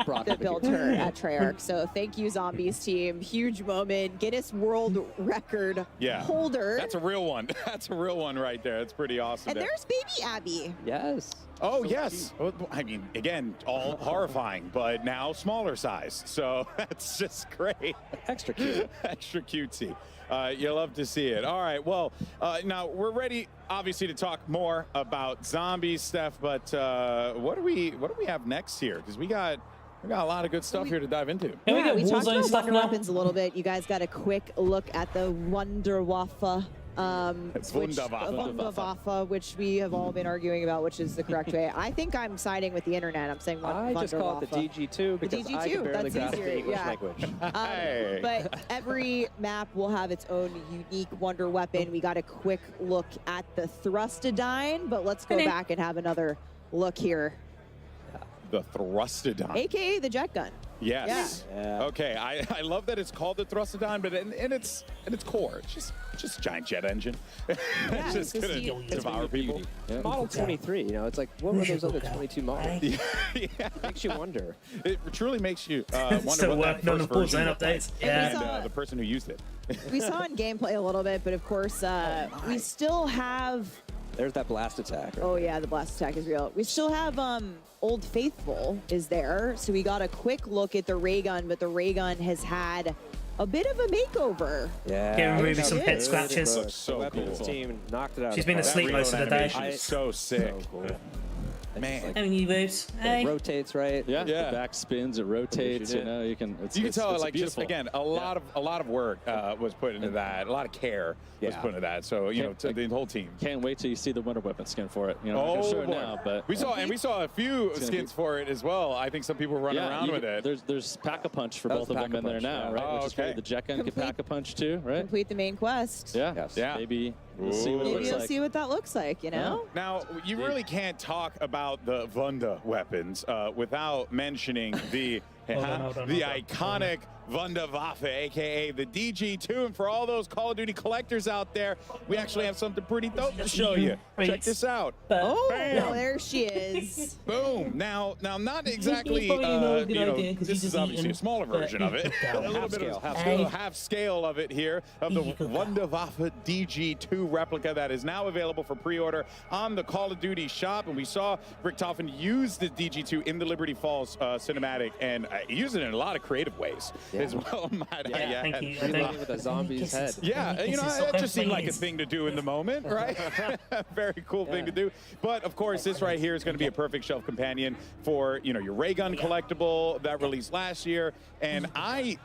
brought her built her at Treyarch. So thank you, Zombies team. Huge moment. Guinness World Record holder. That's a real one. That's a real one right there. That's pretty awesome. And there's baby Abby. Yes. Oh, yes. Well, I mean, again, all horrifying, but now smaller size. So that's just great. Extra cute. Extra cutesy. You love to see it. All right. Well, now we're ready, obviously, to talk more about Zombies, Steph. But what do we have next here? Because we got a lot of good stuff here to dive into. Yeah, we talked about Wonder Weapons a little bit. You guys got a quick look at the Wunderwaffe. Wunderwaffe, which we have all been arguing about, which is the correct way. I think I'm siding with the internet. I'm saying I just call it the DG2 because I can barely grasp the English language. But every map will have its own unique wonder weapon. We got a quick look at the Thrustodyne, but let's go back and have another look here. The Thrustodyne. AKA the jet gun. Yes. Yeah. Okay. I love that it's called the Thrustodyne, but in its core, it's just a giant jet engine. It's just gonna devour people. Yeah. Model 23. You know, it's like, what were those other 22 models? Makes you wonder. It truly makes you wonder Still what that working on the first version updates. looked like. Yeah. And the person who used it. We saw in gameplay a little bit, but of course, we still have. There's that blast attack. Right? Oh yeah, the blast attack is real. We still have Old Faithful is there, so we got a quick look at the ray gun, but the ray gun has had a bit of a makeover. Yeah, giving Ruby some head scratches. Looks so cool. Team knocked it out. She's been asleep most of the day. Is so sick. So cool. Man. I mean, you boobs. It rotates, right? Yeah. The back spins, it rotates. You know, you can. You can tell, it's like, just beautiful. again, a lot of work was put into that. A lot of care was put into that. So you know, to the whole team. Can't wait till you see the Wonder Weapon skin for it. You know, I'm not sure now, but we saw a few skins for it as well. I think some people were running around with it. There's Pack-a-Punch for both of them in there now, right? Oh, Which is great. The jet gun can Pack-a-Punch too, right? Complete the main quest. Yeah. Yes. Yeah. Maybe we'll see what it Maybe looks you'll like. see what that looks like, you know? Now, you really can't talk about the Wunda weapons without mentioning the iconic Wunderwaffe, aka the DG2. And for all those Call of Duty collectors out there, we actually have something pretty dope to show you. Check this out. Oh, Bam. there she is. Boom. Now, not exactly, this is obviously a smaller version of it. A little bit of half scale of it here, of the Wunderwaffe DG2 replica that is now available for pre-order on the Call of Duty shop. And we saw Richtofen use the DG2 in the Liberty Falls cinematic and use it in a lot of creative ways as well. Might I add. Thank you. With a zombie's head. Yeah, you know, it just seemed like a thing to do in the moment, right? Very cool thing to do. But of course, this right here is going to be a perfect shelf companion for, you know, your ray gun collectible that released last year. And I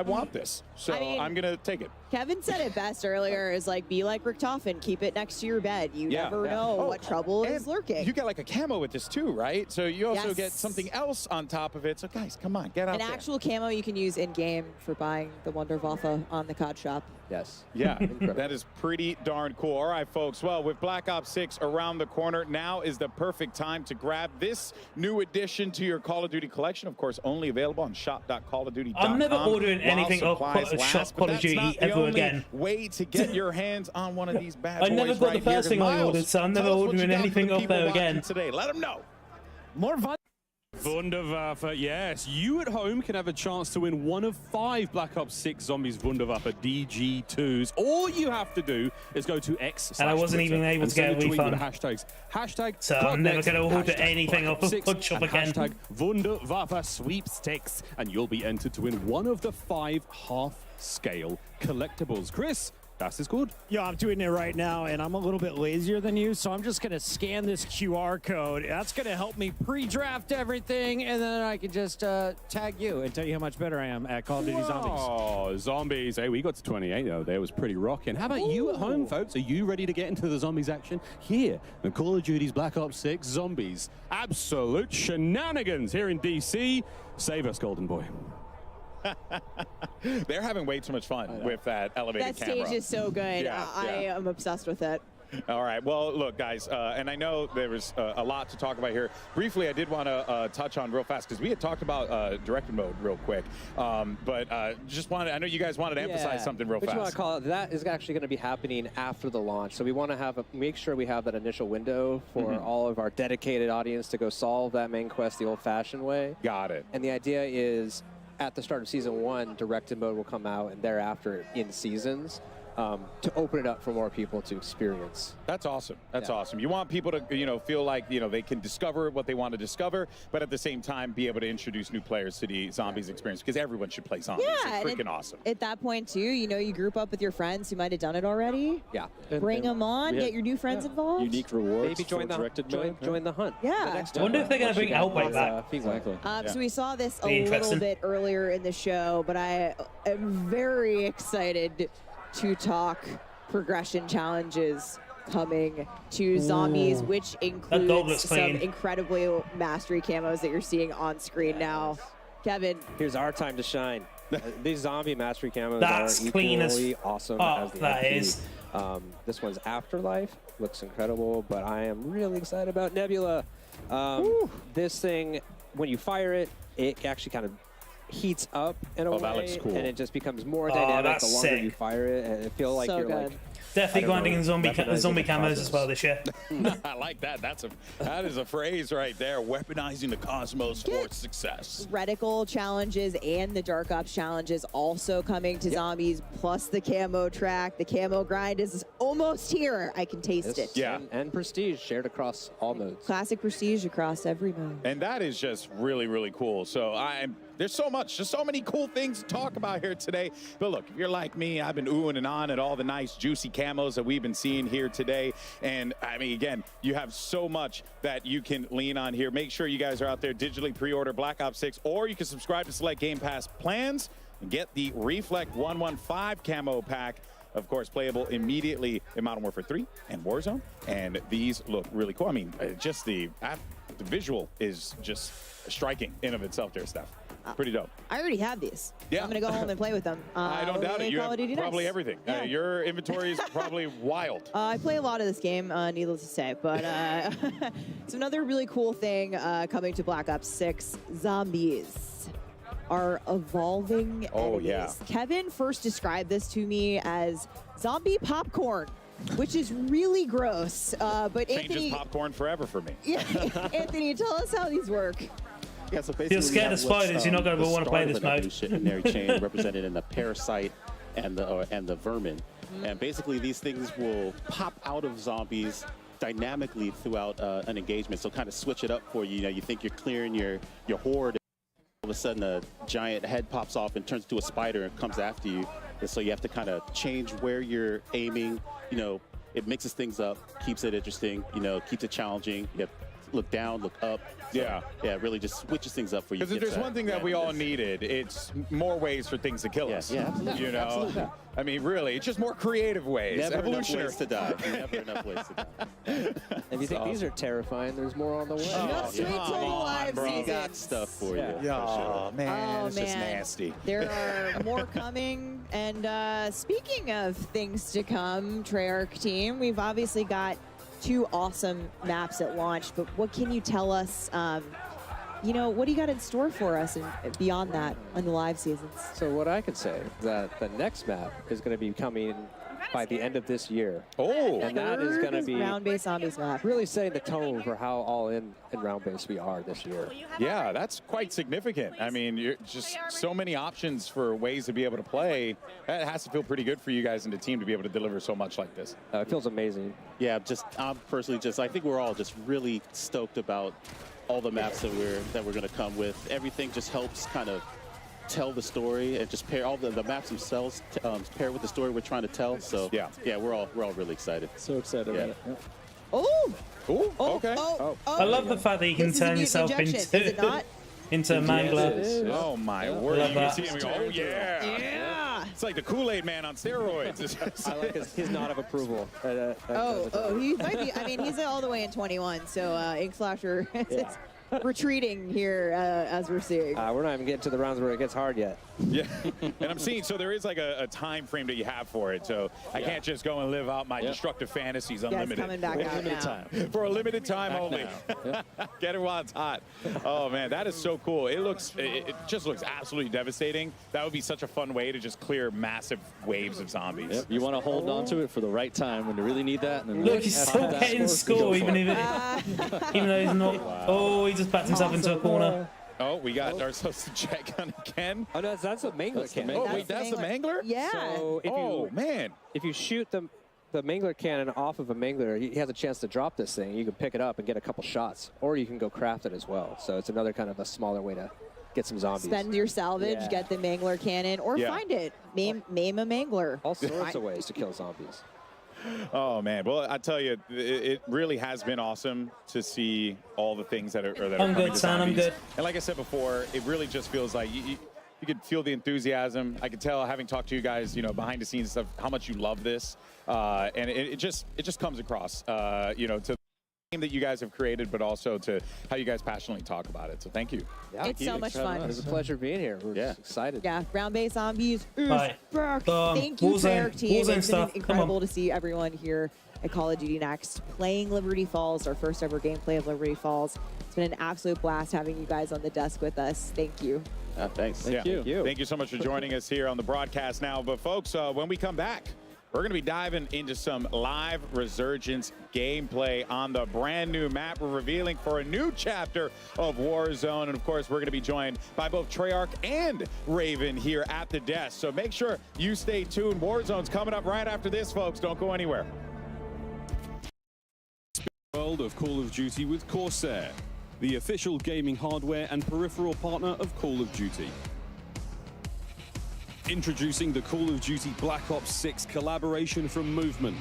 want this, so I mean, I'm going to take it. Kevin said it best earlier, is like, be like Richtofen, keep it next to your bed. You never know what trouble is lurking. You get like a camo with this too, right? So you also get something else on top of it. So guys, come on, get out An there. actual camo you can use in-game for buying the Wunderwaffe on the COD shop. Yes. Yeah, that is pretty darn cool. All right, folks. Well, with Black Ops 6 around the corner, now is the perfect time to grab this new addition to your Call of Duty collection. Of course, only available on shop.callofduty.com. I'm never ordering anything off shop Call of Duty ever again. Way to get your hands on one of these bad boys. I never got the first thing I ordered, so I'm never ordering anything off there again. Today, let them know. More Wunderwaffe, yes. You at home can have a chance to win one of 5 Black Ops 6 Zombies Wunderwaffe DG2s. All you have to do is go to X. And I wasn't even able to get a refund. Hashtag so I'm never going to order anything off of Pod Shop again. Hashtag Wunderwaffe sweepstakes, and you'll be entered to win one of the 5 half-scale collectibles. Chris, That is good. Yo, I'm doing it right now, and I'm a little bit lazier than you, so I'm just going to scan this QR code. That's going to help me pre-draft everything, and then I can just tag you and tell you how much better I am at Call of Duty Zombies. Oh, Zombies. Hey, we got to 28, though. That was pretty rocking. How about you at home, folks? Are you ready to get into the Zombies action? Here, in Call of Duty's Black Ops 6 Zombies. Absolute shenanigans here in D.C. Save us, Golden Boy. They're having way too much fun with that elevated camera. That stage is so good. Yeah, I am obsessed with it. All right. Well, look, guys, and I know there was a lot to talk about here. Briefly, I did want to touch on real fast because we had talked about directed mode real quick. But just wanted, I know you guys wanted to emphasize something real fast. We want to call it, that is actually going to be happening after the launch. So we want to make sure we have that initial window for all of our dedicated audience to go solve that main quest the old-fashioned way. Got it. And the idea is, at the start of Season 1, directed mode will come out, and thereafter in seasons. To open it up for more people to experience. That's awesome. That's awesome. You want people to, feel like, they can discover what they want to discover, but at the same time be able to introduce new players to the Zombies experience because everyone should play Zombies. Yeah, it's freaking awesome. At that point, too, you group up with your friends who might have done it already. Yeah. Bring them on, get your new friends involved. Unique rewards. Maybe join the hunt. Yeah. I wonder if they're going to bring Outbreak back. Exactly. So we saw this a little bit earlier in the show, but I am very excited to talk progression challenges coming to Zombies, which includes some incredibly mastery camos that you're seeing on screen now. Kevin. Here's our time to shine. These zombie mastery camos That's are clean equally as awesome as the that MP. is. This one's Afterlife. Looks incredible, but I am really excited about Nebula. This thing, when you fire it, it actually kind of heats up in a way, that looks cool. and it just becomes more dynamic the longer sick. you fire it, and it feels like So you're good. like Definitely grinding in zombie camos as well this year. I like that. That is a phrase right there. Weaponizing the cosmos for its success. Reticle challenges and the Dark Ops challenges also coming to Zombies, plus the camo track. The camo grind is almost here. I can taste it. Yeah. And Prestige shared across all modes. Classic Prestige across every mode. And that is just really, really cool. So there's so much, just so many cool things to talk about here today. But look, if you're like me, I've been oohing and on at all the nice, juicy camos that we've been seeing here today. And I mean, again, you have so much that you can lean on here. Make sure you guys are out there, digitally pre-order Black Ops 6, or you can subscribe to select Game Pass plans and get the Reflect 115 camo pack. Of course, playable immediately in Modern Warfare 3 and Warzone. And these look really cool. I mean, just the visual is just striking in of itself there, Steph. Pretty dope. I already have these. Yeah. I'm going to go home and play with them. I don't doubt it. You have probably everything. Yeah. Your inventory is probably wild. I play a lot of this game, needless to say. But it's another really cool thing coming to Black Ops 6. Zombies are evolving enemies. Yeah. Kevin first described this to me as zombie popcorn, which is really gross. But Changes Anthony, popcorn forever for me. Yeah, Anthony, tell us how these work. Yeah, so basically You're scared of spiders, you're not going to want to play this mode. Evolutionary chain represented in the parasite and the vermin. And basically these things will pop out of zombies dynamically throughout an engagement. So kind of switch it up for you. You know, you think you're clearing your horde, and all of a sudden a giant head pops off and turns into a spider and comes after you. And so you have to kind of change where you're aiming. You know, it mixes things up, keeps it interesting, keeps it challenging. You have to look down, look up. So, yeah, it really just switches things up for you. Because if there's one thing that we all needed, it's more ways for things to kill us. Yeah, absolutely. You know, Absolutely. I mean, really, it's just more creative ways. Never Evolutionary. enough ways to die. Never enough ways to die. If you think these are terrifying, there's more on the way. Just wait till live We seasons. got stuff for you. Yeah, for sure. man, Oh, it's just man. nasty. There are more coming. And speaking of things to come, Treyarch team, we've obviously got 2 awesome maps at launch, but what can you tell us? What do you got in store for us and beyond that on the live seasons? So what I could say is that the next map is going to be coming by the end of this year. Oh, and that is going to be round-based zombies map. really setting the tone for how all in round-based we are this year. Yeah, that's quite significant. I mean, you're just so many options for ways to be able to play. That has to feel pretty good for you guys and the team to be able to deliver so much like this. It feels amazing. Yeah, I'm personally I think we're all just really stoked about all the maps that we're going to come with. Everything just helps kind of tell the story and just pair all the maps themselves pair with the story we're trying to tell. So yeah, we're all really excited. So excited. Yeah. Oh. Ooh, okay. I love the fact that you can turn yourself into a mangler. Oh my word! Love You that. can see him go, oh yeah! It's like the Kool-Aid Man on steroids. I like his nod of approval. He might be. I mean, he's all the way in 21, so Ink Slasher is retreating here as we're seeing. We're not even getting to the rounds where it gets hard yet. Yeah, and I'm seeing, so there is like a time frame that you have for it, so I can't just go and live out my destructive fantasies unlimited. Yeah, it's coming back out now. For a limited time only. Get it while it's hot. Oh man, that is so cool. It just looks absolutely devastating. That would be such a fun way to just clear massive waves of zombies. Yep. You want to hold on to it for the right time when you really need that. And then Look, he's still getting score, even though he's not. Wow. Oh, he just backed himself into a corner. Oh, we got ourselves to check on again. Oh, no, that's a mangler cannon. Oh, wait, that's the mangler? Yeah. So if you shoot the mangler cannon off of a mangler, he has a chance to drop this thing. You can pick it up and get a couple shots, or you can go craft it as well. So it's another kind of a smaller way to get some zombies. Spend your salvage, get the mangler cannon, or find it. Maim a mangler. All sorts of ways to kill zombies. Oh man, well I tell you, it really has been awesome to see all the things that are I'm coming good, to son. I'm zombies. good. And like I said before, it really just feels like you could feel the enthusiasm. I could tell, having talked to you guys, behind the scenes stuff, how much you love this, and it just comes across, to the game that you guys have created, but also to how you guys passionately talk about it. So thank you. Yeah, it's so much fun. It was a pleasure being here. We're just excited. Yeah, round-based zombies is Right. back. Thank you, Treyarch team. Warzone It's stuff. been Come incredible to see everyone here at Call of Duty Next playing Liberty Falls, our first ever gameplay of Liberty Falls. It's been an absolute blast having you guys on the desk with us. Thank you. Thanks. Thank you. Thank you so much for joining us here on the broadcast now. But folks, when we come back, we're going to be diving into some live Resurgence gameplay on the brand new map. We're revealing for a new chapter of Warzone. And of course, we're going to be joined by both Treyarch and Raven here at the desk. So make sure you stay tuned. Warzone's coming up right after this, folks. Don't go anywhere. World of Call of Duty with Corsair, the official gaming hardware and peripheral partner of Call of Duty. Introducing the Call of Duty Black Ops 6 collaboration from Movement.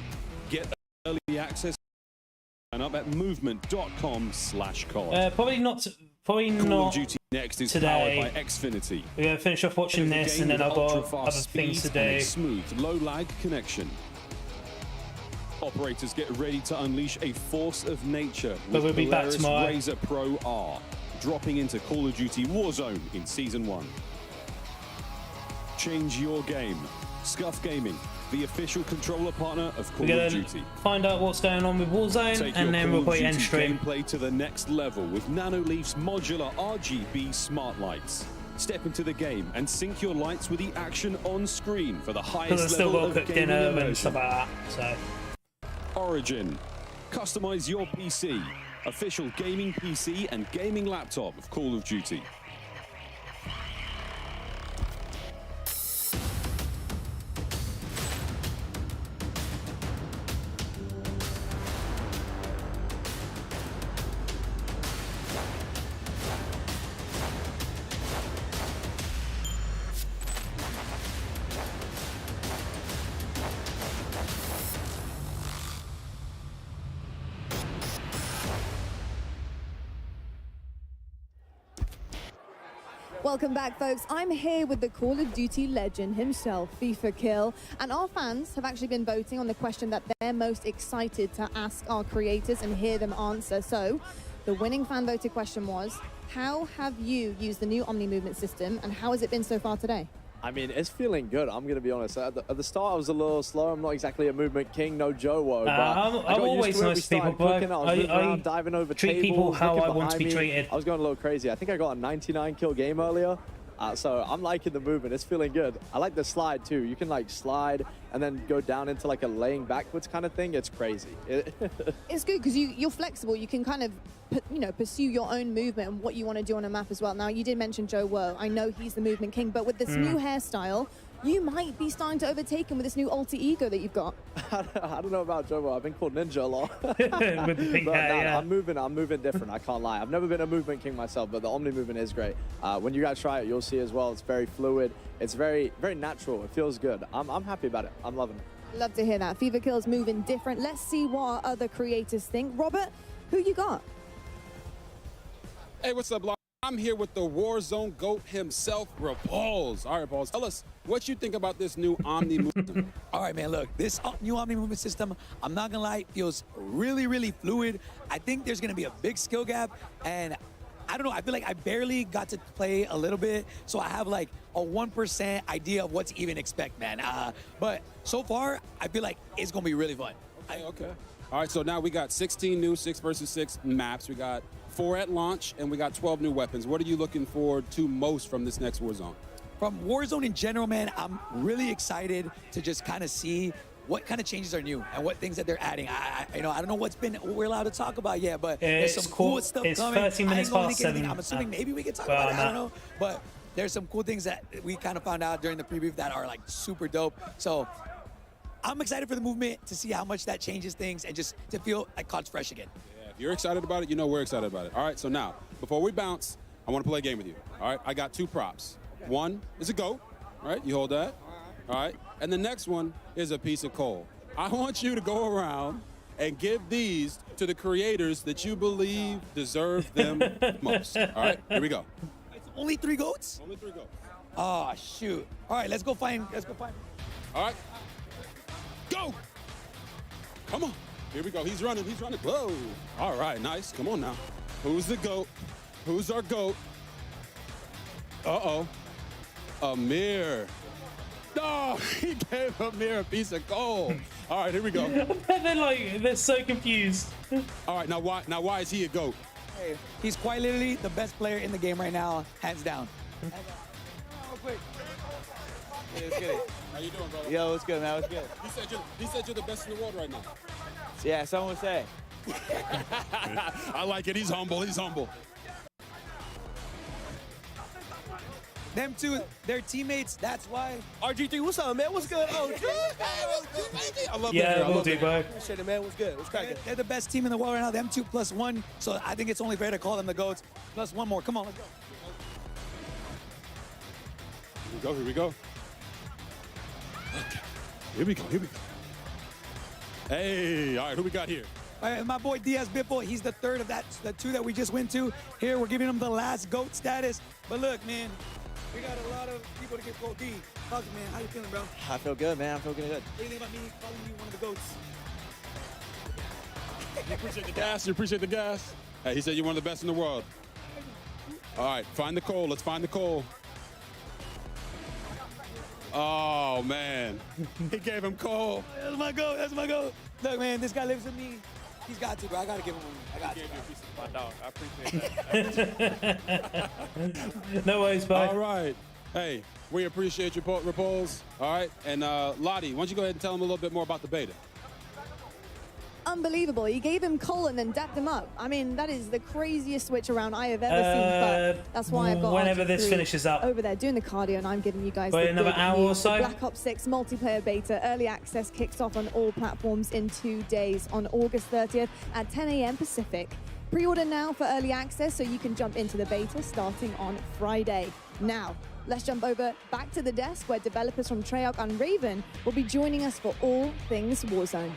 Get early access and up at movement.com/COD. Probably not Call not of Duty Next is today. powered by Xfinity. We're going to finish off watching this, and then I've got other things to do. Smooth, low lag connection. Operators get ready to unleash a force of nature But we'll be back Polaris tomorrow. Razor Pro R, dropping into Call of Duty Warzone in Season 1. Change your game. Scuff Gaming, the official controller partner of Call We're of going Duty. to find out what's going on with Warzone, Take and your then Call we'll of probably Duty end stream. gameplay to the next level with Nanoleaf's modular RGB smart lights. Step into the game and sync your lights with the action on screen for the Because highest I've still level got of to cook gaming dinner immersion. and stuff like that. So. Origin. Customize your PC. Official gaming PC and gaming laptop of Call of Duty. Welcome back, folks. I'm here with the Call of Duty legend himself, FIFA Kill, and our fans have actually been voting on the question that they're most excited to ask our creators and hear them answer. So, the winning fan voted question was, how have you used the new Omni movement system, and how has it been so far today? I mean, it's feeling good. I'm going to be honest. At the start, I was a little slow. I'm not exactly a movement king, no Joe-Wo. I'm always nice to people, but I diving over treat tables, people how looking I want to be behind me. treated. I was going a little crazy. I think I got a 99 kill game earlier. So I'm liking the movement. It's feeling good. I like the slide too. You can like slide and then go down into like a laying backwards kind of thing. It's crazy. It's good because you're flexible. You can kind of, pursue your own movement and what you want to do on a map as well. Now, you did mention Joe-Wo. I know he's the movement king, but with this new hairstyle, you might be starting to overtake him with this new alter ego that you've got. I don't know about Jovo. I've been called Ninja a lot. With the pink hair, yeah. I'm moving different. I can't lie. I've never been a movement king myself, but the Omni movement is great. When you guys try it, you'll see as well. It's very fluid. It's very, very natural. It feels good. I'm happy about it. I'm loving it. Love to hear that. Fever Kill's moving different. Let's see what other creators think. Robert, who you got? Hey, what's up, Lark? I'm here with the Warzone GOAT himself, Repulse. All right, Repulse, tell us what you think about this new Omni movement. All right, man, look, this new Omni movement system, I'm not gonna lie, feels really, really fluid. I think there's gonna be a big skill gap, and I don't know, I feel like I barely got to play a little bit, so I have like a 1% idea of what to even expect, man. But so far, I feel like it's gonna be really fun. Okay. All right, so now we got 16 new 6 versus 6 maps. We got 4 at launch, and we got 12 new weapons. What are you looking forward to most from this next Warzone? From Warzone in general, man, I'm really excited to just kind of see what kind of changes are new and what things that they're adding. I don't know what we're allowed to talk about yet, but there's some cool stuff coming. It's 13 minutes past 7. I'm assuming maybe we can talk about it. I don't know, but there's some cool things that we kind of found out during the preview that are like super dope. So I'm excited for the movement to see how much that changes things and just to feel like COD's fresh again. Yeah, if you're excited about it, you know we're excited about it. All right, so now, before we bounce, I want to play a game with you. All right, I got 2 props. One is a GOAT, all right? You hold that, all right? And the next one is a piece of coal. I want you to go around and give these to the creators that you believe deserve them most. All right, here we go. It's only 3 GOATs? Only 3 GOATs. Oh, shoot. All right, let's go find. All right. Go! Come on. Here we go. He's running. Whoa. All right, nice. Come on now. Who's the GOAT? Who's our GOAT? Uh-oh. Amir. No, he gave Amir a piece of coal. All right, here we go. They're so confused. All right, now why is he a GOAT? Hey, he's quite literally the best player in the game right now, hands down. Hey, what's good? How you doing, brother? Yo, what's good, man? What's good? He said you're the best in the world right now. Yeah, someone would say. I like it. He's humble. Them two, they're teammates. That's why. RG3, what's up, man? What's good? Oh, I love yeah, we'll do, bro. Appreciate it, man. What's good? What's cracking? They're the best team in the world right now. Them 2 plus 1. So I think it's only fair to call them the GOATs. Plus 1 more. Come on, let's go. Here we go. Okay. Here we go. Hey, all right, who we got here? All right, my boy Diaz Bippo, he's the 3rd of the 2 that we just went to. Here, we're giving him the last GOAT status. But look, man, we got a lot of people to get Gold D. Talk, man, how you feeling, bro? I feel good, man. I'm feeling good. What do you think about me calling you one of the GOATs? You appreciate the gas? Hey, he said you're one of the best in the world. All right, find the coal. Let's find the coal. Oh, man. He gave him coal. That's my GOAT. Look, man, this guy lives with me. He's got to, bro. I got to give him one. I got to. My dog. I appreciate that. No worries, bye. All right. Hey, we appreciate your Repulse. All right. And Lottie, why don't you go ahead and tell them a little bit more about the beta? Unbelievable. He gave him coal and then dapped him up. I mean, that is the craziest switch around I have ever seen, but that's why I've got whenever RG3 this finishes up over there doing the cardio, and I'm giving you guys Wait, the another good hour news. or so? The Black Ops 6 multiplayer beta early access kicks off on all platforms in 2 days on August 30th at 10 a.m. Pacific. Pre-order now for early access so you can jump into the beta starting on Friday. Now, let's jump over back to the desk where developers from Treyarch and Raven will be joining us for all things Warzone.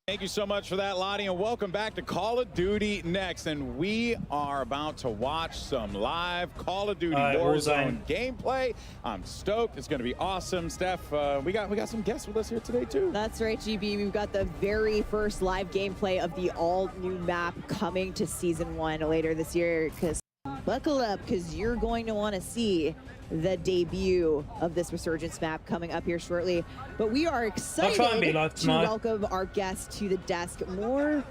Thank you so much for that, Lottie, and welcome back to Call of Duty Next. And we are about to watch some live Call of Duty Warzone gameplay. I'm stoked. It's going to be awesome. Steph, we got some guests with us here today, too. That's right, GB. We've got the very first live gameplay of the all-new map coming to Season 1 later this year. Because buckle up, because you're going to want to see the debut of this Resurgence map coming up here shortly. But we are excited to welcome our guests to the desk. More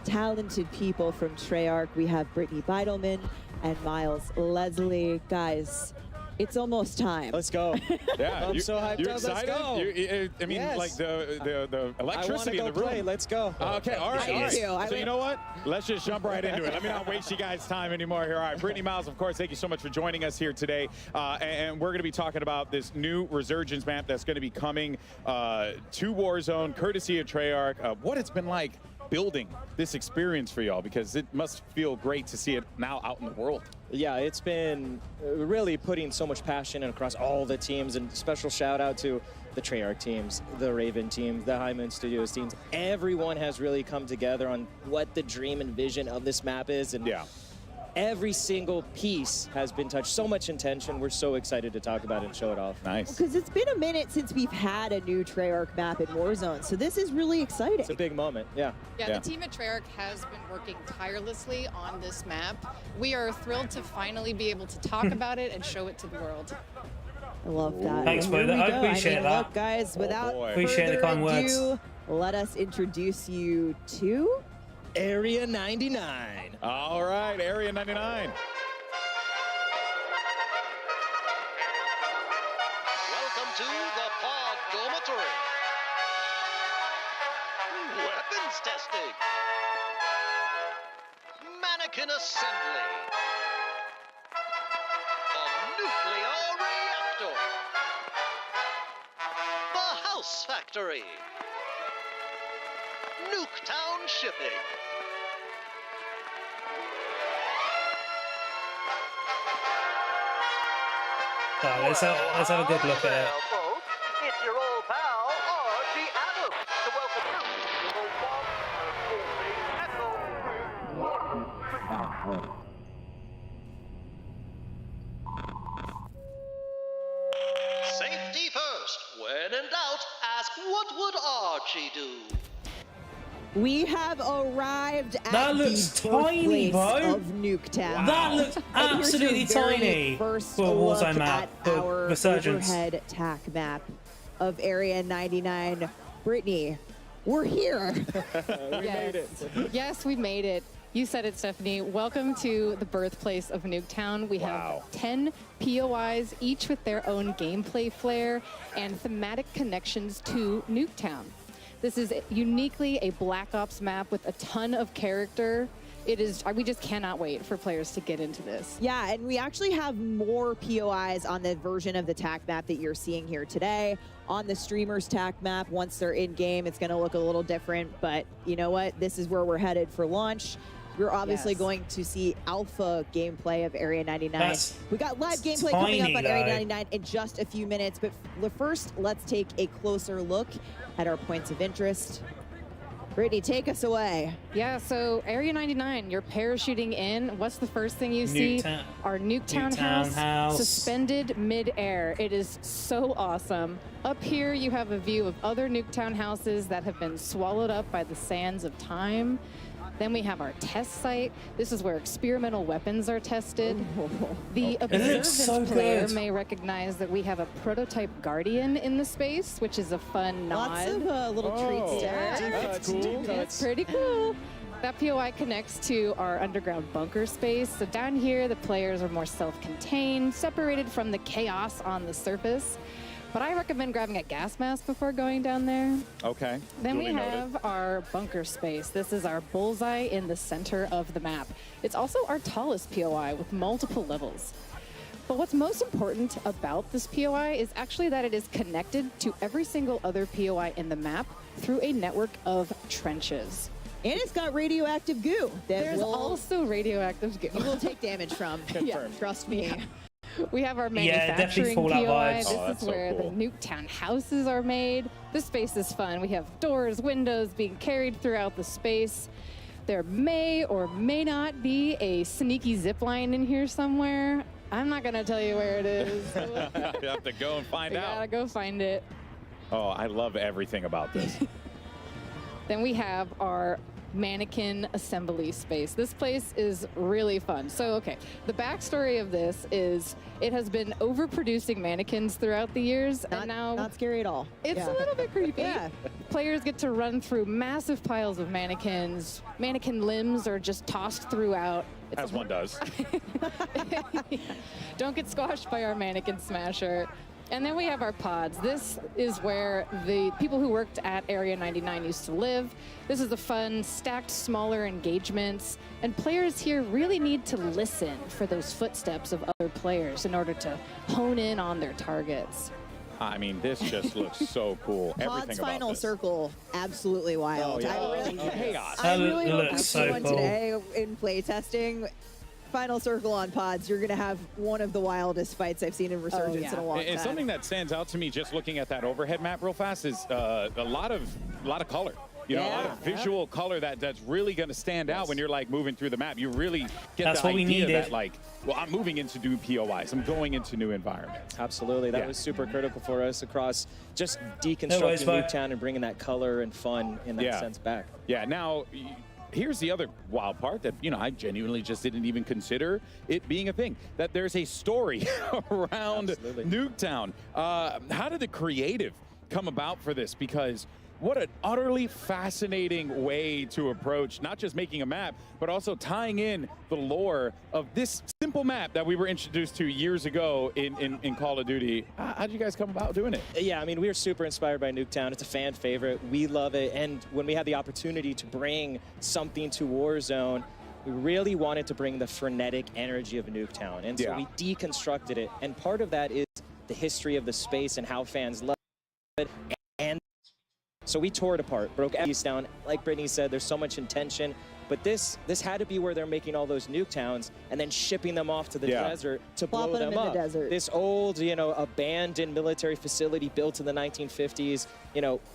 talented people from Treyarch. We have Brittany Beidelman and Miles Leslie. Guys, It's almost time. Let's go. Yeah, I'm so hyped you up. excited? Let's go. I mean, Yes. like the electricity I in wanna the go room. play. Let's go. Okay, all right. I all right. do. I So you would- know what? Let's just jump right into it. Let me not waste you guys' time anymore here. All right, Brittany Miles, of course, thank you so much for joining us here today. And we're going to be talking about this new Resurgence map that's going to be coming to Warzone, courtesy of Treyarch. What it's been like building this experience for y'all, because it must feel great to see it now out in the world. Yeah, it's been really putting so much passion across all the teams, and special shout out to the Treyarch teams, the Raven teams, the High Moon Studios teams. Everyone has really come together on what the dream and vision of this map is, and every single piece has been touched. So much intention. We're so excited to talk about it and show it off. Nice. Because it's been a minute since we've had a new Treyarch map in Warzone, so this is really exciting. It's a big moment, yeah. Yeah, the team at Treyarch has been working tirelessly on this map. We are thrilled to finally be able to talk about it and show it to the world. I love that. Thanks, Here brother. we I go. appreciate mean, that. Look, guys, without Appreciate the further kind words. ado, let us introduce you to Area 99. All right, Area 99. Welcome to the Pod Dormitory. Weapons testing. Mannequin assembly. The nuclear reactor. The house factory. Nuketown shipping. Right, let's have a good look at it. Folks, it's your old pal, Archie Adams, to welcome you to the Echo. Safety first. When in doubt, ask what would Archie do? We have arrived at That looks the tiny, birthplace bro. of Nuketown. That looks And here's your absolutely very tiny First for a look Warzone map, at for our Resurgence. overhead TAC map of Area 99. Brittany, we're here. Yes, we made it. You said it, Stephanie. Welcome to the birthplace of Nuketown. We have 10 POIs, each with their own gameplay flair and thematic connections to Nuketown. This is uniquely a Black Ops map with a ton of character. It is, we just cannot wait for players to get into this. Yeah, and we actually have more POIs on the version of the TAC map that you're seeing here today. On the streamers TAC map, once they're in game, it's gonna look a little different, but you know what? This is where we're headed for launch. You're obviously going to see alpha gameplay of Area 99. We got live gameplay coming up on Area 99 in just a few minutes, but first, let's take a closer look at our points of interest. Brittany, take us away. Yeah, so Area 99, you're parachuting in. What's the first thing you see? Our Nuketown house, suspended mid-air. It is so awesome. Up here, you have a view of other Nuketown houses that have been swallowed up by the sands of time. Then we have our test site. This is where experimental weapons are tested. The observant player may recognize that we have a prototype Guardian in the space, which is a fun nod. Lots of little treats there. That's cool. That's pretty cool. That POI connects to our underground bunker space. So down here, the players are more self-contained, separated from the chaos on the surface. But I recommend grabbing a gas mask before going down there. Okay. Then we duly noted. have our bunker space. This is our bullseye in the center of the map. It's also our tallest POI with multiple levels. But what's most important about this POI is actually that it is connected to every single other POI in the map through a network of trenches. And it's got radioactive goo. There's also radioactive goo. You will take damage from. Yeah, trust me. Yeah. We have our Yeah, definitely manufacturing Fallout POI. vibes. Oh, This is where the Nuketown houses are made. This space is fun. We have doors, windows being carried throughout the space. There may or may not be a sneaky zip line in here somewhere. I'm not gonna tell you where it is. You have to go and find We out. gotta go find it. Oh, I love everything about this. Then we have our mannequin assembly space. This place is really fun. So, okay, the backstory of this is it has been overproducing mannequins throughout the years, and now not scary at all. It's a little bit creepy. Players get to run through massive piles of mannequins. Mannequin limbs are just tossed throughout. As one does. Don't get squashed by our mannequin smasher. And then we have our pods. This is where the people who worked at Area 99 used to live. This is the fun, stacked, smaller engagements. And players here really need to listen for those footsteps of other players in order to hone in on their targets. I mean, this just looks so cool. Pod's Everything about final this. circle, absolutely wild. Oh, yeah. I really, Chaos. I really That hope looks so everyone cool. today in playtesting, final circle on Pods, you're going to have one of the wildest fights I've seen in Resurgence in a long time. And something that stands out to me just looking at that overhead map real fast is a lot of color. You know, a lot of visual color that's really going to stand out when you're like moving through the map. You really get That's the what we idea needed. that like, well, I'm moving into new POIs. I'm going into new environments. Absolutely. That was super critical for us across just worries, deconstructing bye. Nuketown and bringing that color and fun in that sense back. Yeah, now, here's the other wild part that, I genuinely just didn't even consider it being a thing, that there's a story around Nuketown. How did the creative come about for this? Because what an utterly fascinating way to approach not just making a map, but also tying in the lore of this simple map that we were introduced to years ago in Call of Duty. How did you guys come about doing it? Yeah, I mean, we are super inspired by Nuketown. It's a fan favorite. We love it. And when we had the opportunity to bring something to Warzone, we really wanted to bring the frenetic energy of Nuketown. And so we deconstructed it. And part of that is the history of the space and how fans love it. And so we tore it apart, broke every piece down. Like Brittany said, there's so much intention. But this had to be where they're making all those nuketowns and then shipping them off to the desert to blow Plopping them them in up. the desert. This old, abandoned military facility built in the 1950s,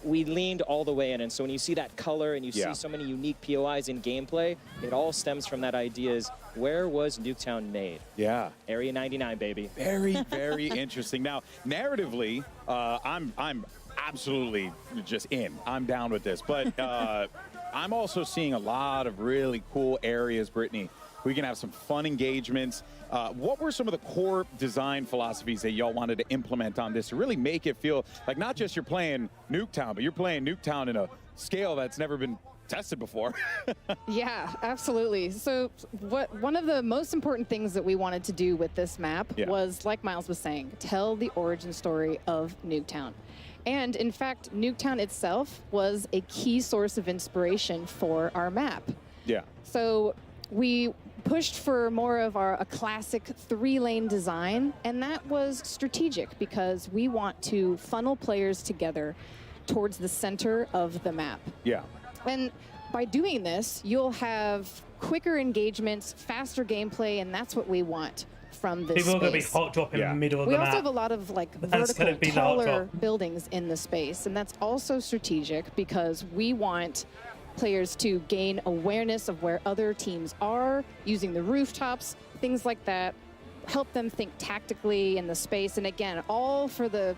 we leaned all the way in. And so when you see that color and you see so many unique POIs in gameplay, it all stems from that idea is, where was Nuketown made? Yeah. Area 99, baby. Very, very interesting. Now, narratively, I'm absolutely just in. I'm down with this. But I'm also seeing a lot of really cool areas, Brittany. We can have some fun engagements. What were some of the core design philosophies that y'all wanted to implement on this to really make it feel like not just you're playing Nuketown, but you're playing Nuketown in a scale that's never been tested before? Yeah, absolutely. So one of the most important things that we wanted to do with this map was, like Miles was saying, tell the origin story of Nuketown. And in fact, Nuketown itself was a key source of inspiration for our map. Yeah. So we pushed for more of a classic 3-lane design, and that was strategic because we want to funnel players together towards the center of the map. Yeah. And by doing this, you'll have quicker engagements, faster gameplay, and that's what we want from this People are going to be space. hot dropping in the middle of We the also map. have a lot of That's gonna vertical, be the hot taller drop. buildings in the space, and that's also strategic because we want players to gain awareness of where other teams are, using the rooftops, things like that, help them think tactically in the space, and again, all for the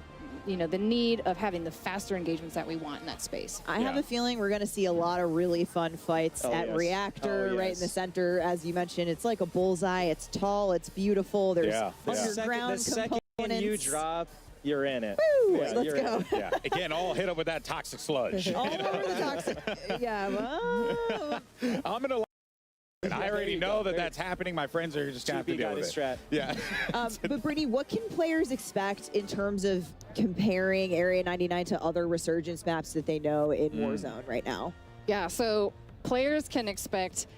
the need of having the faster engagements that we want in that space. I have a feeling we're going to see a lot of really fun fights at Reactor, right in the center. As you mentioned, it's like a bullseye. It's tall. It's beautiful. There's underground The second components. you drop, you're in it. Woo! Yeah, Let's you're in go. it. Yeah. Again, all hit up with that toxic sludge. All over the toxic. Yeah. Well, I'm going to I already know that that's happening. My friends are just going to have to deal with it. Yeah. but Brittany, what can players expect in terms of comparing Area 99 to other Resurgence maps that they know in Warzone right now? Yeah, so players can expect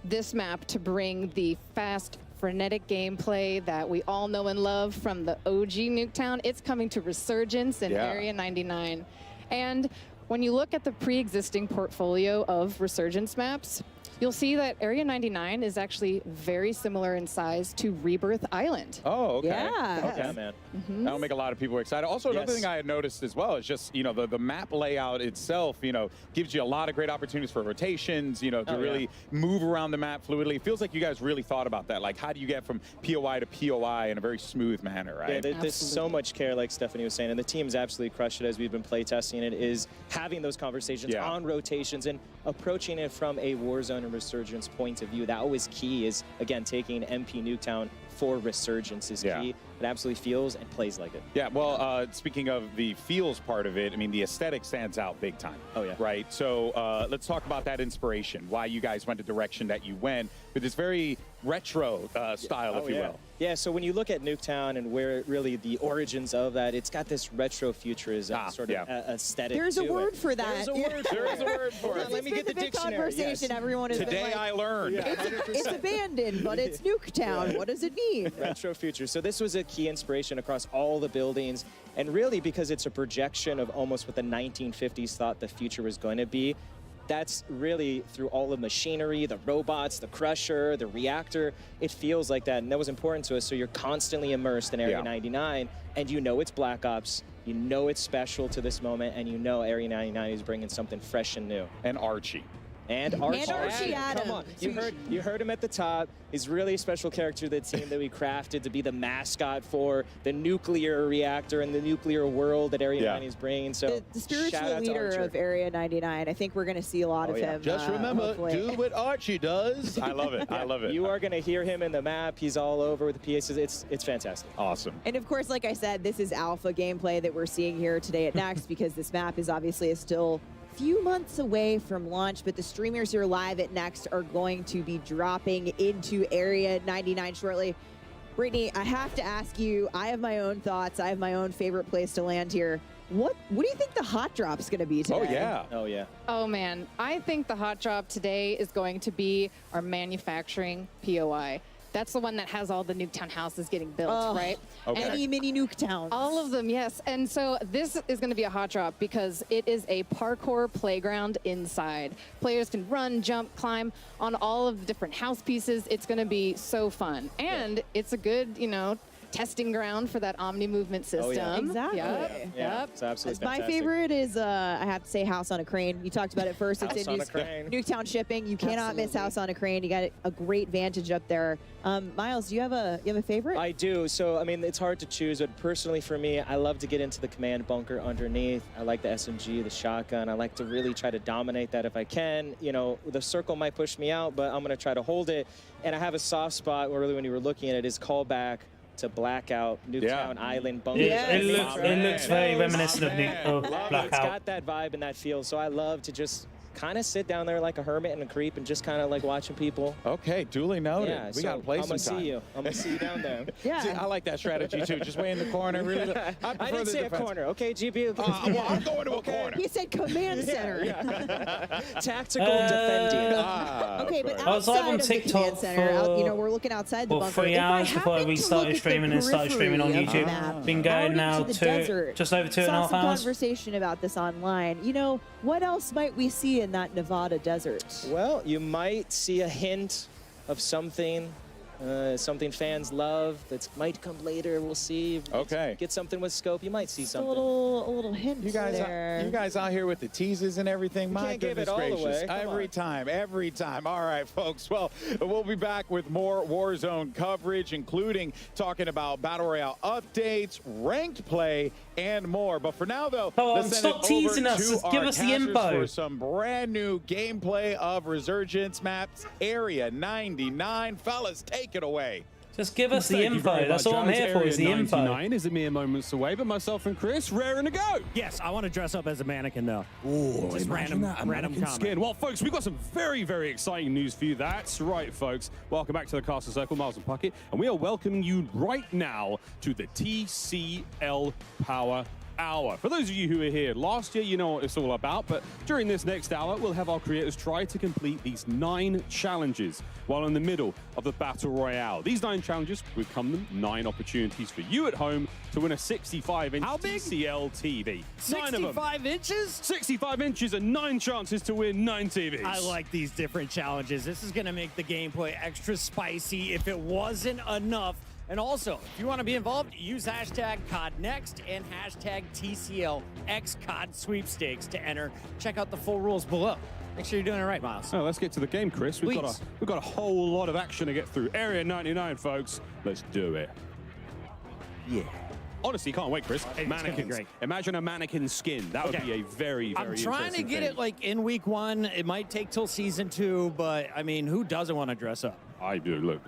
this map to bring the fast, frenetic gameplay that we all know and love from the OG Nuketown. It's coming to Resurgence in Area 99. And when you look at the pre-existing portfolio of Resurgence maps, you'll see that Area 99 is actually very similar in size to Rebirth Island. Oh, okay. Yeah. Okay, man. That'll make a lot of people excited. Also, another Yes. thing I had noticed as well is just, the map layout itself, gives you a lot of great opportunities for rotations, to really move around the map fluidly. It feels like you guys really thought about that. Like, how do you get from POI to POI in a very smooth manner, right? Yeah, there's so much care, like Stephanie was saying, and the team's absolutely crushed it as we've been playtesting it, is having those conversations on rotations and approaching it from a Warzone and Resurgence point of view. That always key is, again, taking MP Nuketown for Resurgence is key. It absolutely feels and plays like it. Yeah, well, speaking of the feels part of it, I mean, the aesthetic stands out big time. Oh, yeah. Right? So let's talk about that inspiration, why you guys went the direction that you went with this very retro style, if you will. Yeah, so when you look at Nuketown and where really the origins of that, it's got this retro futurism sort of aesthetic. There's a to word it. for that. There's a word for it. There is a word for it. Let me get the dictionary. Conversation. Everyone has Today been like, I learned. it's abandoned, but it's Nuketown. What does it mean? Retro future. So this was a key inspiration across all the buildings, and really because it's a projection of almost what the 1950s thought the future was going to be. That's really through all the machinery, the robots, the crusher, the reactor. It feels like that, and that was important to us. So you're constantly immersed in Area 99, and you know it's Black Ops. You know it's special to this moment, and you know Area 99 is bringing something fresh and new. And Archie. And Archie, And Archie Adams. Come on, you heard him at the top. He's really a special character to the team that we crafted to be the mascot for the nuclear reactor and the nuclear world that Area 99 is bringing. So The shout spiritual out to leader Archer. of Area 99. I think we're going to see a lot of him. Just remember, hopefully. do what Archie does. I love it. I love it. You are going to hear him in the map. He's all over with the PAs. It's fantastic. Awesome. And of course, like I said, this is alpha gameplay that we're seeing here today at Next because this map is obviously still few months away from launch, but the streamers here live at Next are going to be dropping into Area 99 shortly. Brittany, I have to ask you, I have my own thoughts. I have my own favorite place to land here. What do you think the hot drop's going to be today? Oh, yeah. Oh, man. I think the hot drop today is going to be our manufacturing POI. That's the one that has all the Nuketown houses getting built, right? Any mini Nuketowns. All of them, yes. And so this is going to be a hot drop because it is a parkour playground inside. Players can run, jump, climb on all of the different house pieces. It's going to be so fun. And it's a good, testing ground for that Omni movement system. Oh, yeah. Exactly. Yep. It's absolutely My fantastic. favorite is, I have to say, House on a Crane. You talked about it first. It's in Nuketown shipping. You cannot miss House on a Crane. You got a great vantage up there. Miles, do you have a favorite? I do. So, I mean, it's hard to choose, but personally for me, I love to get into the command bunker underneath. I like the SMG, the shotgun. I like to really try to dominate that if I can. The circle might push me out, but I'm going to try to hold it. And I have a soft spot where really when you were looking at it is callback to Blackout, Nuketown Island bunker. It looks very reminiscent of Blackout. It's got that vibe and that feel, so I love to just kind of sit down there like a hermit and a creep and just kind of like watching people. Okay, duly noted. Yeah, we got to play I'm gonna sometime. see you. I'm gonna see you down there. Yeah. See, I like that strategy too. Just way in the corner. Really, I didn't say a corner. Okay, GB. Well, I'm going to a corner. He said command center. Tactical defending. Okay, but I was live outside on of the TikTok command center, for we're looking outside the bunker. 3 hours before we started streaming and started streaming on YouTube. Been going now just over 2.5 Saw some hours. conversation about this online. What else might we see in that Nevada desert? Well, you might see a hint of something fans love that might come later. We'll see. Get something with scope. You might see Just something. a little hint You guys, there. you guys out here with the teases and everything. My can't give goodness it all gracious! away. Come on. Every time. All right, folks. Well, we'll be back with more Warzone coverage, including talking about Battle Royale updates, ranked play, and more. But for now, though, let's send stop it teasing over us. to Just our give us the casters info. for some brand new gameplay of Resurgence maps, Area 99. Fellas, take it away. Just give us the Thank you very info. That's much, all I'm Alex. here for, Area is the info. 99 is a mere moments away, but myself and Chris, raring to go. Yes, I want to dress up as a mannequin, though. Ooh, Just random comment. skin. Well, folks, we've got some very, very exciting news for you. That's right, folks. Welcome back to the Castle Circle, Miles and Puckett, and we are welcoming you right now to the TCL Power Hour. For those of you who were here last year, you know what it's all about, but during this next hour, we'll have our creators try to complete these 9 challenges while in the middle of the Battle Royale. These 9 challenges will come them 9 opportunities for you at home to win a 65-inch TCL TV. 9 of them. 65 inches? 65 inches and 9 chances to win 9 TVs. I like these different challenges. This is going to make the gameplay extra spicy if it wasn't enough. And also, if you want to be involved, use hashtag CODNEXT and hashtag TCLXCOD sweepstakes to enter. Check out the full rules below. Make sure you're doing it right, Miles. Oh, let's get to the game, Chris. We've got a whole lot of action to get through. Area 99, folks. Let's do it. Yeah. Honestly, can't wait, Chris. Mannequins. Great. Imagine a mannequin skin. That would be a very, very I'm trying to interesting get thing. it like in week 1. It might take till season 2, but I mean, who doesn't want to dress up? I do. Look,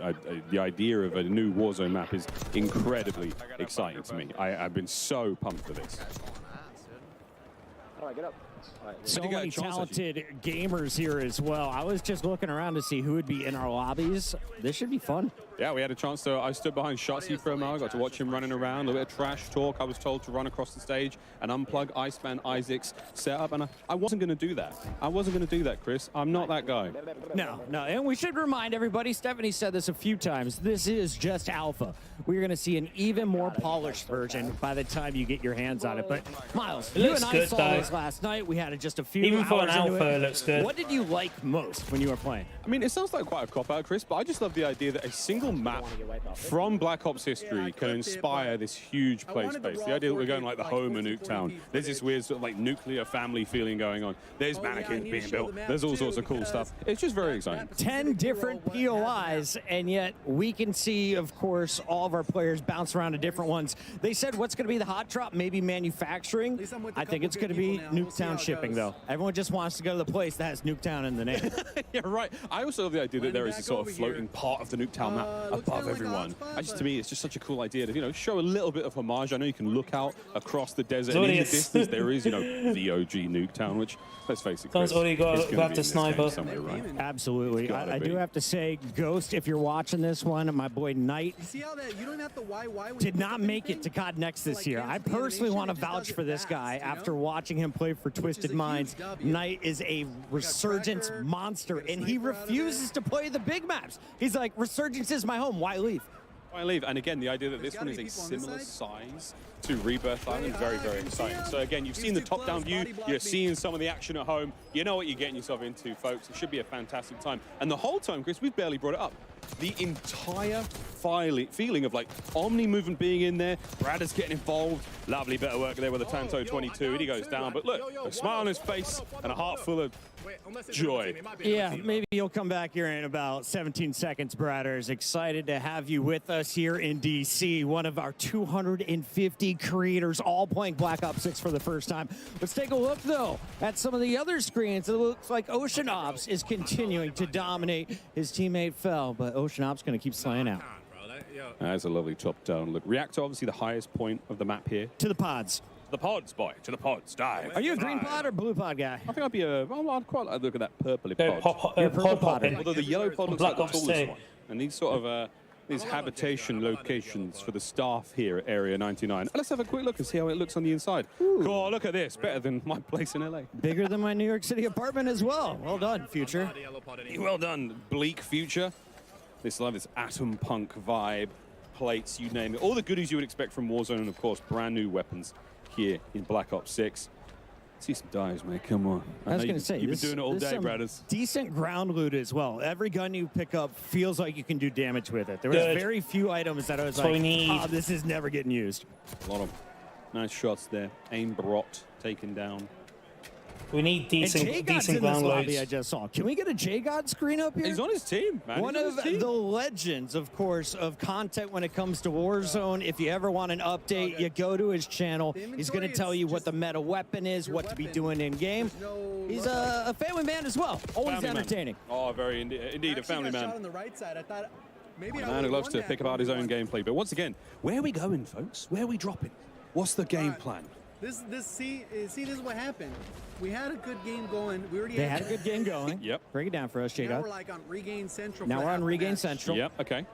the idea of a new Warzone map is incredibly exciting to me. I've been so pumped for this. All right, get up. So many talented gamers here as well. I was just looking around to see who would be in our lobbies. This should be fun. Yeah, we had a chance to. I stood behind Shotzzy for a while. I got to watch him running around. A little bit of trash talk. I was told to run across the stage and unplug Iceman Isaac's setup, and I wasn't going to do that. I wasn't going to do that, Chris. I'm not that guy. No, and we should remind everybody, Stephanie said this a few times, this is just alpha. We're going to see an even more polished version by the time you get your hands on it. But Miles, you and I saw this last night. We had just a few Even for an hours into alpha, it. it looks good. What did you like most when you were playing? I mean, it sounds like quite a cop-out, Chris, but I just love the idea that a single map from Black Ops history can inspire this huge play space. The idea that we're going like the home of Nuketown. There's this weird sort of like nuclear family feeling going on. There's mannequins being built. There's all sorts of cool stuff. It's just very exciting. 10 different POIs, and yet we can see, of course, all of our players bounce around to different ones. They said what's going to be the hot drop, maybe manufacturing. I think it's going to be Nuketown shipping, though. Everyone just wants to go to the place that has Nuketown in the name. Yeah, right. I also love the idea that there is this sort of floating part of the Nuketown map above everyone. To me, it's just such a cool idea to, you know, show a little bit of homage. I know you can look out across the desert, and in the distance there is, you know, the OG Nuketown, which, let's face it, Chris, already got grab the sniper. Right? Absolutely. I do have to say, Ghost, if you're watching this one, my boy Knight did not make it to COD Next this year. I personally want to vouch for this guy after watching him play for Twisted Minds. Knight is a Resurgence monster, and he refuses to play the big maps. He's like, Resurgence is my home. Why leave? Why leave? And again, the idea that this one is a similar size to Rebirth Island, very, very exciting. So again, you've seen the top-down view. You're seeing some of the action at home. You know what you're getting yourself into, folks. It should be a fantastic time. And the whole time, Chris, we've barely brought it up. The entire feeling of like Omni movement being in there, Brad is getting involved. Lovely bit of work there with the Tanto 22, and he goes down. But look, a smile on his face and a heart full of joy. Yeah, maybe you'll come back here in about 17 seconds, Bradders. Excited to have you with us here in DC. One of our 250 creators all playing Black Ops 6 for the first time. Let's take a look, though, at some of the other screens. It looks like Ocean Ops is continuing to dominate. His teammate fell, but Ocean Ops going to keep slaying out. That's a lovely top-down look. Reactor, obviously the highest point of the map here. To the pods. The pods, boy. To the pods. Dive. Are you a green pod or blue pod guy? I think I'd be I'd quite like to look at that purpley pod. Purple pod. Although the yellow pod looks like the tallest one. And these sort of these habitation locations for the staff here at Area 99. Let's have a quick look and see how it looks on the inside. Oh, look at this. Better than my place in LA. Bigger than my New York City apartment as well. Well done, Future. Well done, Bleak Future. This love, this atom punk vibe, plates, you name it. All the goodies you would expect from Warzone, and of course, brand new weapons here in Black Ops 6. See some dives, mate. Come on. I was going to say, you've been doing it all day, Bradders. Decent ground loot as well. Every gun you pick up feels like you can do damage with it. There was very few items that I was like, oh, this is never getting used. A lot of nice shots there. Aim brought, taken down. We need decent ground loads. I just saw. Can we get a J-God screen up here? He's on his team, man. One of the legends, of course, of content when it comes to Warzone. If you ever want an update, you go to his channel. He's going to tell you what the meta weapon is, what to be doing in game. He's a family man as well. Always entertaining. Oh, very indeed a family man. On the right side, I thought maybe a man who loves to pick about his own gameplay. But once again, where are we going, folks? Where are we dropping? What's the game plan? See, this is what happened. We had a good game going. They had a good game going. Yep. Break it down for us, J-God. Now we're like on Regain Central. Now we're on Regain Central. Yep, okay.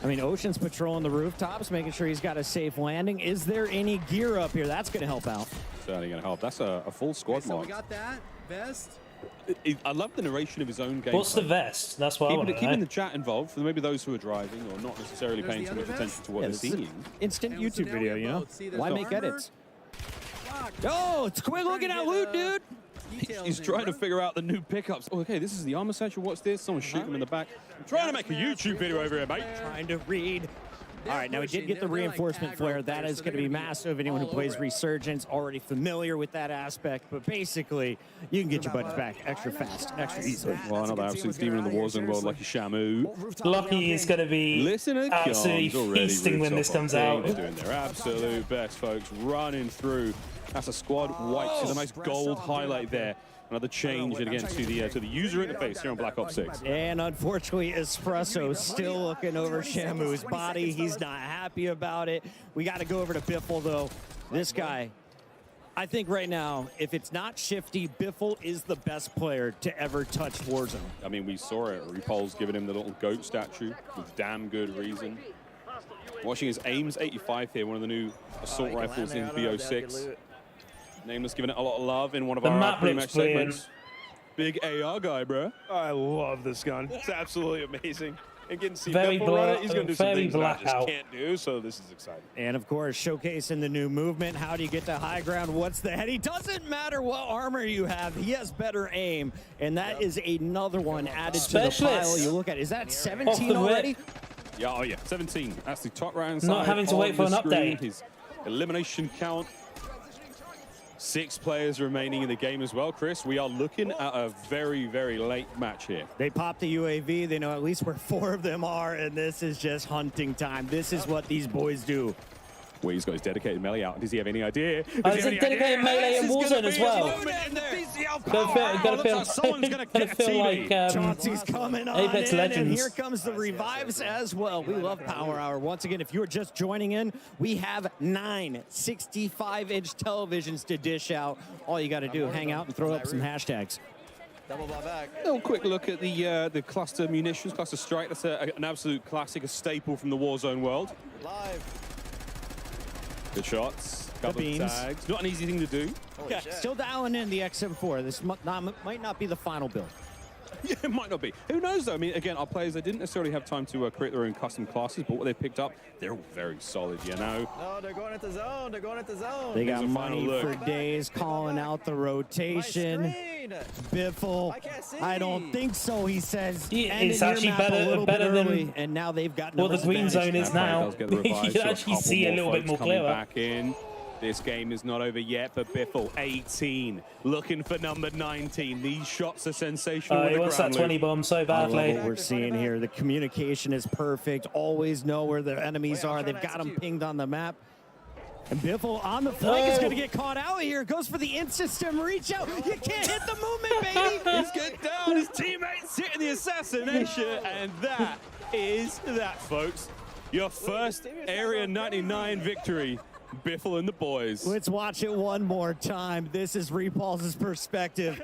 I mean, Ocean's patrolling the rooftops, making sure he's got a safe landing. Is there any gear up here? That's going to help out. Certainly going to help. That's a full squad so mark. We got that. Vest. I love the narration of his own game. What's the vest? That's what I want to know. Keeping the chat involved for maybe those who are driving or not necessarily paying too much attention to what they're seeing. Instant YouTube video, you know? Why make edits? Oh, it's quick looking at loot, dude. He's trying to figure out the new pickups. Oh, okay, this is the armor satchel. What's this? Someone's shooting him in the back. I'm trying to make a YouTube video over here, mate. Trying to read. All right, now we did get the reinforcement flare. That is going to be massive. Anyone who plays Resurgence already familiar with that aspect. But basically, you can get your buddies back extra fast, extra easily. Well, another absolute demon in the Warzone world, Lucky Shamu. Lucky is going to be absolutely feasting when this comes out. They're doing their absolute best, folks. Running through. That's a squad wipe. See the nice gold highlight there. Another change again to the user interface here on Black Ops 6. And unfortunately, Espresso still looking over Shamu's body. He's not happy about it. We got to go over to Biffle, though. This guy, I think right now, if it's not Shifty, Biffle is the best player to ever touch Warzone. I mean, we saw it. Repul's giving him the little goat statue with damn good reason. Watching his aims 85 here, one of the new assault rifles in BO6. Nameless giving it a lot of love in one of The our map pre-match looks brilliant. segments. Big AR guy, bro. I love this gun. It's absolutely amazing. And getting to see Very Biffle run it, he's going to do some very things that I just blackout. can't do, so this is exciting. And of course, showcasing the new movement. How do you get to high ground? What's the head? He doesn't matter what armor you have. He has better aim. And that is another one added to the pile. Specialist. You look at, is that Off 17 the already? rip. Yeah, oh yeah, 17. That's the top round Not side having to on wait for the an screen. update. His elimination count. 6 players remaining in the game as well, Chris. We are looking at a very, very late match here. They popped the UAV. They know at least where 4 of them are, and this is just hunting time. This is what these boys do. Well, he's got his dedicated melee out. Does he have any idea? Oh, it's a dedicated melee in Warzone as well. Gonna feel like Chauncey's coming on Apex in, Legends. and here comes the revives as well. We love Power Hour. Once again, if you are just joining in, we have 9 65-inch televisions to dish out. All you got to do, hang out and throw up some hashtags. Double ball back. A little quick look at the cluster munitions, cluster strike. That's an absolute classic, a staple from the Warzone world. Live. Good shots, couple of beans. tags. Not an easy thing to do. Yeah, still dialing in the XM4. This might not be the final build. Yeah, it might not be. Who knows, though? I mean, again, our players, they didn't necessarily have time to create their own custom classes, but what they picked up, they're all very solid, you know? No, they're going into zone. They're going into zone. They got Here's a final money look. for days, calling out the rotation. Biffle, I don't think so, he says. It's actually better than and now they've got what the green zone is now. Does get the You revive, can so actually couple see a little bit folks more coming clearer. back in. This game is not over yet, but Biffle, 18, looking for number 19. These shots are sensational. with He the wants that ground 20 loop. bomb so I love badly. what we're seeing here. The communication is perfect. Always know where their enemies are. They've got them pinged on the map. And Biffle on the flank is going to get caught out here. Goes for the in-system reach out. You can't hit the movement, baby. He's getting down. His teammates hitting the assassination. And that is that, folks. Your first Area 99 victory. Biffle and the boys. Let's watch it one more time. This is Repulse's perspective.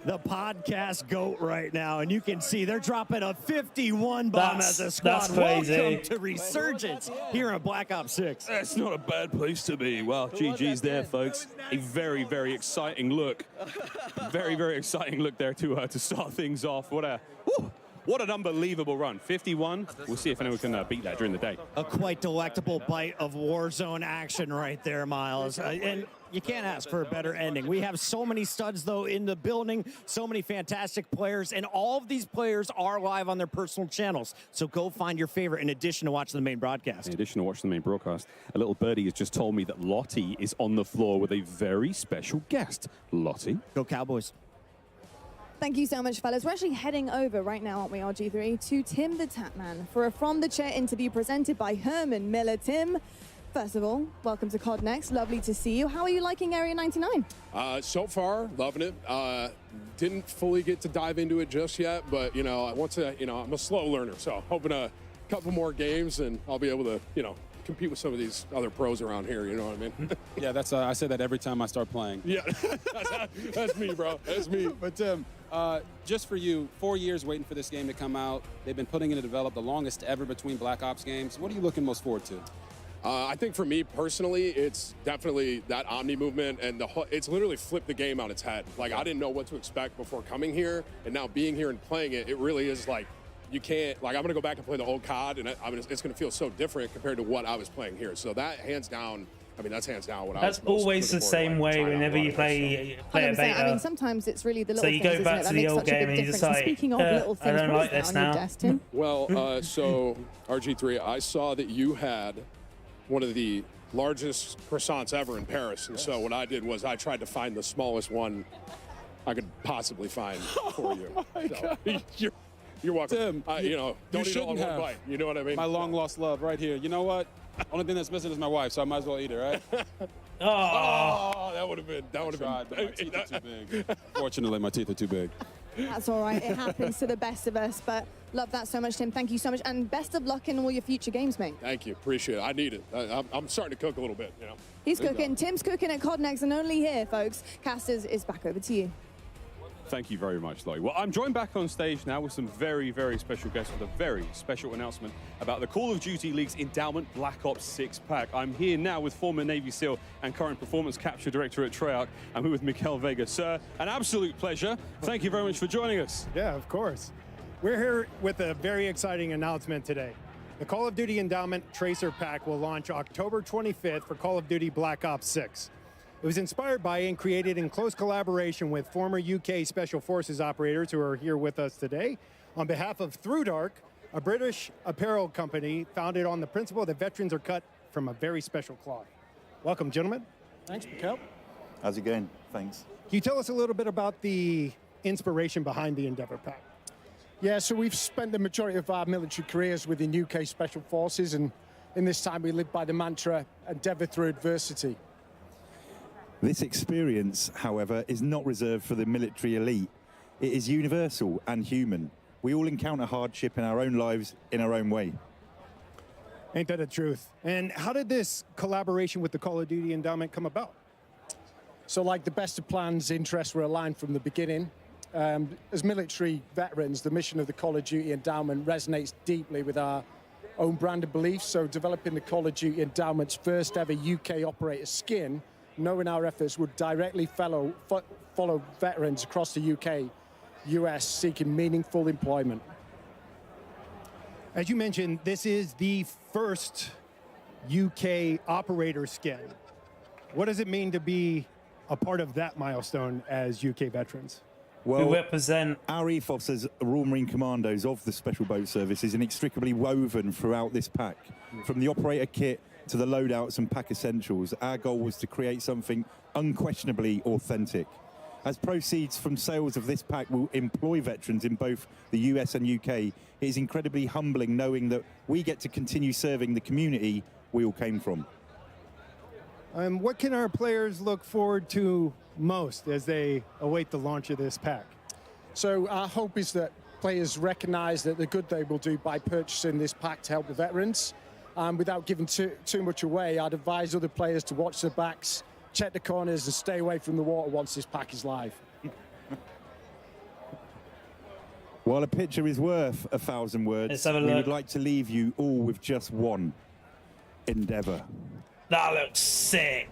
The podcast GOAT right now, and you can see they're dropping a 51 bomb as a squad. That's crazy. Welcome to Resurgence here on Black Ops 6. That's not a bad place to be. Well, GG's there, folks. A very, very exciting look. Very, very exciting look there to start things off. What an unbelievable run. 51. We'll see if anyone can beat that during the day. A quite delectable bite of Warzone action right there, Miles. And you can't ask for a better ending. We have so many studs, though, in the building, so many fantastic players, and all of these players are live on their personal channels. So go find your favorite in addition to watching the main broadcast. In addition to watching the main broadcast, a little birdie has just told me that Lottie is on the floor with a very special guest. Lottie. Go Cowboys. Thank you so much, fellas. We're actually heading over right now, aren't we, RG3, to Tim the Tapman for a From the Chair interview presented by Herman Miller. Tim, first of all, welcome to COD Next. Lovely to see you. How are you liking Area 99? So far, loving it. Didn't fully get to dive into it just yet, but, you know, I want to, you know, I'm a slow learner, so hoping a couple more games and I'll be able to, you know, compete with some of these other pros around here, you know what I mean? Yeah, that's I say that every time I start playing. Yeah, that's me, bro. That's me. But Tim, just for you, 4 years waiting for this game to come out. They've been putting it to develop, the longest ever between Black Ops games. What are you looking most forward to? I think for me personally, it's definitely that Omni movement, and it's literally flipped the game on its head. Like, I didn't know what to expect before coming here, and now being here and playing it, it really is like, you can't, like, I'm gonna go back and play the old COD, and it's gonna feel so different compared to what I was playing here. So that, hands down, I mean, that's hands down what I was That's always the same way whenever you play a beta. I mean, sometimes it's really the little So you things, go back isn't to it, the that old makes such a game big and you just difference. like, Speaking of little I things, don't what like is this that on your now. desk, Tim? Well, so RG3, I saw that you had one of the largest croissants ever in Paris, and so what I did was I tried to find the smallest one I could possibly find for you. Oh my So, God. you're welcome. Tim, You know, don't eat it all in one have. bite. You know what I mean? My long lost love right here. You know what? Only thing that's missing is my wife, so I might as well eat her, right? Oh, that would have been. That would have Tried, been. but my teeth are too big. Fortunately, my teeth are too big. That's all right. It happens to the best of us, but love that so much, Tim. Thank you so much, and best of luck in all your future games, mate. Thank you. Appreciate it. I need it. I'm starting to cook a little bit, you know. He's cooking. Tim's cooking at COD and only here, folks. Casters is back over to you. Thank you very much, Lottie. Well, I'm joined back on stage now with some very, very special guests with a very special announcement about the Call of Duty League's Endowment Black Ops 6 pack. I'm here now with former Navy SEAL and current Performance Capture Director at Treyarch. I'm here with Miguel Vega. Sir, an absolute pleasure. Thank you very much for joining us. Yeah, of course. We're here with a very exciting announcement today. The Call of Duty Endowment Tracer Pack will launch October 25th for Call of Duty Black Ops 6. It was inspired by and created in close collaboration with former UK Special Forces operators who are here with us today on behalf of Through Dark, a British apparel company founded on the principle that veterans are cut from a very special cloth. Welcome, gentlemen. Thanks, Miguel. How's it going? Thanks. Can you tell us a little bit about the inspiration behind the Endeavour Pack? Yeah, so we've spent the majority of our military careers within UK Special Forces, and in this time we live by the mantra, endeavour through adversity. This experience, however, is not reserved for the military elite. It is universal and human. We all encounter hardship in our own lives in our own way. Ain't that the truth? And how did this collaboration with the Call of Duty Endowment come about? So like the best of plans, interests were aligned from the beginning. As military veterans, the mission of the Call of Duty Endowment resonates deeply with our own brand of beliefs. So developing the Call of Duty Endowment's first ever UK operator skin, knowing our efforts would directly follow veterans across the UK, US seeking meaningful employment. As you mentioned, this is the first UK operator skin. What does it mean to be a part of that milestone as UK veterans? Well, we represent our ethos as Royal Marine Commandos of the Special Boat Service is inextricably woven throughout this pack. From the operator kit to the loadouts and pack essentials, our goal was to create something unquestionably authentic. As proceeds from sales of this pack will employ veterans in both the US and UK, it is incredibly humbling knowing that we get to continue serving the community we all came from. What can our players look forward to most as they await the launch of this pack? So our hope is that players recognize that the good they will do by purchasing this pack to help the veterans. Without giving too much away, I'd advise other players to watch their backs, check the corners, and stay away from the water once this pack is live. While a picture is worth 1,000 words, we would like to leave you all with just one: Endeavour. That looks sick.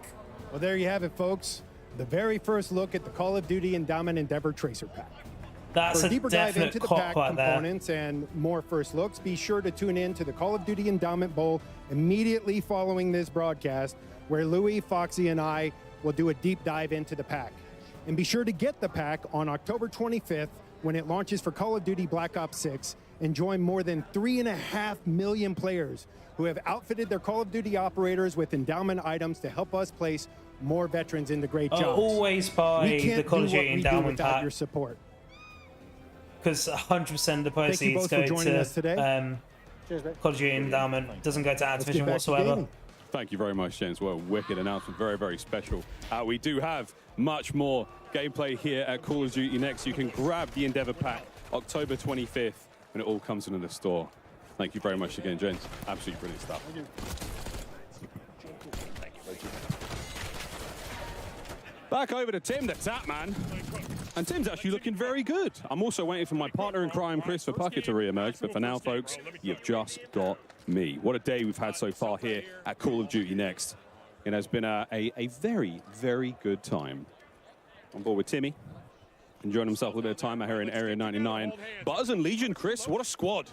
Well, there you have it, folks. The very first look at the Call of Duty Endowment Endeavour Tracer Pack. That's For a a deeper dive definite into the cop pack right there. components and more first looks, be sure to tune in to the Call of Duty Endowment Bowl immediately following this broadcast, where Louis, Foxy, and I will do a deep dive into the pack. And be sure to get the pack on October 25th when it launches for Call of Duty Black Ops 6 and join more than 3.5 million players who have outfitted their Call of Duty operators with endowment items to help us place more veterans into great jobs. Always buy We can't the Call do of what Duty we do Endowment without pack. your support. Because 100% of the Thank you proceeds both for go joining us today. to Cheers, mate. Call of Duty Endowment. Doesn't go to Activision whatsoever. Thank you very much, James. Well, wicked announcement, very, very special. We do have much more gameplay here at Call of Duty Next. You can grab the Endeavour Pack October 25th when it all comes into the store. Thank you very much again, James. Absolutely brilliant stuff. Thank you. Back over to Tim, the Tap Man. And Tim's actually looking very good. I'm also waiting for my partner in crime, Christopher Puckett, to re-emerge. But for now, folks, you've just got me. What a day we've had so far here at Call of Duty Next. It has been a very, very good time. On board with Timmy, enjoying himself a little bit of time out here in Area 99. Buzz and Legion, Chris, what a squad.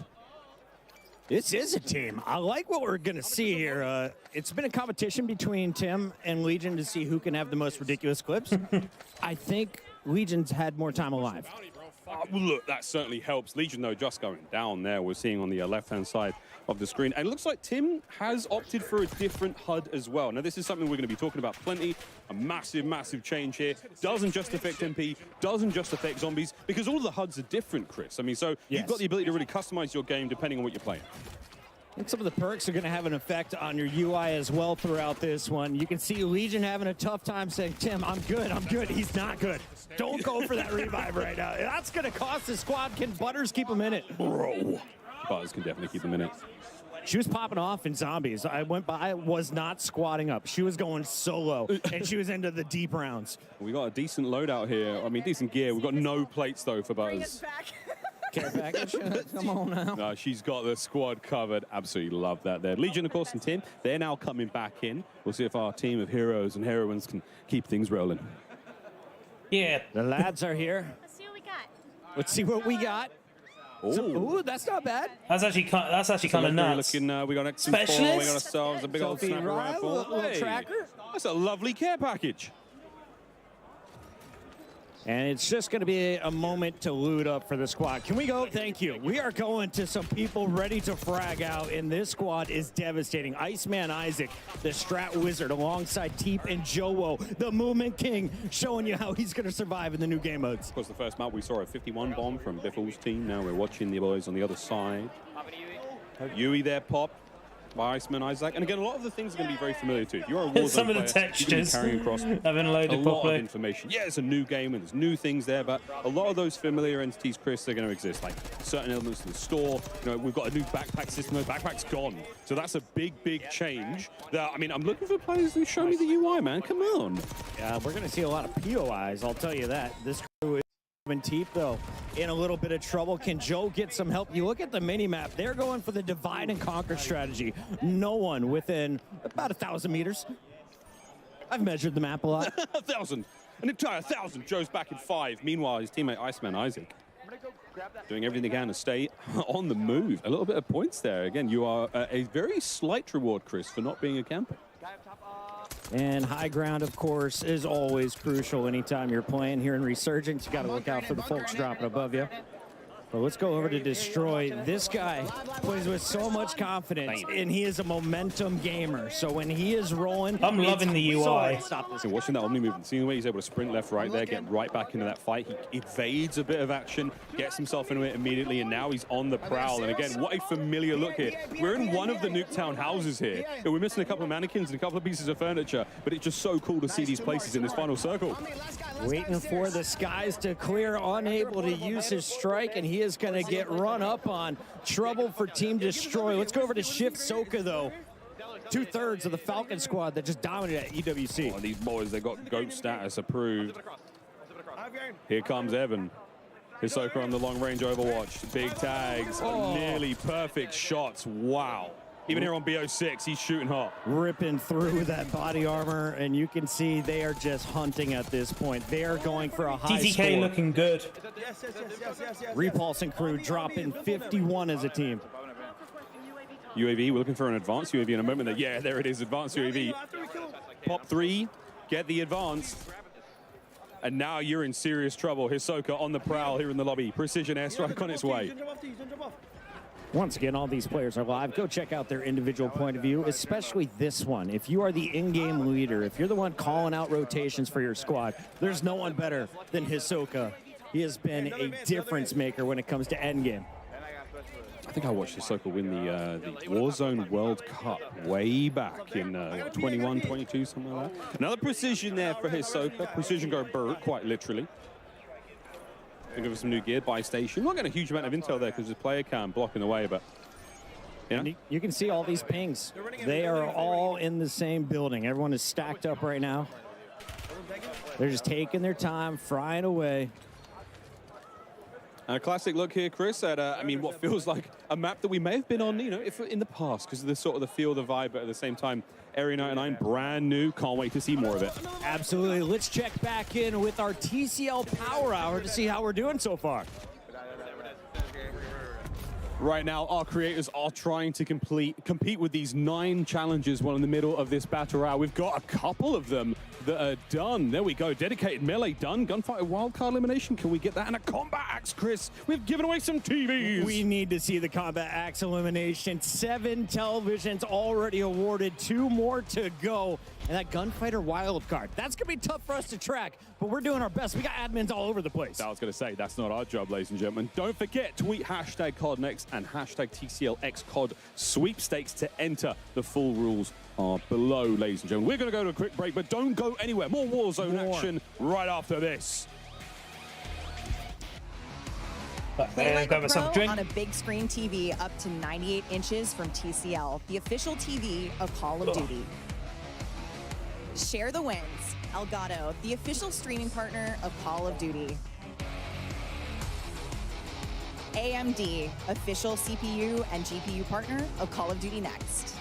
This is a team. I like what we're going to see here. It's been a competition between Tim and Legion to see who can have the most ridiculous clips. I think Legion's had more time alive. Well, look, that certainly helps. Legion, though, just going down there. We're seeing on the left-hand side of the screen. And it looks like Tim has opted for a different HUD as well. Now, this is something we're going to be talking about plenty. A massive, massive change here. Doesn't just affect MP, doesn't just affect zombies, because all of the HUDs are different, Chris. I mean, so you've got the ability to really customize your game depending on what you're playing. And some of the perks are going to have an effect on your UI as well throughout this one. You can see Legion having a tough time saying, Tim, I'm good, I'm good. He's not good. Don't go for that revive right now. That's going to cost the squad. Can Butters keep him in it? Bro. Butters can definitely keep him in it. She was popping off in zombies. I went by, was not squatting up. She was going solo, and she was into the deep rounds. We got a decent loadout here. I mean, decent gear. We've got no plates, though, for Butters. Care package? Come on now. No, she's got the squad covered. Absolutely love that there. Legion, of course, and Tim, they're now coming back in. We'll see if our team of heroes and heroines can keep things rolling. Yeah. The lads are here. Let's see what we got. Let's see what we got. Ooh, that's not bad. That's actually kind of nuts. Looking, we got an Specialist? We got ourselves a big old Sophie snapper Ryle, rifle. little tracker. That's a lovely care package. And it's just going to be a moment to loot up for the squad. Can we go? Thank you. We are going to some people ready to frag out, and this squad is devastating. Iceman Isaac, the Strat Wizard, alongside Teep and Joe, the Movement King, showing you how he's going to survive in the new game modes. Of course, the first map we saw a 51 bomb from Biffle's team. Now we're watching the boys on the other side. Yui there, pop. By Iceman Isaac, and again, a lot of the things are going to be very familiar to you. If you're a Warzone Some of the player, textures carrying across haven't loaded a lot properly. of information. Yeah, it's a new game and there's new things there, but a lot of those familiar entities, Chris, are going to exist. Like certain elements of the store. You know, we've got a new backpack system. The backpack's gone, so that's a big change. That, I mean, I'm looking for players who show me the UI, man. Come on. Yeah, we're going to see a lot of POIs. I'll tell you that. This crew is. Teep, though, in a little bit of trouble. Can Joe get some help? You look at the mini-map. They're going for the divide and conquer strategy. No one within about 1,000 meters. I've measured the map a lot. 1,000. An entire 1,000. Joe's back in 5. Meanwhile, his teammate Iceman Isaac doing everything they can to stay on the move. A little bit of points there. Again, you are a very slight reward, Chris, for not being a camper. And high ground, of course, is always crucial anytime you're playing here in Resurgence. You got to look out for the folks dropping above you. But let's go over to Destroy. This guy plays with so much confidence, and he is a momentum gamer. So when he is rolling, I'm loving the UI. So watching that Omni movement, seeing the way he's able to sprint left, right there, get right back into that fight. He evades a bit of action, gets himself into it immediately, and now he's on the prowl. And again, what a familiar look here. We're in one of the Nuketown houses here. And we're missing a couple of mannequins and a couple of pieces of furniture, but it's just so cool to see these places in this final circle. Waiting for the skies to clear, unable to use his strike, and he is going to get run up on. Trouble for Team Destroy. Let's go over to Shift Soka, though. 2/3 of the Falcon squad that just dominated at EWC. Oh, these boys, they got GOAT status approved. Here comes Evan. Hisoka on the long-range Overwatch. Big tags, nearly perfect shots. Wow. Even here on BO6, he's shooting hot. Ripping through that body armor, and you can see they are just hunting at this point. They are going for a high TTK score. looking good. Repulsing crew dropping 51 as a team. UAV, we're looking for an advanced UAV in a moment. Yeah, there it is, advanced UAV. Pop 3, get the advanced. And now you're in serious trouble. Hisoka on the prowl here in the lobby. Precision airstrike on its way. Once again, all these players are live. Go check out their individual point of view, especially this one. If you are the in-game leader, if you're the one calling out rotations for your squad, there's no one better than Hisoka. He has been a difference maker when it comes to endgame. I think I watched Hisoka win the Warzone World Cup way back in 21, 22, something like that. Another precision there for Hisoka. Precision go Burt, quite literally. Give us some new gear by station. Not getting a huge amount of intel there because there's player cam blocking the way, but you can see all these pings. They are all in the same building. Everyone is stacked up right now. They're just taking their time, frying away. And a classic look here, Chris, at I mean, what feels like a map that we may have been on, you know, if in the past, because of the sort of the feel, the vibe, but at the same time, Area 99, brand new. Can't wait to see more of it. Absolutely. Let's check back in with our TCL Power Hour to see how we're doing so far. Right now, our creators are trying to compete with these 9 challenges while in the middle of this battle royale. We've got a couple of them that are done. There we go. Dedicated melee done. Gunfighter wildcard elimination. Can we get that? And a combat axe, Chris. We've given away some TVs. We need to see the combat axe elimination. 7 televisions already awarded. 2 more to go. And that gunfighter wildcard. That's going to be tough for us to track, but we're doing our best. We got admins all over the place. I was going to say, that's not our job, ladies and gentlemen. Don't forget, tweet hashtag CODNext and hashtag TCLXCOD sweepstakes to enter. The full rules are below, ladies and gentlemen. We're going to go to a quick break, but don't go anywhere. More Warzone action right after this. Play like a pro on a big screen TV up to 98 inches from TCL, the official TV of Call of Duty. Share the wins. Elgato, the official streaming partner of Call of Duty. AMD, official CPU and GPU partner of Call of Duty Next.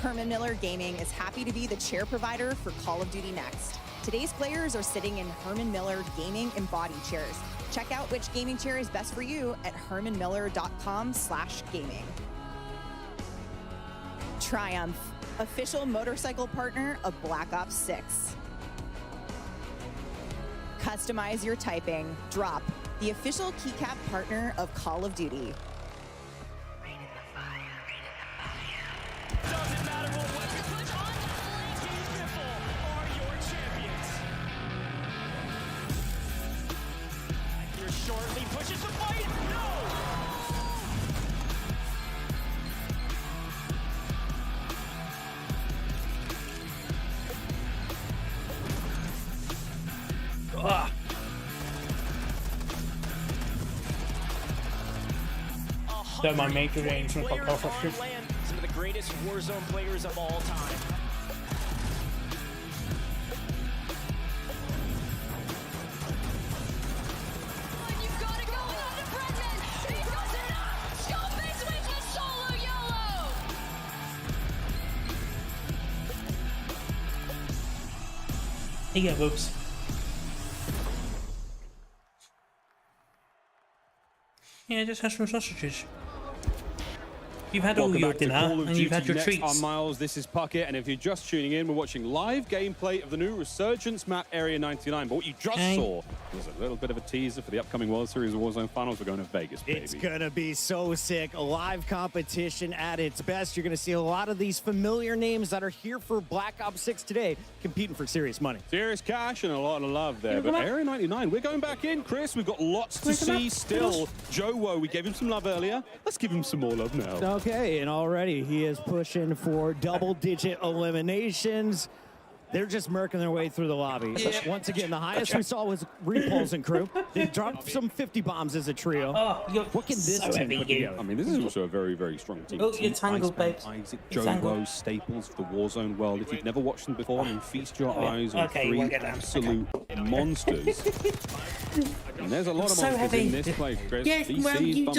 Herman Miller Gaming is happy to be the chair provider for Call of Duty Next. Today's players are sitting in Herman Miller Gaming Embody chairs. Check out which gaming chair is best for you at hermanmiller.com/gaming. Triumph, official motorcycle partner of Black Ops 6. Customize your typing. Drop, the official keycap partner of Call of Duty. Doesn't matter what weapon put on, Flaking Biffle are your champions. Here shortly pushes the fight. No! Don't mind me doing some Some of the greatest Warzone players of all time. Here you go, boobs. Yeah, just have some sausages. You've had all your dinner and you've had your treats. I'm Miles, this is Puckett, and if you're just tuning in, we're watching live gameplay of the new Resurgence map, Area 99. But what you just saw was a little bit of a teaser for the upcoming World Series of Warzone Finals. We're going to Vegas, baby. It's going to be so sick. A live competition at its best. You're going to see a lot of these familiar names that are here for Black Ops 6 today, competing for serious money. Serious cash and a lot of love there. But Area 99, we're going back in, Chris. We've got lots to see still. Joe Woe, we gave him some love earlier. Let's give him some more love now. Okay, and already he is pushing for double-digit eliminations. They're just murking their way through the lobby. Yeah. Once again, the highest we saw was Repulse and crew. They dropped some 50 bombs as a trio. What can this team put together? I mean, this is also a very, very strong team. Oh, you're tangled, babe. Isaac, You're Joe tangled. Woe, staples of the Warzone world. If you've never watched them before, then feast your eyes on Okay, you three won't get that. absolute monsters. And there's a lot of So monsters heavy. in this place, Chris. Yeah, well, DC, you bump-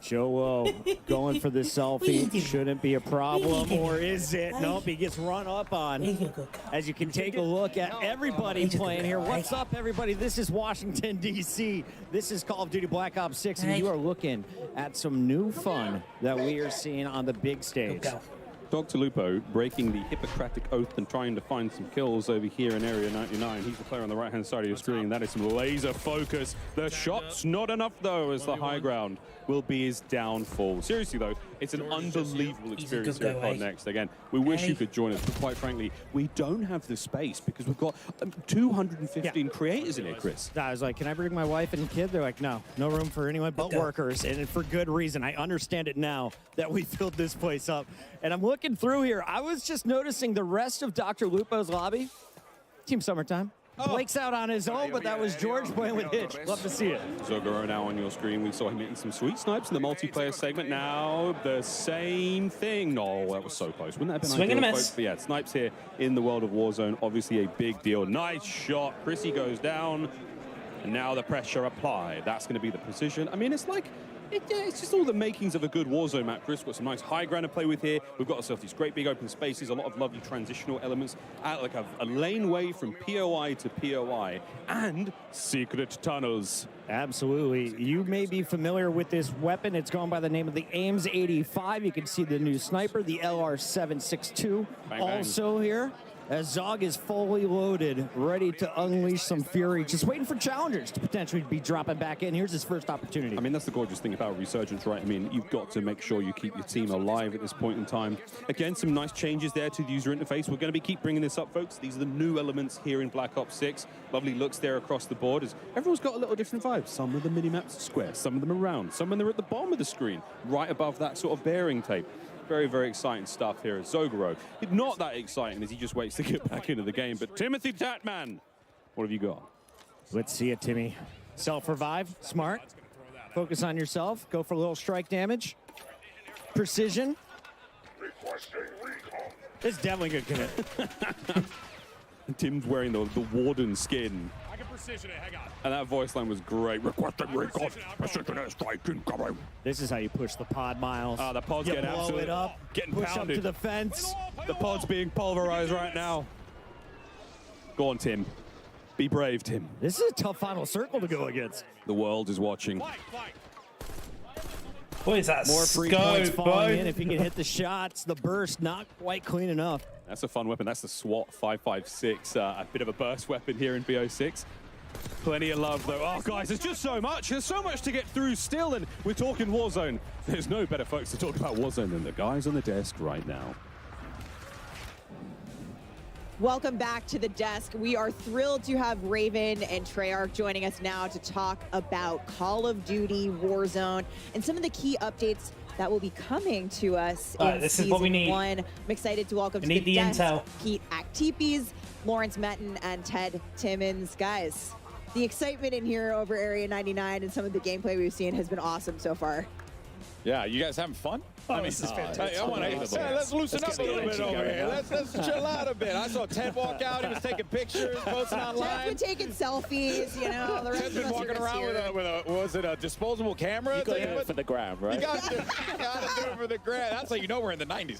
Joe going for the selfie. Shouldn't be a problem, or is it? Nope, he gets run up on. As you can take a look at everybody playing here. What's up, everybody? This is Washington, D.C. This is Call of Duty Black Ops 6, and you are looking at some new fun that we are seeing on the big stage. Dr. Lupo breaking the Hippocratic Oath and trying to find some kills over here in Area 99. He's the player on the right-hand side of your screen. That is some laser focus. The shot's not enough, though, as the high ground will be his downfall. Seriously, though, it's an unbelievable experience here at COD Next. Again, we wish you could join us, but quite frankly, we don't have the space because we've got 215 creators in here, Chris. I was like, can I bring my wife and kid? They're like, no room for anyone but workers, and for good reason. I understand it now that we filled this place up. And I'm looking through here. I was just noticing the rest of Dr. Lupo's lobby. Team Summertime. Blake's out on his own, but that was George playing with Hitch. Love to see it. Zogoro now on your screen. We saw him hitting some sweet snipes in the multiplayer segment. Now the same thing. No, that was so close. Wouldn't that have been Swing and a ideal, miss. folks? But yeah, snipes here in the world of Warzone. Obviously a big deal. Nice shot. Chrissy goes down. And now the pressure applied. That's going to be the precision. I mean, it's like, it's just all the makings of a good Warzone map, Chris. We've got some nice high ground to play with here. We've got ourselves these great big open spaces, a lot of lovely transitional elements, like a laneway from POI to POI, and secret tunnels. Absolutely. You may be familiar with this weapon. It's gone by the name of the Ames 85. You can see the new sniper, the LR762, Bang, bang. also here. as Zog is fully loaded, ready to unleash some fury, just waiting for challengers to potentially be dropping back in. Here's his first opportunity. I mean, that's the gorgeous thing about Resurgence, right? I mean, you've got to make sure you keep your team alive at this point in time. Again, some nice changes there to the user interface. We're going to keep bringing this up, folks. These are the new elements here in Black Ops 6. Lovely looks there across the board. As everyone's got a little different vibe. Some of the mini-maps are square, some of them are round, some of them are at the bottom of the screen, right above that sort of bearing tape. Very, very exciting stuff here at Zogoro. Not that exciting as he just waits to get back into the game. But Timothy Tatman, what have you got? Let's see it, Timmy. Self-revive, smart. Focus on yourself. Go for a little strike damage. Precision. It's definitely good commit. Tim's wearing the Warden skin. I can precision it, hang on. And that voice line was great. Requesting recon. Precision airstrike incoming. This is how you push the pod, Miles. The pod's you getting blow absolutely it up, getting push pounded. up to the fence. The pod's being pulverized right now. Go on, Tim. Be brave, Tim. This is a tough final circle to go against. The world is watching. What is that? More free points falling in if he can hit the shots. The burst not quite clean enough. That's a fun weapon. That's the SWAT 556. A bit of a burst weapon here in BO6. Plenty of love, though. Oh, guys, there's just so much. There's so much to get through still, and we're talking Warzone. There's no better folks to talk about Warzone than the guys on the desk right now. Welcome back to the desk. We are thrilled to have Raven and Treyarch joining us now to talk about Call of Duty Warzone and some of the key updates that will be coming to us in this Season is what we need. 1. I'm excited to welcome We to need the the desk intel. Pete Actipes, Lawrence Metten, and Ted Timmons. Guys, the excitement in here over Area 99 and some of the gameplay we've seen has been awesome so far. Yeah, you guys having fun? Oh, this is fantastic. Let's loosen up a little bit over here. Let's chill out a bit. I saw Ted walk out. He was taking pictures, posting online. Ted's been taking selfies, you know. The rest Ted's of been us are walking just around here. with a was it a disposable camera? You gotta do it for the gram, right? You gotta do it for the gram. That's how you know we're in the 90s.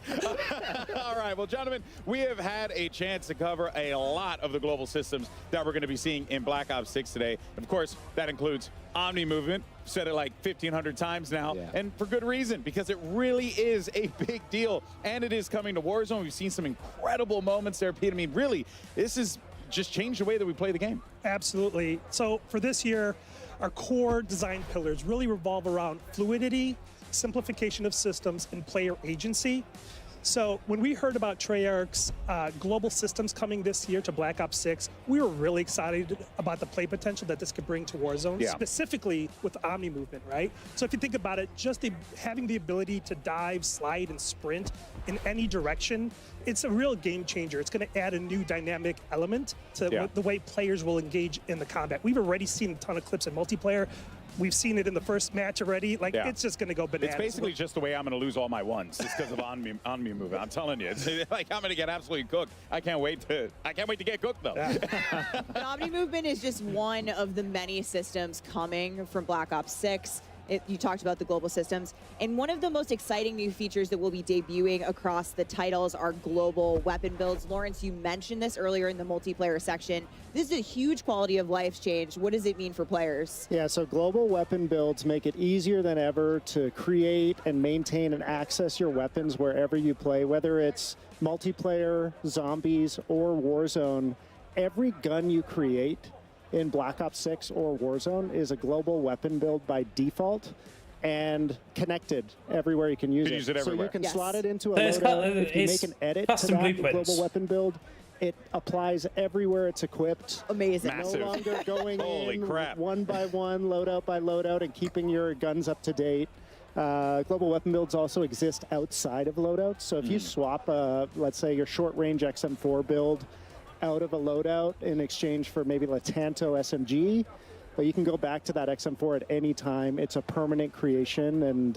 All right, well, gentlemen, we have had a chance to cover a lot of the global systems that we're going to be seeing in Black Ops 6 today. Of course, that includes Omni Movement. Said it like 1,500 times now, and for good reason, because it really is a big deal, and it is coming to Warzone. We've seen some incredible moments there, Pete. I mean, really, this has just changed the way that we play the game. Absolutely. So for this year, our core design pillars really revolve around fluidity, simplification of systems, and player agency. So when we heard about Treyarch's global systems coming this year to Black Ops 6, we were really excited about the play potential that this could bring to Warzone, specifically with Omni Movement, right? So if you think about it, just having the ability to dive, slide, and sprint in any direction, it's a real game changer. It's going to add a new dynamic element to the way players will engage in the combat. We've already seen a ton of clips in multiplayer. We've seen it in the first match already. Like, it's just going to go bananas. It's basically just the way I'm going to lose all my ones, just because of Omni Movement. I'm telling you, it's like I'm going to get absolutely cooked. I can't wait to get cooked though. But Omni Movement is just one of the many systems coming from Black Ops 6. You talked about the global systems. And one of the most exciting new features that will be debuting across the titles are global weapon builds. Lawrence, you mentioned this earlier in the multiplayer section. This is a huge quality of life change. What does it mean for players? Yeah, so global weapon builds make it easier than ever to create and maintain and access your weapons wherever you play, whether it's multiplayer, zombies, or Warzone. Every gun you create in Black Ops 6 or Warzone is a global weapon build by default and connected everywhere you can use it. So you can slot it into a loadout. If you make an edit to that global weapon build, it applies everywhere it's equipped. Amazing. No longer going Holy in crap. one by one, loadout by loadout, and keeping your guns up to date. Global weapon builds also exist outside of loadouts. So if you swap, let's say, your short-range XM4 build out of a loadout in exchange for maybe a Tanto SMG, but you can go back to that XM4 at any time. It's a permanent creation and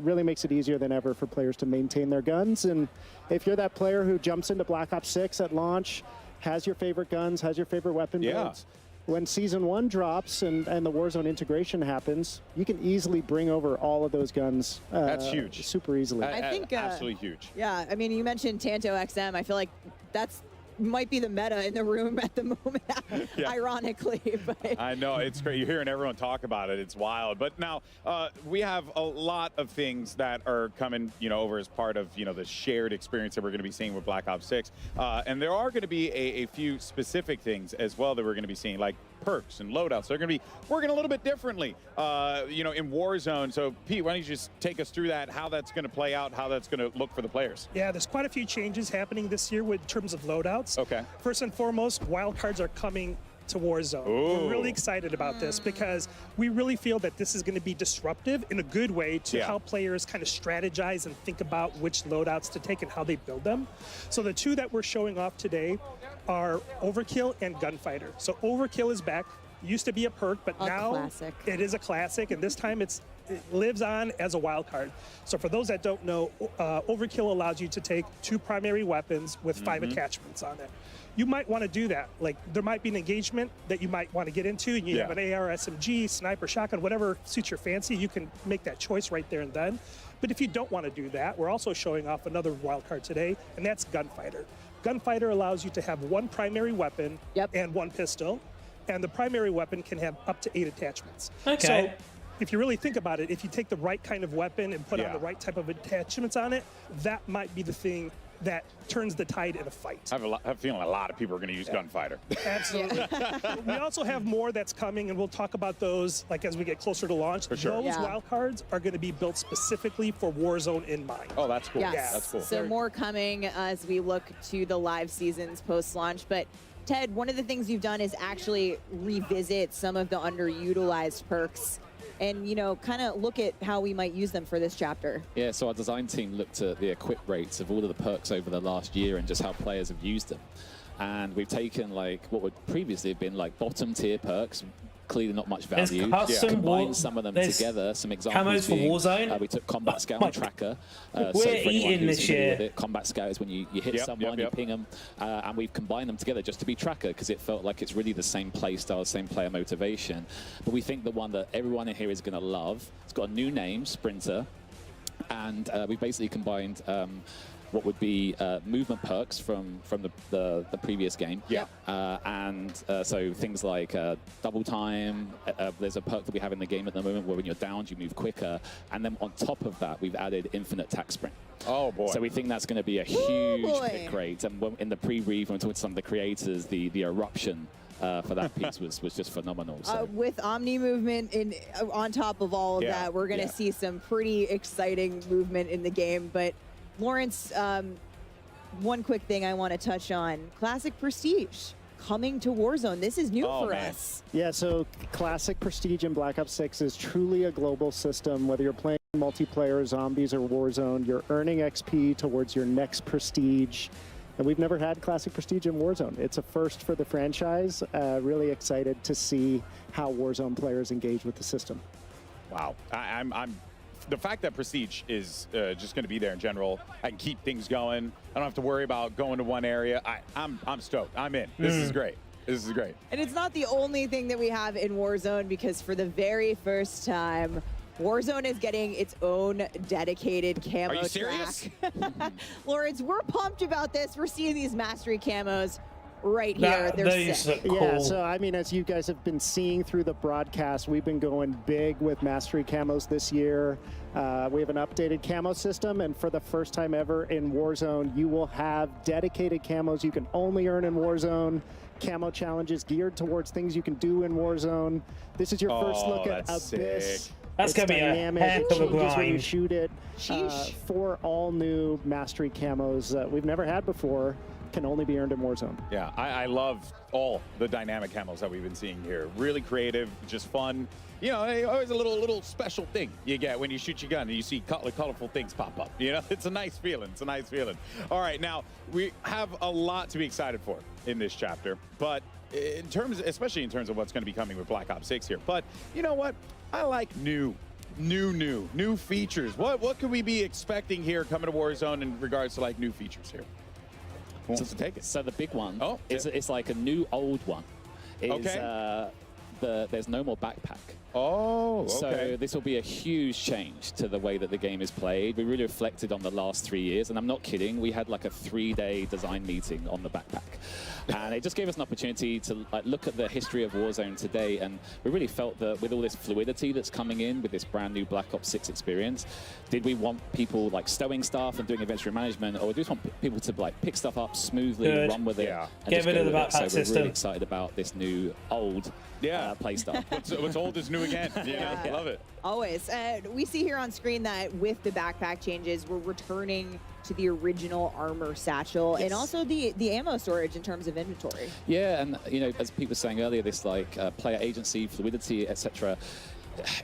really makes it easier than ever for players to maintain their guns. And if you're that player who jumps into Black Ops 6 at launch, has your favorite guns, has your favorite weapon builds, when Season 1 drops and the Warzone integration happens, you can easily bring over all of those guns. That's huge. Super easily. I think absolutely huge. Yeah, I mean, you mentioned Tanto XM. I feel like that's might be the meta in the room at the moment, ironically. But I know, it's great. You're hearing everyone talk about it. It's wild. But now we have a lot of things that are coming, over as part of, the shared experience that we're going to be seeing with Black Ops 6. And there are going to be a few specific things as well that we're going to be seeing, like perks and loadouts. They're going to be working a little bit differently, in Warzone. So, Pete, why don't you just take us through that, how that's going to play out, how that's going to look for the players? Yeah, there's quite a few changes happening this year in terms of loadouts. Okay. First and foremost, wildcards are coming to Warzone. Ooh. We're really excited about this because we really feel that this is going to be disruptive in a good way to how players kind of strategize and think about which loadouts to take and how they build them. So the two that we're showing off today are Overkill and Gunfighter. So Overkill is back. Used to be a perk, but now it is a classic, and this time it lives on as a wild card. So for those that don't know, Overkill allows you to take 2 primary weapons with 5 attachments on it. You might want to do that. Like, there might be an engagement that you might want to get into, and you have an AR, SMG, sniper, shotgun, whatever suits your fancy. You can make that choice right there and then. But if you don't want to do that, we're also showing off another wild card today, and that's Gunfighter. Gunfighter allows you to have 1 primary weapon and 1 pistol, and the primary weapon can have up to 8 attachments. Okay. So if you really think about it, if you take the right kind of weapon and put on the right type of attachments on it, that might be the thing that turns the tide in a fight. I have a feeling a lot of people are going to use Gunfighter. Absolutely. We also have more that's coming, and we'll talk about those as we get closer to launch. For sure. Those wild cards are going to be built specifically for Warzone in mind. Oh, that's cool. Yes. That's cool. So more coming as we look to the live seasons post-launch. But Ted, one of the things you've done is actually revisit some of the underutilized perks and, kind of look at how we might use them for this chapter. Yeah, so our design team looked at the equip rates of all of the perks over the last year and just how players have used them. And we've taken what would previously have been bottom tier perks, clearly not much value. Combined some of them together. Some examples camos for Warzone. We took Combat Scout and Tracker. We're eating this year. Combat Scout is when you hit someone, you ping them, and we've combined them together just to be Tracker because it felt like it's really the same play style, same player motivation. But we think the one that everyone in here is going to love, it's got a new name, Sprinter, and we've basically combined what would be movement perks from the previous game. So things like double time. There's a perk that we have in the game at the moment where when you're downed, you move quicker. And then on top of that, we've added infinite tack sprint. Oh, boy. So we think that's going to be a huge pick rate. And in the pre-read, when we talked to some of the creators, the eruption for that piece was just phenomenal. So. With Omni movement on top of all of that, we're going to see some pretty exciting movement in the game. But Lawrence, one quick thing I want to touch on. Classic Prestige coming to Warzone. This is new for us. Yeah, so Classic Prestige in Black Ops 6 is truly a global system. Whether you're playing multiplayer, zombies, or Warzone, you're earning XP towards your next Prestige. And we've never had Classic Prestige in Warzone. It's a first for the franchise. Really excited to see how Warzone players engage with the system. Wow. The fact that Prestige is just going to be there in general, I can keep things going. I don't have to worry about going to one area. I'm stoked. I'm in. This is great. This is great. And it's not the only thing that we have in Warzone, because for the very first time, Warzone is getting its own dedicated camo Are you serious? track. Lawrence, we're pumped about this. We're seeing these mastery camos right here. They're sick. Cool. Yeah, so I mean, as you guys have been seeing through the broadcast, we've been going big with mastery camos this year. We have an updated camo system, and for the first time ever in Warzone, you will have dedicated camos you can only earn in Warzone. Camo challenges geared towards things you can do in Warzone. This is your first look at Abyss. Sick. That's going to be a heck of a grind. When you shoot it. 4 all new mastery camos that we've never had before. Can only be earned in Warzone. Yeah, I love all the dynamic camos that we've been seeing here. Really creative, just fun. Always a little special thing you get when you shoot your gun and you see colorful things pop up. It's a nice feeling. It's a nice feeling. All right, now we have a lot to be excited for in this chapter, but especially in terms of what's going to be coming with Black Ops 6 here. But you know what? I like new features. What could we be expecting here coming to Warzone in regards to new features here? Who wants to take it? So the big one, it's like a new old one. There's no more backpack. Oh, okay. So this will be a huge change to the way that the game is played. We really reflected on the last 3 years, and I'm not kidding. We had like a 3-day design meeting on the backpack. And it just gave us an opportunity to look at the history of Warzone today, and we really felt that with all this fluidity that's coming in with this brand new Black Ops 6 experience, did we want people like stowing stuff and doing inventory management, or do we just want people to like pick stuff up smoothly, run with it, and Get rid of the backpack so system. we're really excited about this new old play style. What's old is new again. I love it. Always. We see here on screen that with the backpack changes, we're returning to the original armor satchel and also the ammo storage in terms of inventory. Yeah, and you know, as Pete was saying earlier, this like player agency, fluidity, etc.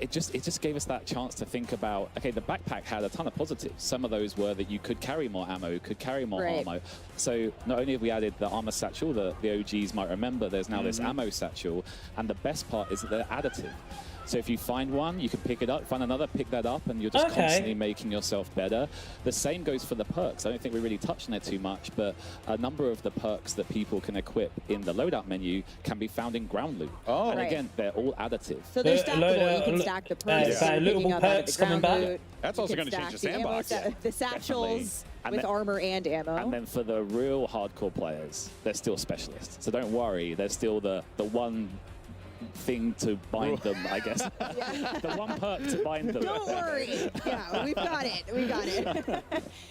It just gave us that chance to think about, okay, the backpack had a ton of positives. Some of those were that you could carry more ammo, could carry more ammo. So not only have we added the armor satchel that the OGs might remember, there's now this ammo satchel, and the best part is that they're additive. So if you find one, you can pick it up, find another, pick that up, and you're just constantly making yourself better. The same goes for the perks. I don't think we really touched on it too much, but a number of the perks that people can equip in the loadout menu can be found in ground loot. Oh. And again, they're all additive. So they're stackable. You can stack the perks. lootable perks coming back. That's also going to change the sandbox. The satchels with armor and ammo. And then for the real hardcore players, they're still specialists. So don't worry, there's still the one thing to bind them, I guess. The one perk to bind them. Don't worry. Yeah, we've got it. We got it.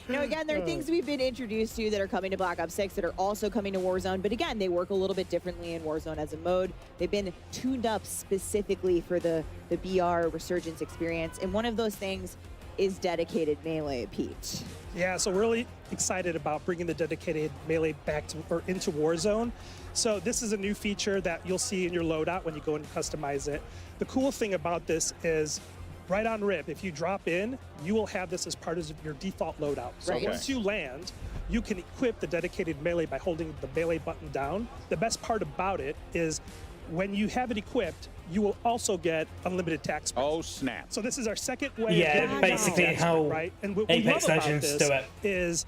Now, again, there are things we've been introduced to that are coming to Black Ops 6 that are also coming to Warzone. But again, they work a little bit differently in Warzone as a mode. They've been tuned up specifically for the BR Resurgence experience. And one of those things is dedicated melee, Pete. Yeah, so we're really excited about bringing the dedicated melee back to or into Warzone. So this is a new feature that you'll see in your loadout when you go and customize it. The cool thing about this is right on rip, if you drop in, you will have this as part of your default loadout. So once you land, you can equip the dedicated melee by holding the melee button down. The best part about it is when you have it equipped, you will also get unlimited tax. Oh, snap. So this is our second way Yeah, basically how right? And what Apex we love about Legends this do it. is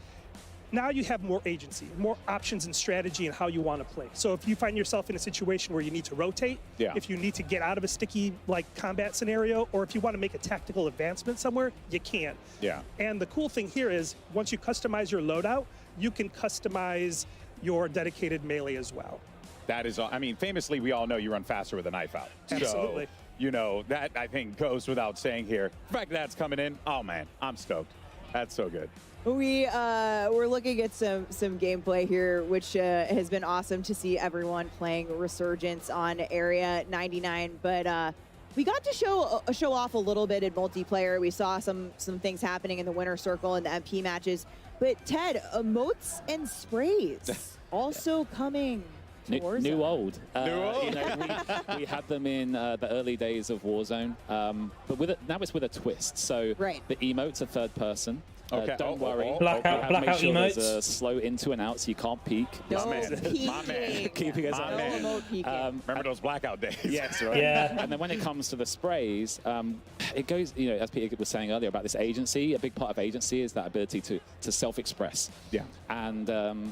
now you have more agency, more options and strategy in how you want to play. So if you find yourself in a situation where you need to rotate, if you need to get out of a sticky like combat scenario, or if you want to make a tactical advancement somewhere, you can. Yeah. And the cool thing here is once you customize your loadout, you can customize your dedicated melee as well. That is, I mean, famously, we all know you run faster with a knife out. Absolutely. So, you know, that I think goes without saying here. The fact that's coming in, oh man, I'm stoked. That's so good. We're looking at some gameplay here, which has been awesome to see everyone playing Resurgence on Area 99. But we got to show off a little bit in multiplayer. We saw some things happening in the winner circle and the MP matches. But Ted, emotes and sprays also coming. New old. New old. You know, we had them in the early days of Warzone, but now it's with a twist. So the emotes are third person. Okay. Don't worry. Blackout make sure emotes. There's a slow into and out, so you can't peek. No My man. Keeping us My man. Remember those blackout days? Yes, right. And then when it comes to the sprays, it goes, you know, as Peter was saying earlier about this agency, a big part of agency is that ability to self-express. Yeah. And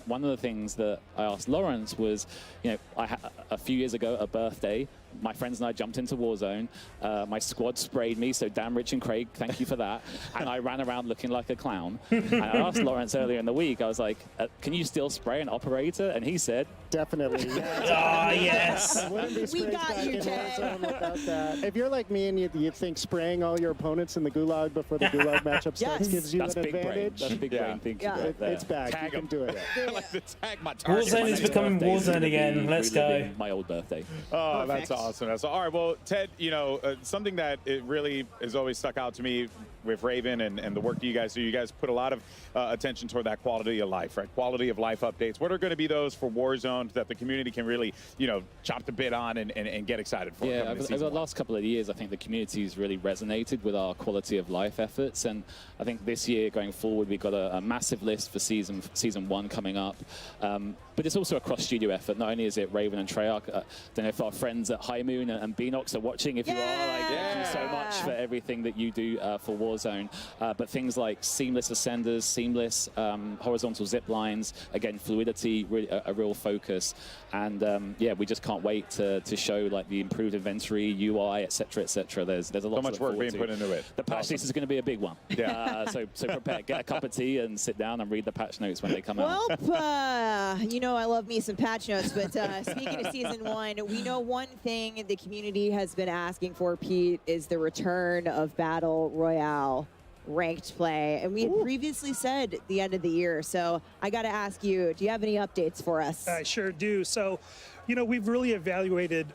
one of the things that I asked Lawrence was, you know, a few years ago at a birthday, my friends and I jumped into Warzone. My squad sprayed me, so Dan, Rich, and Craig, thank you for that. And I ran around looking like a clown. And I asked Lawrence earlier in the week, I was like, can you still spray an operator? And he said, definitely. Yes. We got you, Ted. Without that. If you're like me and you think spraying all your opponents in the gulag before the gulag matchup starts gives you That's an big brain. advantage, That's big brain thinking right there. it's back. Tag you can do it. I like to tag my target. Warzone is becoming Warzone again. Let's go. My old birthday. Oh, that's awesome. That's all right. Well, Ted, you know, something that it really has always stuck out to me with Raven and the work that you guys do, you guys put a lot of attention toward that quality of life, right? Quality of life updates. What are going to be those for Warzone that the community can really, you know, chop the bit on and get excited for? Yeah, over the last couple of years, I think the community's really resonated with our quality of life efforts. And I think this year going forward, we've got a massive list for season 1 coming up. But it's also a cross-studio effort. Not only is it Raven and Treyarch, I don't know if our friends at High Moon and Beanox are watching. If you are, like, thank you so much for everything that you do for Warzone. Warzone. But things like seamless ascenders, seamless horizontal zip lines, again, fluidity, really a real focus. And yeah, we just can't wait to show like the improved inventory, UI, etc., etc. There's a lot. So much work being put into it. The patch notes is going to be a big one. Yeah. So prepare, get a cup of tea, and sit down and read the patch notes when they come out. Well, you know I love me some patch notes, but speaking of Season 1, we know one thing the community has been asking for, Pete, is the return of Battle Royale ranked play. And we had previously said at the end of the year, so I got to ask you, do you have any updates for us? I sure do. So, you know, we've really evaluated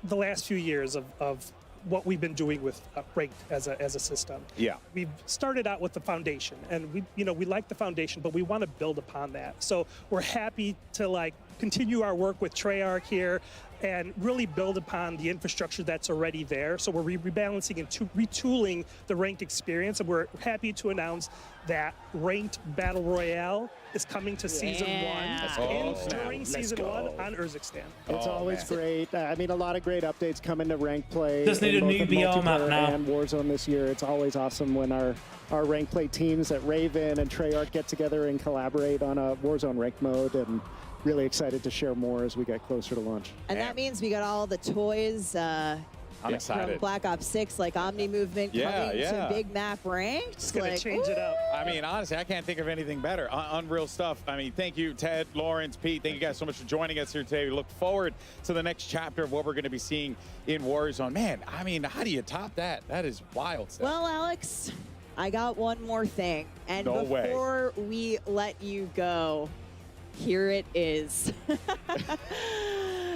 the last few years of what we've been doing with ranked as a system. Yeah. We've started out with the foundation, and we like the foundation, but we want to build upon that. So we're happy to like continue our work with Treyarch here and really build upon the infrastructure that's already there. So we're rebalancing and retooling the ranked experience, and we're happy to announce that ranked Battle Royale is coming to Season 1 during Season 1 on Urzikstan. It's always great. I mean, a lot of great updates coming to ranked play. Just need a new BR map now. And Warzone this year. It's always awesome when our ranked play teams at Raven and Treyarch get together and collaborate on a Warzone ranked mode, and really excited to share more as we get closer to launch. And that means we got all the toys I'm excited. from Black Ops 6, like Omni Movement coming to Big Map Ranked. It's going to change it up. I mean, honestly, I can't think of anything better. Unreal stuff. I mean, thank you, Ted, Lawrence, Pete. Thank you guys so much for joining us here today. We look forward to the next chapter of what we're going to be seeing in Warzone. Man, I mean, how do you top that? That is wild stuff. Well, Alex, I got one more thing. And No way. before we let you go, here it is.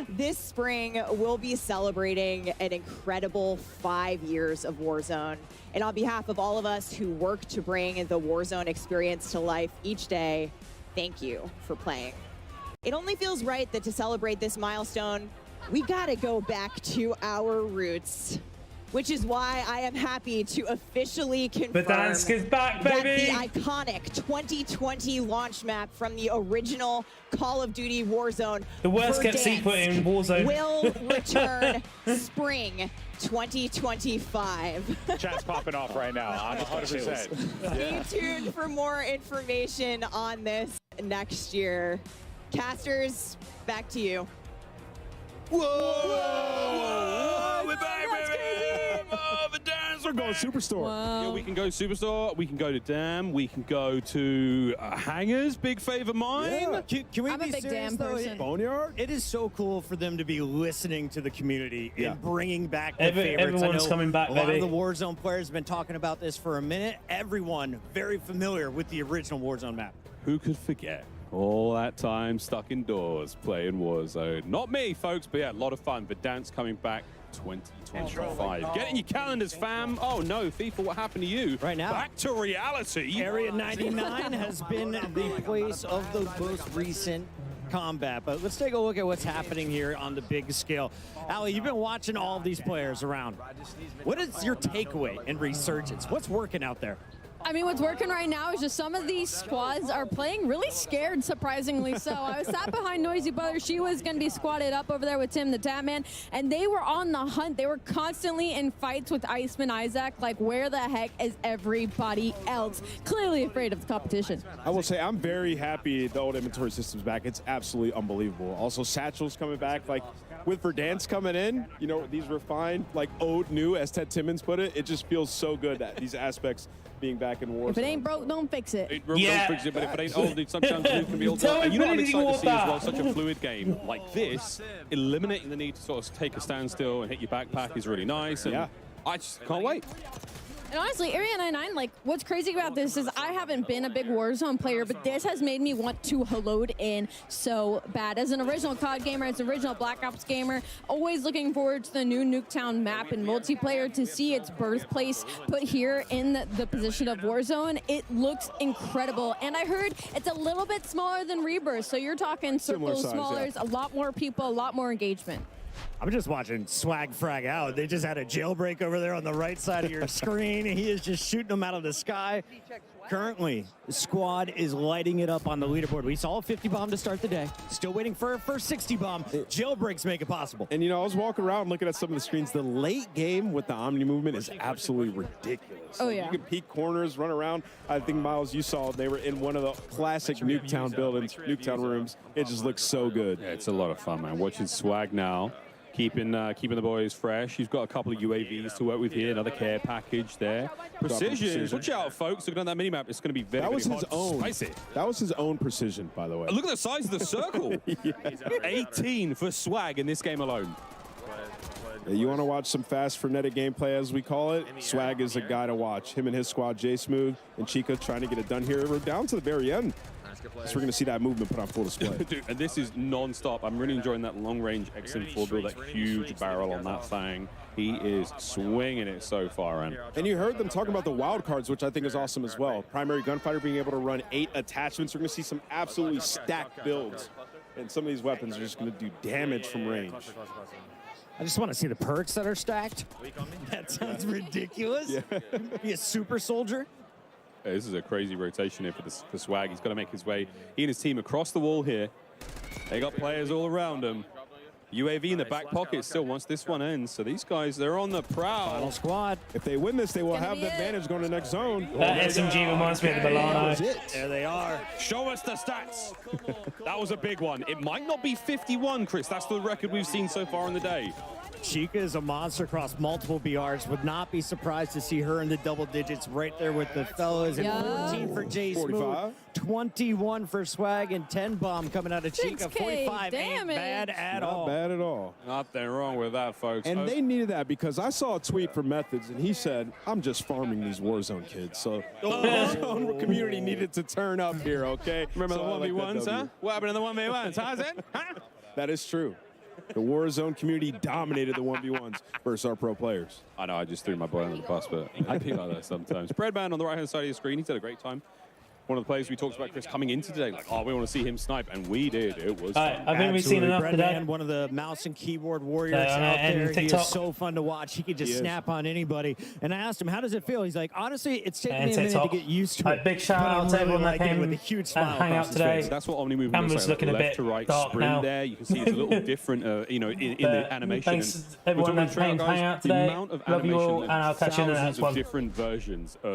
This spring, we'll be celebrating an incredible 5 years of Warzone. And on behalf of all of us who work to bring the Warzone experience to life each day, thank you for playing. It only feels right that to celebrate this milestone, we gotta go back to our roots. Which is why I am happy to officially confirm Verdansk is back, baby! that the iconic 2020 launch map from the original Call of Duty Warzone, The worst kept secret in Warzone. will return spring 2025. Chat's popping off right now. 100%. Stay tuned for more information on this next year. Casters, back to you. Whoa! We're back, baby! Oh, the dance, we're going Superstore. Yeah, we can go Superstore. We can go to Dam. We can go to Hangers. Big fave of mine. Can we I'm a be big serious, Dam though? person. Boneyard. It is so cool for them to be listening to the community and bringing back the favorites. Everyone's I know coming back, a lot baby. of the Warzone players have been talking about this for a minute. Everyone very familiar with the original Warzone map. Who could forget all that time stuck indoors playing Warzone? Not me, folks, but yeah, a lot of fun. Verdansk coming back 2025. Get in your calendars, fam. Oh no, FIFA, what happened to you? Right now. Back to reality. Area 99 has been the place of the most recent combat, but let's take a look at what's happening here on the big scale. Ali, you've been watching all of these players around. What is your takeaway in Resurgence? What's working out there? I mean, what's working right now is just some of these squads are playing really scared, surprisingly so. I was sat behind Noisy Brother. She was going to be squatted up over there with Tim the Tatman, and they were on the hunt. They were constantly in fights with Iceman Isaac. Like, where the heck is everybody else? Clearly afraid of the competition. I will say I'm very happy the old inventory system's back. It's absolutely unbelievable. Also, Satchel's coming back. Like, with Verdansk coming in, you know, these refined, like, old new, as Ted Timmons put it, it just feels so good that these aspects being back in Warzone. If it ain't broke, don't fix it. Don't fix it, but if it ain't old, sometimes it can be old. And you know what I'm excited to see as well, such a fluid game like this, eliminating the need to sort of take a standstill and hit your backpack is really nice. And I just can't wait. And honestly, Area 99, like, what's crazy about this is I haven't been a big Warzone player, but this has made me want to load in so bad. As an original COD gamer, as an original Black Ops gamer, always looking forward to the new Nuketown map and multiplayer to see its birthplace put here in the position of Warzone. It looks incredible. And I heard it's a little bit smaller than Rebirth, so you're talking circles size, smaller, yeah. a lot more people, a lot more engagement. I'm just watching Swag frag out. They just had a jailbreak over there on the right side of your screen. He is just shooting them out of the sky. Currently, the squad is lighting it up on the leaderboard. We saw a 50 bomb to start the day. Still waiting for a first 60 bomb. Jailbreaks make it possible. And, you know, I was walking around looking at some of the screens. The late game with the Omni movement is absolutely ridiculous. Oh, yeah. You can peek corners, run around. I think, Miles, you saw they were in one of the classic Nuketown buildings, Nuketown rooms. It just looks so good. Yeah, it's a lot of fun, man. Watching Swag now. Keeping the boys fresh. He's got a couple of UAVs to work with here. Another care package there. Precision. Watch out, folks. Looking at that minimap, it's going to be very, that was very his hard own. to spice it. That was his own precision, by the way. Look at the size of the circle. Yeah. 18 for Swag in this game alone. Yeah, you want to watch some fast, frenetic gameplay, as we call it? Swag is a guy to watch. Him and his squad, J Smooth and Chica, trying to get it done here. We're down to the very end. So we're going to see that movement put on full display. Dude, and this is non-stop. I'm really enjoying that long-range XM4 build, that huge barrel on that thing. He is swinging it so far in. And you heard them talking about the wild cards, which I think is awesome as well. Primary Gunfighter being able to run 8 attachments. We're going to see some absolutely stacked builds. And some of these weapons are just going to do damage from range. I just want to see the perks that are stacked. That sounds ridiculous. Yeah. Be a super soldier. This is a crazy rotation here for Swag. He's got to make his way, he and his team, across the wall here. They got players all around him. UAV in the back pocket still once this one ends. So these guys, they're on the prowl. Final squad. If they win this, they will have the advantage going to the next zone. That SMG reminds me of the Milano. There they are. Show us the stats. That was a big one. It might not be 51, Chris. That's the record we've seen so far in the day. Chica is a monster across multiple BRs. Would not be surprised to see her in the double digits right there with the fellas. And 14 for J Smooth, 21 for Swag, and 10 bomb coming out of Chica. 45 ain't bad at all. Not bad at all. Nothing wrong with that, folks. And they needed that because I saw a tweet from Methods, and he said, I'm just farming these Warzone kids. So the Warzone community needed to turn up here, okay? Remember So the 1v1s, huh? What happened in the 1v1s, huh, Zen? That is true. The Warzone community dominated the 1v1s versus our pro players. I know, I just threw my boy under the bus, but I think like that sometimes. Breadman on the right-hand side of your screen, he's had a great time. One of the players we talked about, Chris, coming into today, like, oh, we want to see him snipe, and we did. It was fun. I think we've seen enough today. One of the mouse and keyboard warriors out there. He is so fun to watch. He could just snap on anybody. And I asked him, how does it feel? He's like, honestly, it's taking me a minute to get used to it. Big shout out to everyone that came with a huge smile hang out today. That's what Omni movement Camera's looks like. looking a Left bit to right dark sprint now. there. You can see it's a little different, you know, in the animation. Thanks everyone that came to hang out today. The amount of Love you all, animation and I'll catch you in the next thousands of one. different versions of